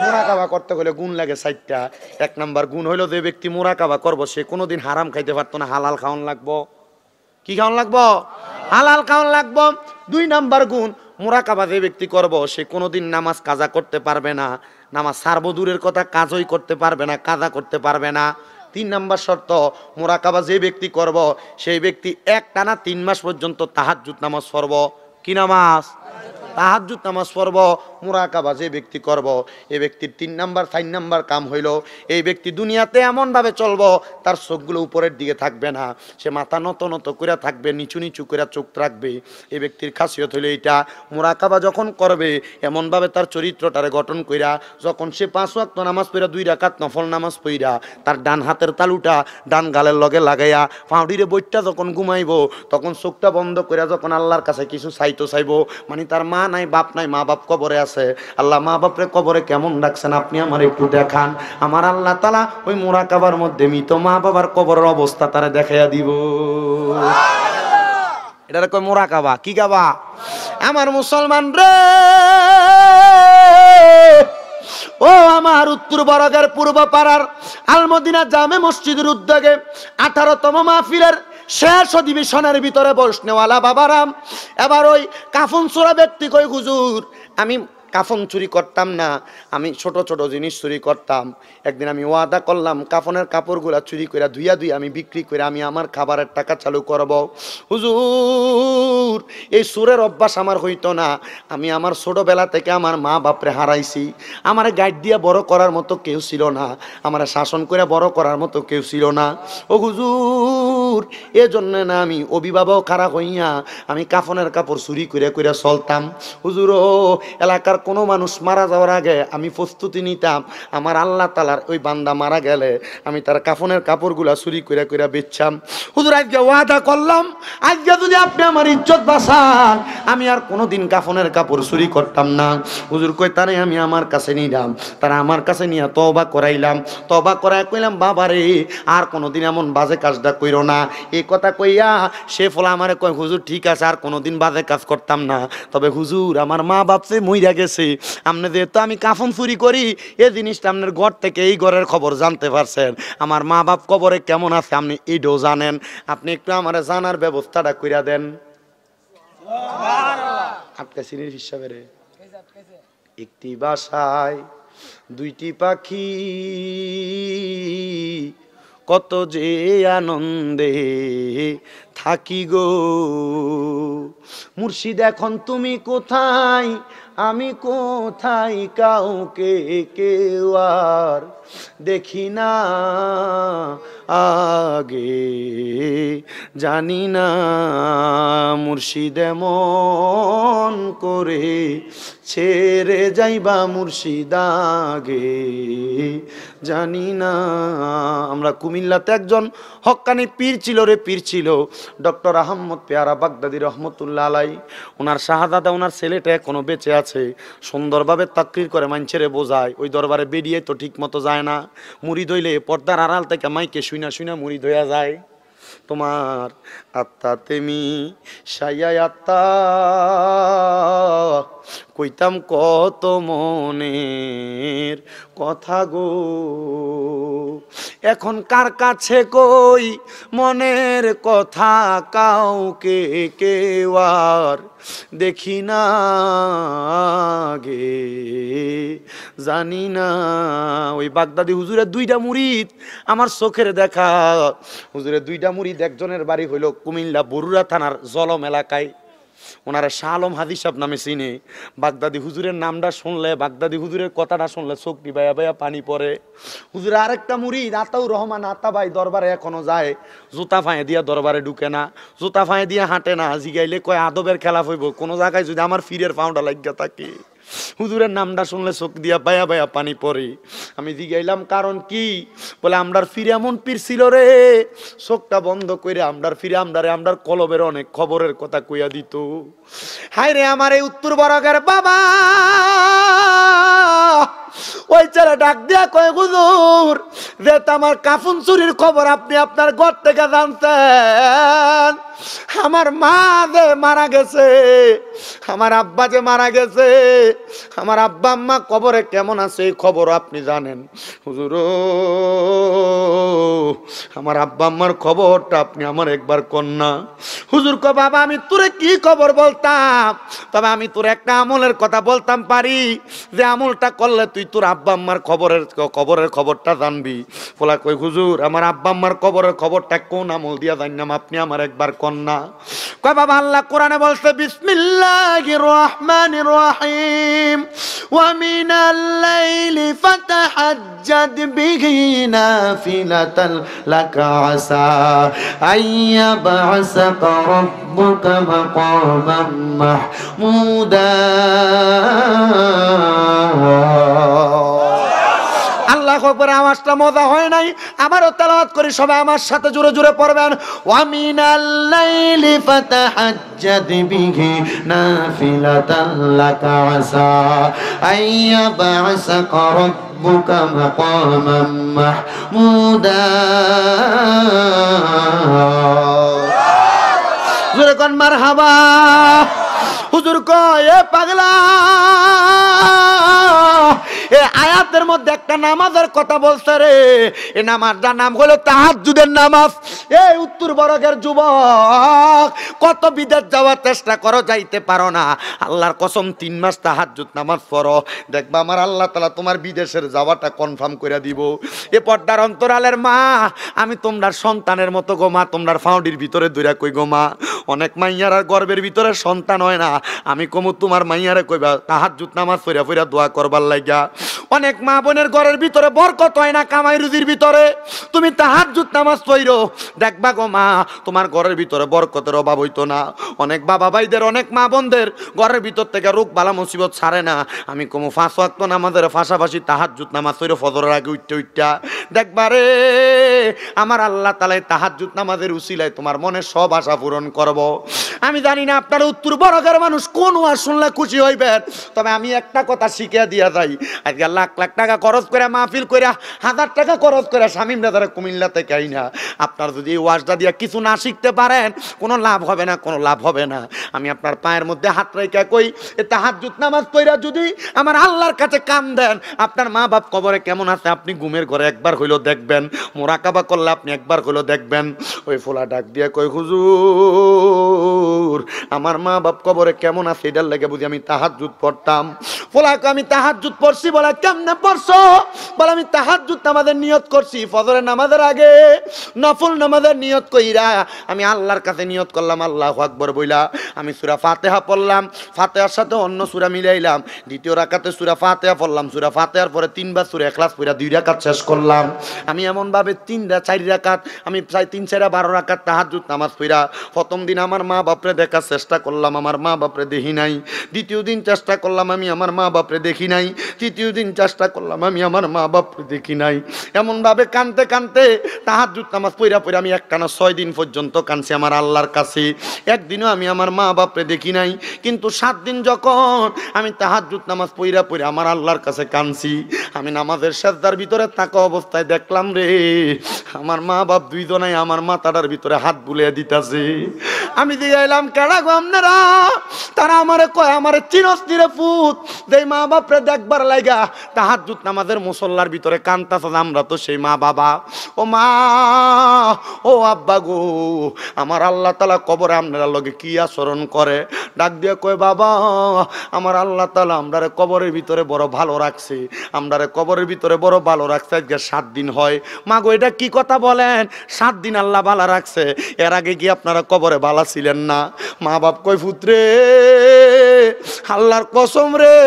মুরাকাবা করতে কইলে গুণ লাগে 4টা। 1 নাম্বার গুণ হইলো যে ব্যক্তি মুরাকাবা করবো সে কোনোদিন হারাম খাইতে পারতো না, হালাল খাওয়ান লাগবো। কি খাওয়ান লাগবো? হালাল খাওয়ান লাগবো। 2 নাম্বার গুণ, মুরাকাবা যে ব্যক্তি করবো সে কোনোদিন নামাজ কাজা করতে পারবে না, নামাজ সারবো দূরের কথা কাজই করতে পারবে না, কাজা করতে পারবে না। 3 নাম্বার শর্ত, মুরাকাবা যে ব্যক্তি করব সেই ব্যক্তি একটানা 3 মাস পর্যন্ত তাহাজ্জুদ নামাজ পড়ব। কি নামাজ? তাহাজ্জুদ নামাজ পড়ব। মুরাকাবা যে ব্যক্তি করব এই ব্যক্তির 3 নাম্বার 4 নাম্বার কাম হইল এই ব্যক্তি দুনিয়াতে এমন ভাবে চলবো তার চোখগুলো উপরের দিকে থাকবে না, সে মাথা নত নত করে থাকবে, নিচু নিচু করে চোখ রাখবে। এই ব্যক্তির খাসিয়ত হইল এইটা। মুরাকাবা যখন করবে এমন ভাবে তার চরিত্রটারে গঠন কইরা, যখন সে 5 ওয়াক্ত নামাজ পড়া 2 রাকাত নফল নামাজ পড়া তার ডান হাতের তালুটা ডান গালের লগে লাগাইয়া পাউডিরে বইটা যখন ঘুমাইবো তখন চোখটা বন্ধ করে যখন আল্লাহর কাছে কিছু চাইবো, মানে তার মা নাই বাপ নাই, মা বাপ কবরে আছে, আল্লাহ মা বাপরে কবরে কেমন রাখছেন আপনি আমার একটু দেখান। আমার আল্লাহ তাআলা ওই মুরাকাবার মধ্যে মৃত মা বাবার কবরের অবস্থা তারা দেখাইয়া দিব। এটারে কয় মুরাকাবা। কি গাবা? আমার মুসলমান রে ও আমার উত্তর বরগের পূর্ব পাড়ার আলমদিনা জামে মসজিদের উদ্যোগে 18তম মাহফিলের শেষ অধিবেশনের ভিতরে বসনেওয়ালা বাবারাম, এবার ওই কাফন চোরা ব্যক্তি কই হুজুর আমি কাফন চুরি করতাম না, আমি ছোট ছোট জিনিস চুরি করতাম। একদিন আমি ওয়াদা করলাম কাফনের কাপড়গুলা চুরি করে ধুইয়া আমি বিক্রি করে আমি আমার খাবারের টাকা চালু করব। হুজুর এই সুরের অভ্যাস আমার হইতো না, আমি আমার ছোটবেলা থেকে আমার মা বাপরে হারাইছি, আমার গাইড দিয়ে বড় করার মতো কেউ ছিল না, আমার শাসন করে বড় করার মতো কেউ ছিল না। ও হুজুর এজন্য না আমি অভিভাবক খারাপ হইয়া আমি কাফনের কাপড় চুরি করে করে চলতাম। হুজুর ও এলাকার কোনো মানুষ মারা যাওয়ার আগে আমি প্রস্তুতি নিতাম, আমার আল্লাহ তাআলার ওই বান্দা মারা গেলে আমি তার কাফনের কাপড়গুলা চুরি করে করে বেচতাম। হুজুর আজকে ওয়াদা করলাম আজকে যদি আপনি আমার ইজ্জত বাঁচান আমি আর কোনোদিন কাফনের কাপড় চুরি করতাম না। হুজুর কই তারে আমি আমার কাছে নিলাম, তারা আমার কাছে নিয়ে তওবা করাইলাম, তওবা করায় কইলাম বাবারে আর কোনোদিন এমন বাজে কাজটা কইরো না। এই কথা কইয়া সে ফলা আমারে কয় হুজুর ঠিক আছে আর কোনোদিন বাজে কাজ করতাম না, তবে হুজুর আমার মা বাপ সে মইরা গেছে, আপনি যেহেতু আমি কাফন চুরি করি এই জিনিসটা আপনার ঘর থেকে এই ঘরের খবর জানতে পারছেন, আমার মা বাপ কবরে কেমন আছে আপনি এইটাও জানেন, আপনি একটু আমার জানার ব্যবস্থাটা কইরা দেন। আটকা সিনির হিসাবে রে একটি বাসায় 2টি পাখি কত যে আনন্দে থাকি গো, মুর্শিদ এখন তুমি কোথায় আমি কোথায় কাউকে কেউ আর দেখি না আগে জানি না, মুর্শিদ এমন করে ছেড়ে যাইবা মুর্শিদ আগে জানি না। আমরা কুমিল্লাতে একজন হক্কানি পীর ছিল রে, পীর ছিল ডক্টর আহমদ পেয়ারা বাগদাদি রহমতুল্লাহ আলাই। ওনার শাহজাদা ওনার ছেলেটা এখনো বেঁচে আছে, সুন্দরভাবে তাকরির করে মাইনছেরে বোঝায়, ওই দরবারে বেরিয়ে তো ঠিক মতো যায় না, মুরিদ হইলে পর্দার আড়াল থেকে মাইকে শুইনা শুইনা মুরিদ হইয়া যায়। তোমার আত্মা তেমি সাইয়া আত্মা কইতাম কত মনের কথা গো, এখন কার কাছে কই মনের কথা, কাউকে কেউ আর দেখি না গে, জানি না। ওই বাগদাদি হুজুরের দুইটা মুরিদ আমার চোখের দেখা। হুজুরের দুইটা মুরিদ, একজনের বাড়ি হইল কুমিল্লা বরুড়া থানার জলম এলাকায়, ওনারা শাহ আলম হাদি সাহেব নামে চিনে। বাগদাদি হুজুরের নামটা শুনলে, বাগদাদি হুজুরের কথাটা শুনলে চোখটি বায়া বায়া পানি পড়ে। হুজুরের আরেকটা মুরিদ আতাউর রহমান আতা ভাই দরবারে এখনো যায়, জুতা ফাঁয়ে দিয়া দরবারে ঢুকে না, জুতা ফাঁয়ে দিয়ে হাঁটে না, জিগাইলে কয় আদবের খেলাফ হইব, কোনো জায়গায় যদি আমার ফিরের পাউন্ডা লাগিয়া থাকে। হুজুরের নামটা শুনলে চোখ দিয়া বায়া বায়া পানি পড়ে। আমি জিগাইলাম কারণ কি? বলে আমরার ফিরে এমন পীর ছিল রে, চোখটা বন্ধ করে আমরার ফিরে আমরার কলবের অনেক খবরের কথা কইয়া দিত। হায় রে আমার এই উত্তর বরগের বাবা, ওই ছেলে ডাক দিয়া কয় হুজুর, যেটা আমার কাফন চুরির খবর আপনি আপনার ঘর থেকে জানতেন, আমার মা যে মারা গেছে, আমার আব্বা যে মারা গেছে, আমার আব্বা আম্মা কবরে কেমন আছে এই খবর আপনি জানেন। হুজুর আমার আব্বা আম্মার খবরটা আপনি আমার একবার কন্যা। হুজুর কয় বাবা আমি তোরে কি খবর বলতাম, তবে আমি তোর একটা আমলের কথা বলতাম পারি, যে আমলটা করলে তুই তোর আব্বা আম্মার কবরের খবরটা জানবি। বলা কই হুজুর আমার আব্বা আম্মার কবরের খবরটা কোন আমল দিয়া জানলাম, আপনি আমার একবার কন্যা। কয় বাবা আল্লাহ কোরআনে বলছে বিসমিল্লাহির রহমানির রহিম, ওয়া মিনাল লাইলি ফাতাহাজ্জাদ বিহি নাফিলাতান লাকা আসা আইয়াবআসাকা রাব্বুকা মাকামান মাহমুদা। আল্লাহু আকবার। আওয়াজটা মজা হয় নাই, আবারও তেলাওয়াত করি, সবাই আমার সাথে জোরে জোরে পড়বেন। ওয়া মিনাল লাইলি ফাতাহাজ্জাদ বিহি নাফিলাতান লাকা আসা আইয়াবআসাকা রাব্বুকা মাকামান মাহমুদা। জোরে কোন মারহাবা। হুজুর কয় এ পাগলা, এ আয়াতের মধ্যে একটা নামাজের কথা বলছে রে, এ নামাজটার নাম হলো তাহাজ্জুদের নামাজ। এই উত্তর বরগের যুবক, কত বিদেশ যাওয়ার চেষ্টা করো, যাইতে পারো না। আল্লাহর কসম 3 মাস তাহাজ্জুদ নামাজ পড়ো, দেখবা আমার আল্লাহ তাআলা তোমার বিদেশের যাওয়াটা কনফার্ম করে দিব। এ পর্দার অন্তরালের মা, আমি তোমরা সন্তানের মতো গো মা, তোমরার ফাউডির ভিতরে দইরা কই গো মা, অনেক মাইয়ার আর গর্বের ভিতরে সন্তান হয় না, আমি কমু তোমার মাইয়ারে কইবা তাহাজ্জুদ নামাজ পড়া পড়া দোয়া করবার লাগা। অনেক মা বোনের ঘরের ভিতরে বরকত হয় না কামাই রুজির ভিতরে, তুমি তাহাজ্জুদ নামাজ পড়ো, দেখবা গো মা তোমার ঘরের ভিতরে বরকতের অভাব হইতো না। অনেক বাবা ভাইদের, অনেক মা বোনদের ঘরের ভিতর থেকে রোগ বালা মুসিবত ছাড়ে না, আমি কমু 5 ওয়াক্ত নামাজের পাশাপাশি তাহাজ্জুদ নামাজ পড়ো, ফজরের আগে উঠতে দেখবা রে আমার আল্লাহ তাআলা তাহাজ্জুদ নামাজের উসিলায় তোমার মনের সব আশা পূরণ করব। আমি জানি না আপনারা উত্তর বরগের মানুষ কোন ওয়াজ শুনলে খুশি হইবেন, তবে আমি একটা কথা শিখিয়ে দিয়া যাই। আজকে লাখ লাখ টাকা খরচ করে মাহফিল করে, 1000 টাকা খরচ করে শামীম রাজারে কুমিল্লা থেকে আইনা, আপনার যদি এই ওয়াজটা দিয়া কিছু না শিখতে পারেন, কোনো লাভ হবে না, কোনো লাভ হবে না। আমি আপনার পায়ের মধ্যে হাত রেখে কই, এ তাহাজ্জুদ নামাজ পড়া যদি আমার আল্লাহর কাছে কান দেন, আপনার মা বাপ কবরে কেমন আছে আপনি ঘুমের ঘরে একবার হইলো দেখবেন, মোরাকাবা করলে আপনি একবার হইলো দেখবেন। ওই ফোলা ডাক দিয়ে কই হুজুর আমার মা বাপ কবরে কেমন আছে এটার লাগে বুঝি আমি তাহাজ্জুদ পড়তাম। ফোলাকে আমি তাহাজ্জুদ পড়ছি, বলে কেমনে পড়ছো? বলে আমি তাহাজ্জুদ নামাজের নিয়ত করছি, ফজরের নামাজের আগে নফল নামাজের নিয়ত কইরা আমি আল্লাহর কাছে নিয়ত করলাম আল্লাহু আকবার বইলা, আমি সূরা ফাতিহা পড়লাম, ফাতিহার সাথে অন্য সূরা মিলাইলাম, দ্বিতীয় রাকাতে সূরা ফাতিহা পড়লাম, সূরা ফাতিহার পরে 3 বার সূরা ইখলাস পড়া 2 রাকাত শেষ করলাম। আমি এমন ভাবে 4 রাকাত, আমি প্রায় 3 4 12 রাকাত তাহাজ্জুদ নামাজ পড়া প্রথম দিন আমার মা বাপরে দেখার চেষ্টা করলাম, আমার মা বাপরে দেখি নাই। দ্বিতীয় দিন চেষ্টা করলাম, আমি আমার মা বাপরে দেখি নাই। তৃতীয় দিন চেষ্টা করলাম, আমি আমার মা বাপরে দেখি নাই। এমন ভাবে কানতে কানতে তাহাজ্জুদ নামাজ পড়া পড়া আমি একটানা 6 দিন পর্যন্ত কানছি আমার আল্লাহর কাছে। একদিনও আমি আমার মা বাপরে দেখি নাই, কিন্তু 7 দিন যখন আমি তাহাজ্জুদ নামাজ পড়া পড়া আমার আল্লাহর কাছে কানছি, আমি নামাজের সিজদার ভিতরে থাকা অবস্থায় দেখলাম রে আমার মা বাপ 2 জনাই আমার মাথাটার ভিতরে হাত বুলিয়ে দিতেছে। আমি জিগাইলাম কেডা গো আপনারা? তারা আমারে কয় আমারে চিরস্তিরে পুত দেই মা বাপরে দেখবার লাগা তাহাজ্জুদ নামাজের মুসল্লার ভিতরে কান্তাছে। আমরা তো সেই মা বাবা। ও মা, ও আব্বা গো, আমার আল্লাহ তাআলা কবরে আপনারা লগে কি আচরণ করে? ডাক দিয়ে কয় বাবা, আমার আল্লাহ তাআলা আমরারে কবরের ভিতরে বড় ভালো রাখছে, আমরারে কবরের ভিতরে বড় ভালো রাখছে। আজকে 7 দিন হয়। মা গো, এটা কি কথা বলেন? 7 দিন আল্লাহ ভালো রাখছে, এর আগে কি আপনারা কবরে ভালো ছিলেন না? মা বাপ কয় পুত্রে, আল্লাহর কসম রে,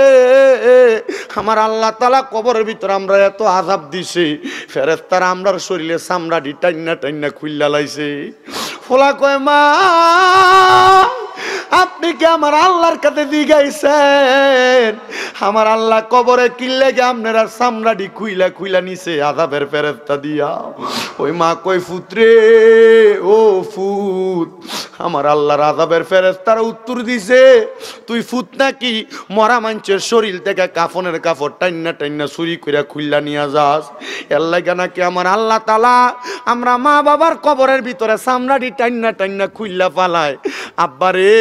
আমার আল্লাহ তাআলা কবরের ভিতরে আমরা এত আযাব দিছি, ফেরেশতারা আমরার শরীরে চামড়াটি টাইন্না টাইন্না খুইল্লা লাইছে। ফোলা কয় মা, আপনি কি আমার আল্লাহর কাছে জিগাইছেন আমার আল্লাহ কবরে কিল্লে গে আপনার চামড়াটি খুইলা খুইলা নিছে আযাবের ফেরেশতা দিয়া? ওই মা কই পুত্রে, ও ফুত, আমার আল্লাহর আযাবের ফেরেশতারা উত্তর দিছে, তুই ফুত নাকি মরা মানুষের শরীর থেকে কাফনের কাপড় টাইন্না টাইন্না চুরি কইরা খুইলা নিয়া যাস? এর লাগা নাকি আমার আল্লাহ তাআলা আমরা মা বাবার কবরের ভিতরে চামড়াটি টাইন্না টাইন্না খুইলা ফালায়। আব্বারে,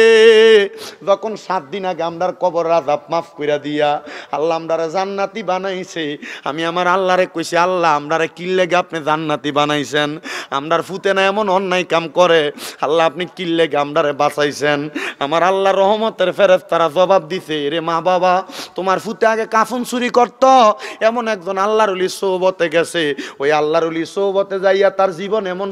যখন 7 দিন আগে আমরার কবরের আযাব মাফ কইরা দিয়া আল্লাহ আমরারে জান্নাতি বানাইছে, আমি আমার আল্লাহরে কইছি, আল্লাহ আমরারে কি লাগি আপনি জান্নাতি বানাইছেন? আমরার ফুতে না এমন অন্যায় কাম করে, আল্লাহ আপনি কি লাগি আমরারে বাঁচাইছেন? আমার আল্লাহ রহমতের ফেরেশতারা জবাব দিছে, রে মা বাবা, তোমার ফুতে আগে কাফন চুরি করত, এমন একজন আল্লাহর ওলি সোহবতে গেছে, ওই আল্লাহর ওলি সোহবতে যাইয়া তার জীবন এমন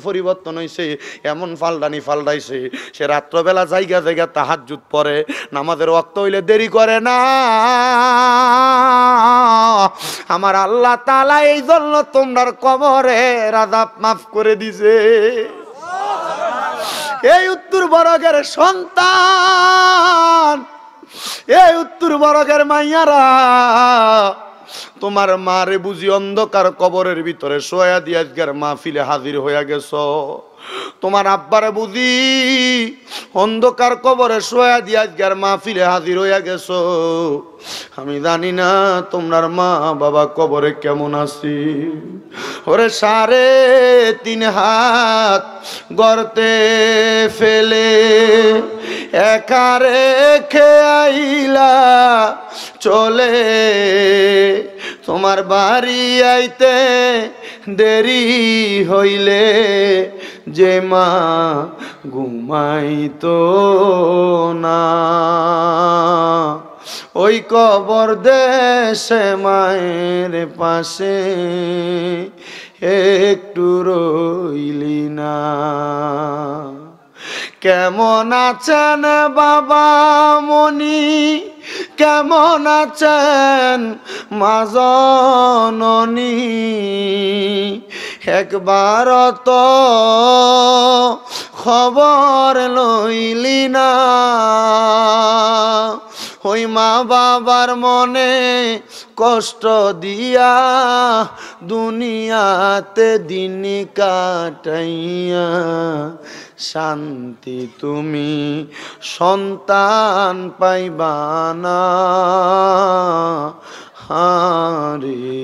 পরিবর্তন হইছে, এমন ফালদাইছে, সে রাত্রবেলা জায়গা জায়গা তাহাজ্জুদ পড়ে, নামাজের ওয়াক্ত হইলে দেরি করে না। আমার আল্লাহ তাআলা এই জন্য তোমার কবরে আযাব মাফ করে দিছে। এই উত্তর বরগের সন্তান, এই উত্তর বরগের মাইয়ারা, তোমার মারে বুঝি অন্ধকার কবরের ভিতরে শোয়া দিয়ে আজকের মাহফিলে হাজির হইয়া গেছ। তোমার আব্বারে বুঝি অন্ধকার কবরে শোয়া দিয়ে আজকের মাহফিলে হাজির হইয়া গেছ। আমি জানি না তোমার মা বাবা কবরে কেমন আছি। ওরে 3.5 হাত গর্তে ফেলে একা রেখে আইলা চলে, তোমার বাড়ি আইতে দেরি হইলে যে মা ঘুমাইতো না, ওই কবর দেশে মায়ের পাশে একটু রইলি না। কেমন আছেন বাবা মনি, কেমন আছেন মা জননী, একবার তো খবর লইলি না। ওই মা বাবার মনে কষ্ট দিয়া দুনিয়াতে দিন কাটাইয়া শান্তি তুমি সন্তান পাইবা না। হারে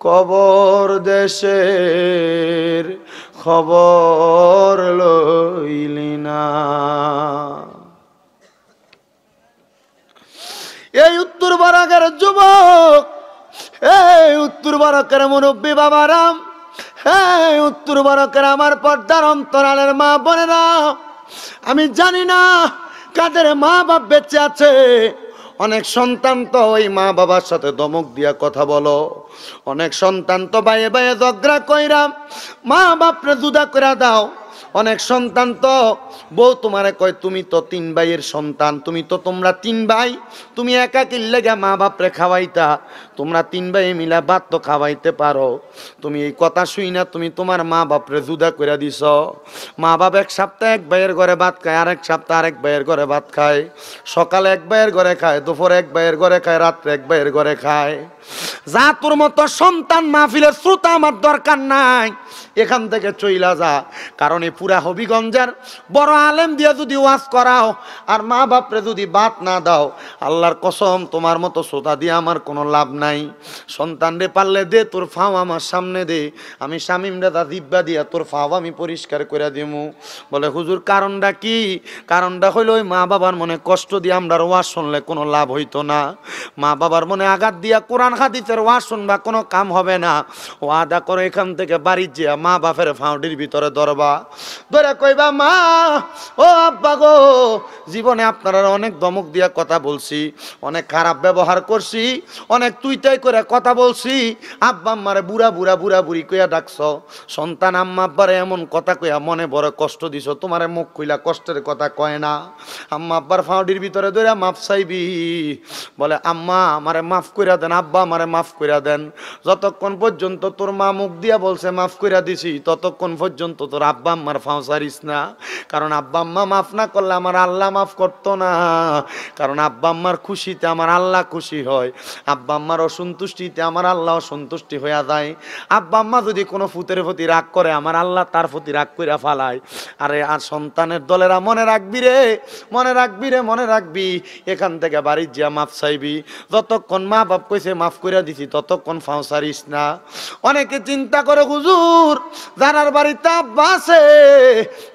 কবর দেশের খবর লইলি না। এই উত্তর বরাকের যুবক, এই উত্তর বরাকের মুরব্বী বাবারাম, এই উত্তর বরাকের আমার পর্দার অন্তরালের মা বোনেরা, আমি জানি না কাদের মা বাপ বেঁচে আছে। অনেক সন্তান তো ওই মা বাবার সাথে ধমক দিয়া কথা বলো, অনেক সন্তান তো বাইয়ে বাইয়ে ঝগড়া কইরা মা বাপরে জুদা করে দাও। অনেক সন্তান তো বউ তোমারে কয় তুমি তো 3 ভাইয়ের সন্তান, তোমরা 3 ভাই, তুমি একা কিল্লে গা মা বাপরে খাওয়াইতা, তোমরা 3 ভাই মিলা ভাত তো খাওয়াইতে পারো। তুমি এই কথা শুই না তুমি তোমার মা বাপরে জুদা করে দিছ। মা বাপ এক সপ্তাহ এক ভাইয়ের ঘরে ভাত খায়, আরেক সপ্তাহ আরেক ভাইয়ের ঘরে ভাত খায়, সকালে এক ভাইয়ের ঘরে খায়, দুপুরে এক ভাইয়ের ঘরে খায়, রাত্রে এক ভাইয়ের ঘরে খায়। যা তোর মতো সন্তান মাহফিলের শ্রোতা আমার দরকার নাই, এখান থেকে চইলা যা। কারণ এই পুরা হবিগঞ্জের বড় আলেম দিয়ে যদি ওয়াজ করাও আর মা বাপরে যদি বাত না দাও, আল্লাহর কসম তোমার মতো শ্রোতা দিয়ে আমার কোনো লাভ নাই। সন্তান রে পারলে দে, তোর ফাও আমার সামনে দে, আমি শামিম দাদা দিব্যা দিয়া তোর ফাও আমি পরিষ্কার করে দিমু। বলে হুজুর কারণটা কি? কারণটা হইল ওই মা বাবার মনে কষ্ট দিয়ে আমরা ওয়াজ শুনলে কোনো লাভ হইতো না। মা বাবার মনে আঘাত দিয়া কোরআন হাদিসের ওয়াজ শুনবা কোনো কাম হবে না। ওয়াদা করে এখান থেকে বাড়ি যা মা বাপের ফাউডির ভিতরে ধরবা, ধরে কইবা মা ও আব্বা গো, জীবনে আপনারা অনেক ধমক দিয়া কথা বলছি, অনেক খারাপ ব্যবহার করছি, অনেক তুইতাই করে কথা বলছি, আব্বা আম্মারে বুড়া বুড়া বুড়া বুড়ি কইয়া ডাকছ, সন্তান আম্মা আব্বারে এমন কথা কইয়া মনে বড় কষ্ট দিছ, তোমারে মুখ কইলা কষ্টের কথা কয় না। আম্মা আব্বার ফাউডির ভিতরে ধরে মাফ চাইবি, বলে আম্মা আমারে মাফ কইরা দেন, আব্বা আমারে মাফ কইরা দেন। যতক্ষণ পর্যন্ত তোর মা মুখ দিয়া বলছে মাফ কইরা দিছি, ততক্ষণ পর্যন্ত তোর আব্বা আম্মার ফাও ছাড়িস না। কারণ আব্বা আম্মা মাফ না করলে আমার আল্লাহ মাফ করতো না। কারণ আব্বা আম্মার খুশিতে আমার আল্লাহ খুশি হয়, আব্বা আম্মার অসন্তুষ্টিতে আমার আল্লাহ অসন্তুষ্টি হইয়া যায়। আব্বা আম্মা যদি কোনো ফুতের প্রতি রাগ করে, আমার আল্লাহ তার প্রতি রাগ কইরা ফালায়। আরে আর সন্তানের দলেরা মনে রাখবি রে, মনে রাখবি রে, মনে রাখবি, এখান থেকে বাড়ির যা মাফ চাইবি। যতক্ষণ মা বাপ কইছে মাফ কইরা দিছি, ততক্ষণ ফাও ছাড়িস না। অনেকে চিন্তা করে হুজুর যারার বাড়িতে আব্বা আছে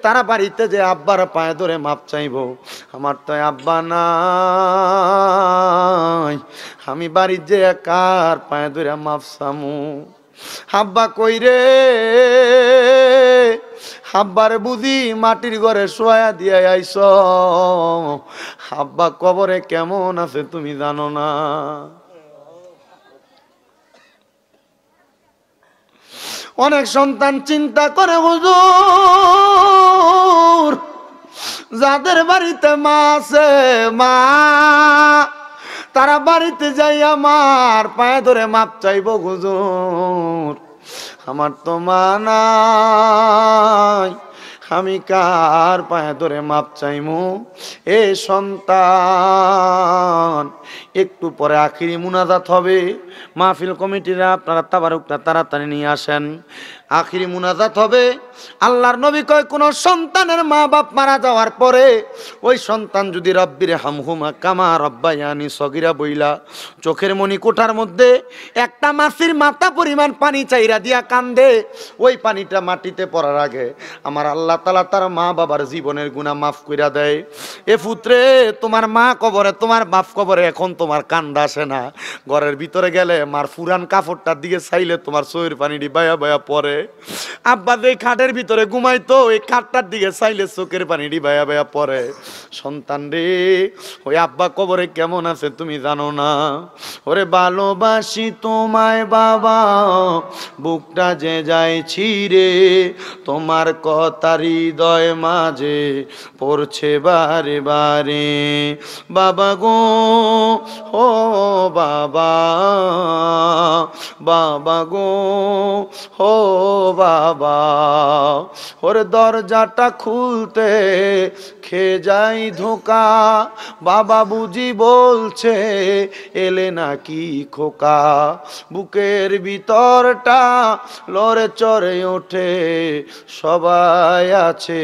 তারা বাড়িতে যে আব্বার পায়ে ধরে মাপ চাইব, আমার তো আব্বা নাই, আমি বাড়ির যে কার পায়ে ধরে মাপ চামু? আব্বা কই রে? আব্বারে বুঝি মাটির ঘরে শোয়া দিয়ে আইস, আব্বা কবরে কেমন আছে তুমি জানো না। অনেক সন্তান চিন্তা করে হুজুর যাদের বাড়িতে মা আছে, মা তারা বাড়িতে যাই আমার পায়ে ধরে মাপ চাইব হুজুর, আমার তো মা নাই, আমি কার পায়ে ধরে মাপ চাইমু? এ সন্তান একটু পরে আখিরি মুনাজাত হবে, মাহফিল কমিটিরা আপনারা তাবারুকটা তাড়াতাড়ি নিয়ে আসেন। আখিরি মুনাজাত হবে। আল্লাহর নবী কয় কোন সন্তানের মা বাপ মারা যাওয়ার পরে ওই সন্তান যদি রব্বির হামহুমা কামা রব্বায়ানি সগীরা বইলা চোখের মনি কোঠার মধ্যে একটা মাছির মাথা পরিমাণ পানি চাইরা দিয়া কান্দে, ওই পানিটা মাটিতে পড়ার আগে আমার আল্লাহ তাআলা তার মা বাবার জীবনের গুনাহ মাফ কইরা দেয়। এ পুত্রে তোমার মা কবরে, তোমার বাপ কবরে, এখন তোমার কান্দা আসে না। ঘরের ভিতরে গেলে মার ফুরান কাপড়টার দিকে চাইলে তোমার চোখের পানি বায়া বায়া পড়ে। আব্বা যে খাটের ভিতরে ঘুমাইতো ওই খাটটার দিকে চাইলে চোখের পানি বায়া বায়া পড়ে। সন্তান রে ওই আব্বা কবরে কেমন আছে তুমি জানো না। ওরে ভালোবাসি তোমায় বাবা, বুকটা যে যায় ছিঁড়ে, তোমার কথা হৃদয় মাঝে পড়ছে বারে বারে। বাবা গো ও বাবা, বাবা গো ও বাবা, ওরে দরজাটা খুলতে খেয়ে যাই ধোকা, বাবা বুঝি বলছে এলে নাকি খোকা। বুকের ভিতরটা লড়ে চড়ে ওঠে, সবাই আছে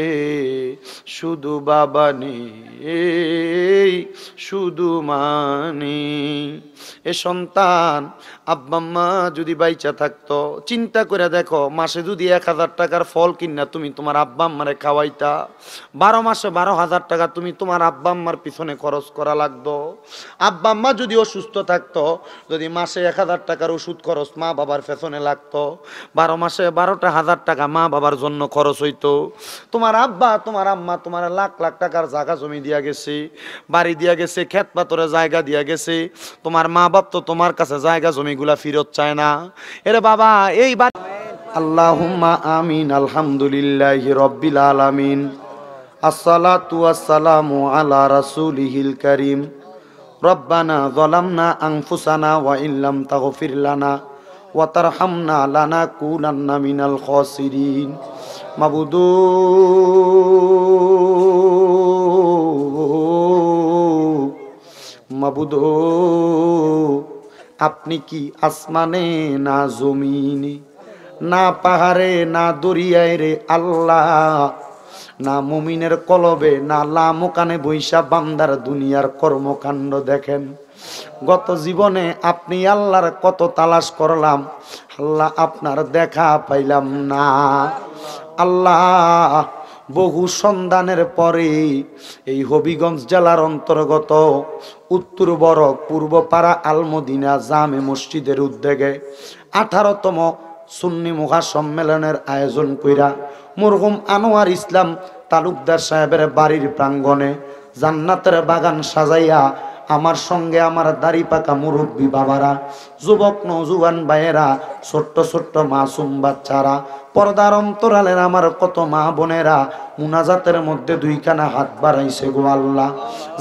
শুধু বাবা নেই, শুধু মানি। এ সন্তান আব্বা আম্মা যদি বাইচা থাকতো, চিন্তা করে দেখো মাসে যদি 1000 টাকার ফল কিনা তুমি তোমার আব্বা আম্মারে খাওয়াইতা, 12 মাসে 12,000 টাকা তুমি তোমার আব্বা আম্মার পিছনে খরচ করা লাগতো। আব্বা আম্মা যদি অসুস্থ থাকতো, যদি মাসে 1000 টাকার ওষুধ খরচ মা বাবার পেছনে লাগতো, 12 মাসে 12,000 টাকা মা বাবার জন্য খরচ হইতো। তোমার আব্বা তোমার আম্মা তোমার লাখ লাখ টাকার জায়গা জমি দিয়া গেছে, বাড়ি দিয়া গেছে, ক্ষেত পাথরে জায়গা দিয়া গেছে, তোমার মা বাপ তো তোমার কাছে জায়গা জমিগুলা ফিরত চায় না। এরে বাবা এই আল্লাহুম্মা আমিন। আলহামদুলিল্লাহি রাব্বিল আলামিন, আসসালাতু ওয়াসসালামু আলা রাসূলিহিল কারীম। রব্বানা যালামনা আনফুসানা ওয়া ইল্লাম তাগফির লানা ওয়া তারহামনা লানাকুনান্না মিনাল খাসিরিন। মাবুদু মাবুদু, আপনি কি আসমানে না জমিনে? না পাহাড়ে না দরিয়ায় রে আল্লাহ, না মুমিনের কলবে, না লামকানে বৈশা বান্দার দুনিয়ার কর্মকাণ্ড দেখেন। গত জীবনে আপনি আল্লাহর কত তালাশ করলাম, আল্লাহ আপনার দেখা পাইলাম না। আল্লাহ বহু সন্ধানের পরে এই হবিগঞ্জ জেলার অন্তর্গত উত্তর বরক পূর্বপাড়া আলমদিনা জামে মসজিদের উদ্যোগে 18তম সুন্নি মুখা সম্মেলনের আয়োজন কইরা মরহুম আনোয়ার ইসলাম তালুকদার সাহেবের বাড়ির প্রাঙ্গণে জান্নাতের বাগান সাজাইয়া আমার সঙ্গে আমার দাড়ি পাকা মুরব্বী বাবারা, যুবক নৌজুয়ান ভাইয়েরা, ছোট্ট ছোট্ট মাসুম বাচ্চারা, পর্দার অন্তরালের আমার কত মা বোনেরা মুনাজাতের মধ্যে দুইখানা হাত বাড়াইছে গো আল্লাহ।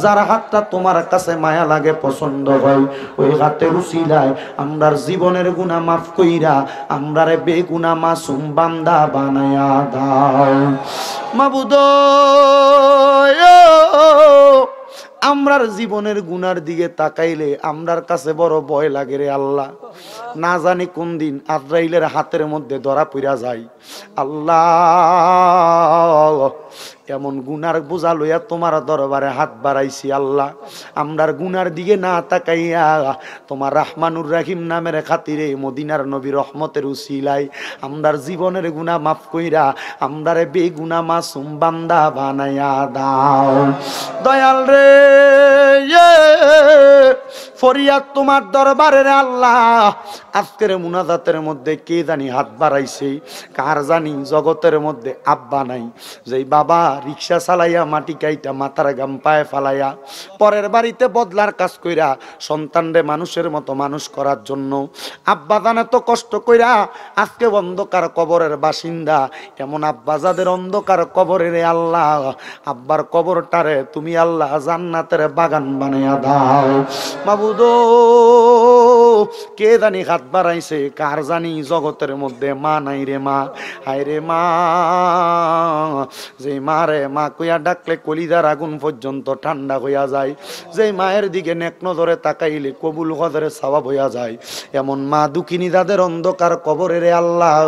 যার হাতটা তোমার কাছে মায়া লাগে, পছন্দ হয়, ওই হাতের উসিলায় আমরার জীবনের গুনাহ মাফ কইরা আমরারে বেগুনা মাসুম বান্দা বানায়া দাও মাবুদ। আমরার জীবনের গুনার দিকে তাকাইলে আমরার কাছে বড় ভয় লাগে রে আল্লাহ। না জানি কোন দিন আজরাইলের হাতের মধ্যে ধরা পইরা যায়। আল্লাহ এমন গুনার বোঝা লইয়া তোমার দরবারে হাত বাড়াইছি আল্লাহ। আমরার গুনার দিকে না তাকাইয়া তোমার রাহমানুর রাহিম নামের খাতিরে মদিনার নবী রহমতের উসিলায় আমরার জীবনের গুনাহ মাফ কইরা আমরারে বেগুনা মাসুম বান্দা বানায়া দাও দয়াল রে। ফরিয়াদ তোমার দরবারে রে আল্লাহ। আজকের মুনাজাতের মধ্যে কে জানি হাত বাড়াইছে, কার জানি জগতের মধ্যে আব্বা নাই, যেই বাবা রিক্সা চালাইয়া মাটি কাইটা মাথার গাম পায়ে ফালাইয়া পরের বাড়িতে বদলার কাজ কইরা সন্তানরে মানুষের মতো মানুষ করার জন্য আব্বা জানে তো কষ্ট কইরা আজকে অন্ধকার কবরের বাসিন্দা। এমন আব্বা যাদের অন্ধকার কবরে রে আল্লাহ, আব্বার কবরটারে তুমি আল্লাহ জান্নাতের বাগান বানাইয়া দাও মাবুদ। কে জানি হাত বাড়াইছে, কার জানি জগতের মধ্যে মা নাই রে মা। হায় রে মা, যে মা রে মা কইয়া ডাকলে কলিজার আগুন পর্যন্ত ঠান্ডা হইয়া যায়, যে মায়ের দিকে নেক নজরে তাকাইলে কবুল হজরে সওয়াব হইয়া যায়, এমন মা দুঃখিনী যাদের অন্ধকার কবরে রে আল্লাহ,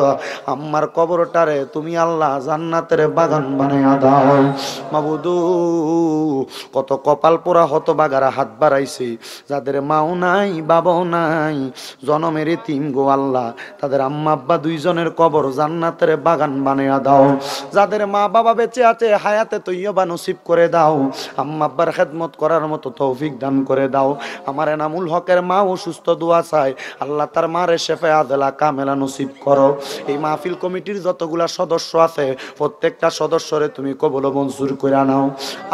আমার কবরটারে তুমি আল্লাহ জান্নাতের বাগান বানাইয়া দাও মাবুদু। কত কপাল পোড়া হতবাগারা হাত বাড়াইছে, যাদের মাও নাই বাবাও নাই, জনমের এতিম গো আল্লাহ, তাদের আম্মা আব্বা দুইজনের কবর জান্নাতের বাগান বানাইয়া দাও। যাদের মা বাবা বেঁচে আছে হায়াতে তৈয়বা নসিব করে দাও, আম্মা আব্বার খেদমত করার মতো তৌফিক দান করে দাও। আমার এনামুল হকের মা অসুস্থ, দোয়া চাই আল্লাহ তার মারে শেফে আদেলা কামেলা নসিব করো। এই মাহফিল কমিটির যতগুলা সদস্য আছে প্রত্যেকটা সদস্যরে তুমি কবুল মঞ্জুর করে নাও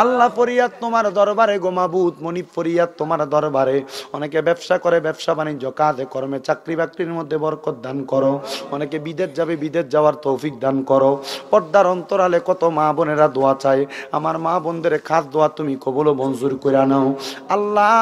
আল্লাহ। ফরিয়াদ তোমার দরবারে গো মাবুদ, মনিব ফরিয়াদ তোমার দরবারে। অনেকে ব্যবসা করে, ব্যবসা বাণিজ্য কাজে কর্মে চাকরি বাকরির মধ্যে বরকত দান করো। অনেকে বিদেশ যাবে, বিদেশ যাওয়ার তৌফিক দান করো। পর্দার অন্তরালে কত মা বোনেরা দোয়া চায়, আমার মা বোনদের খাস দোয়া তুমি কবুল মঞ্জুর করে নাও আল্লাহ।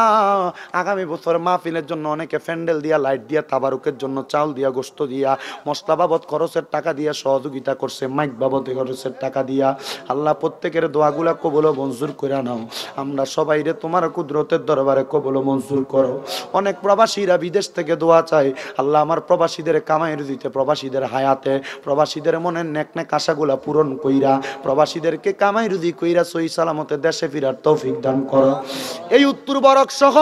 আগামী বছর মাহফিলের জন্য অনেকে প্যান্ডেল দিয়া, লাইট দিয়া, তাবারুকের জন্য চাউল দিয়া, গোশত দিয়া, মশলা বাবদ খরচের টাকা দিয়া সহযোগিতা করছে, মাইক বাবদ খরচের টাকা দিয়া। আল্লাহ প্রত্যেকের দোয়াগুলা কবুল মঞ্জুর করে নাও। আমরা সবাই রে তোমার কুদরতের দরবারে কবুল মঞ্জুর করো। অনেক প্রবাসীরা বিদেশ থেকে দোয়া চায় আল্লাহ, আমার প্রবাসীদের কামাইয়ের দিতে, প্রবাসীদের হায়াতে, প্রবাসীদের মনের নেক নেক আশাগুলা পূরণ কইরা, প্রবাসীদেরকে কামাই রুজি কইরা সহি সালামতে দেশে ফিরার তৌফিক দান করো। এই উত্তর বরক সহ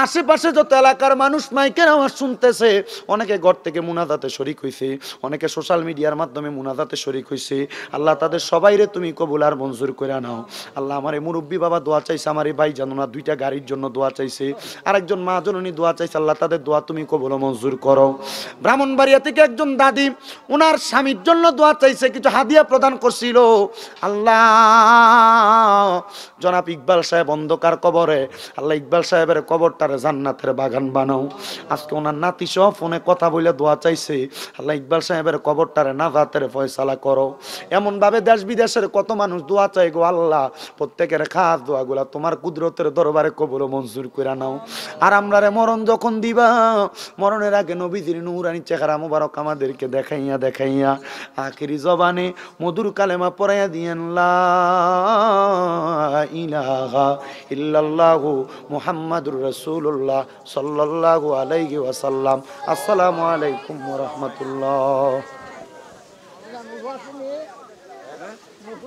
আশেপাশে যত এলাকার মানুষ মাইকের আওয়াজ শুনতেছে, অনেকে ঘর থেকে মুনাজাতে শরীক হইছে, অনেকে সোশ্যাল মিডিয়ার মাধ্যমে মুনাজাতে শরীক হইছে, আল্লাহ তাদের সবাইরে তুমি কবুল আর মঞ্জুর করে নাও আল্লাহ। আমার এই মুরব্বী বাবা দোয়া চাইছে, আমার এই ভাই জানো না দুইটা গাড়ির জন্য দোয়া চাইছে, আরেকজন মা জননী দোয়া চাইছে, আল্লাহ তাদের দোয়া তুমি কবুল মঞ্জুর করো। ব্রাহ্মণবাড়িয়া থেকে একজন দাদি ওনার স্বামীর জন্য দোয়া চাইছে, কিছু হাদিয়া প্রদান করছিল আল্লাহ। জনাব ইকবাল সাহেব অন্ধকার কবরে, আল্লাহ ইকবাল সাহেবের কবরটারে জান্নাতের বাগান বানাও। আজকে ওনার নাতি সহ ফোনে কথা বলে দোয়া চাইছে, আল্লাহ ইকবাল সাহেবের কবরটারে নাজাতের ফয়সালা করো। এমন ভাবে দেশ বিদেশের কত মানুষ দোয়া চাই গো আল্লাহ, প্রত্যেকের খাস দোয়াগুলা তোমার কুদরতের দরবারে কবুল মঞ্জুর করে নাও। আর আমরা রে মরণ যখন দিবা, মরণের আগে নবীজির নূরানি চেহারা মুবারক আমাদেরকে দেখাইয়া দেখাইয়া আখিরি জবানে মধুর কালেমা পড়াইয়া দিয়েন, লা ইলাহা ইল্লাল্লাহু মুহাম্মাদুর রাসূলুল্লাহ সাল্লাল্লাহু আলাইহি ওয়াসাল্লাম। আসসালামু আলাইকুম ওয়া রাহমাতুল্লাহ। মুখ আসেনি মুখ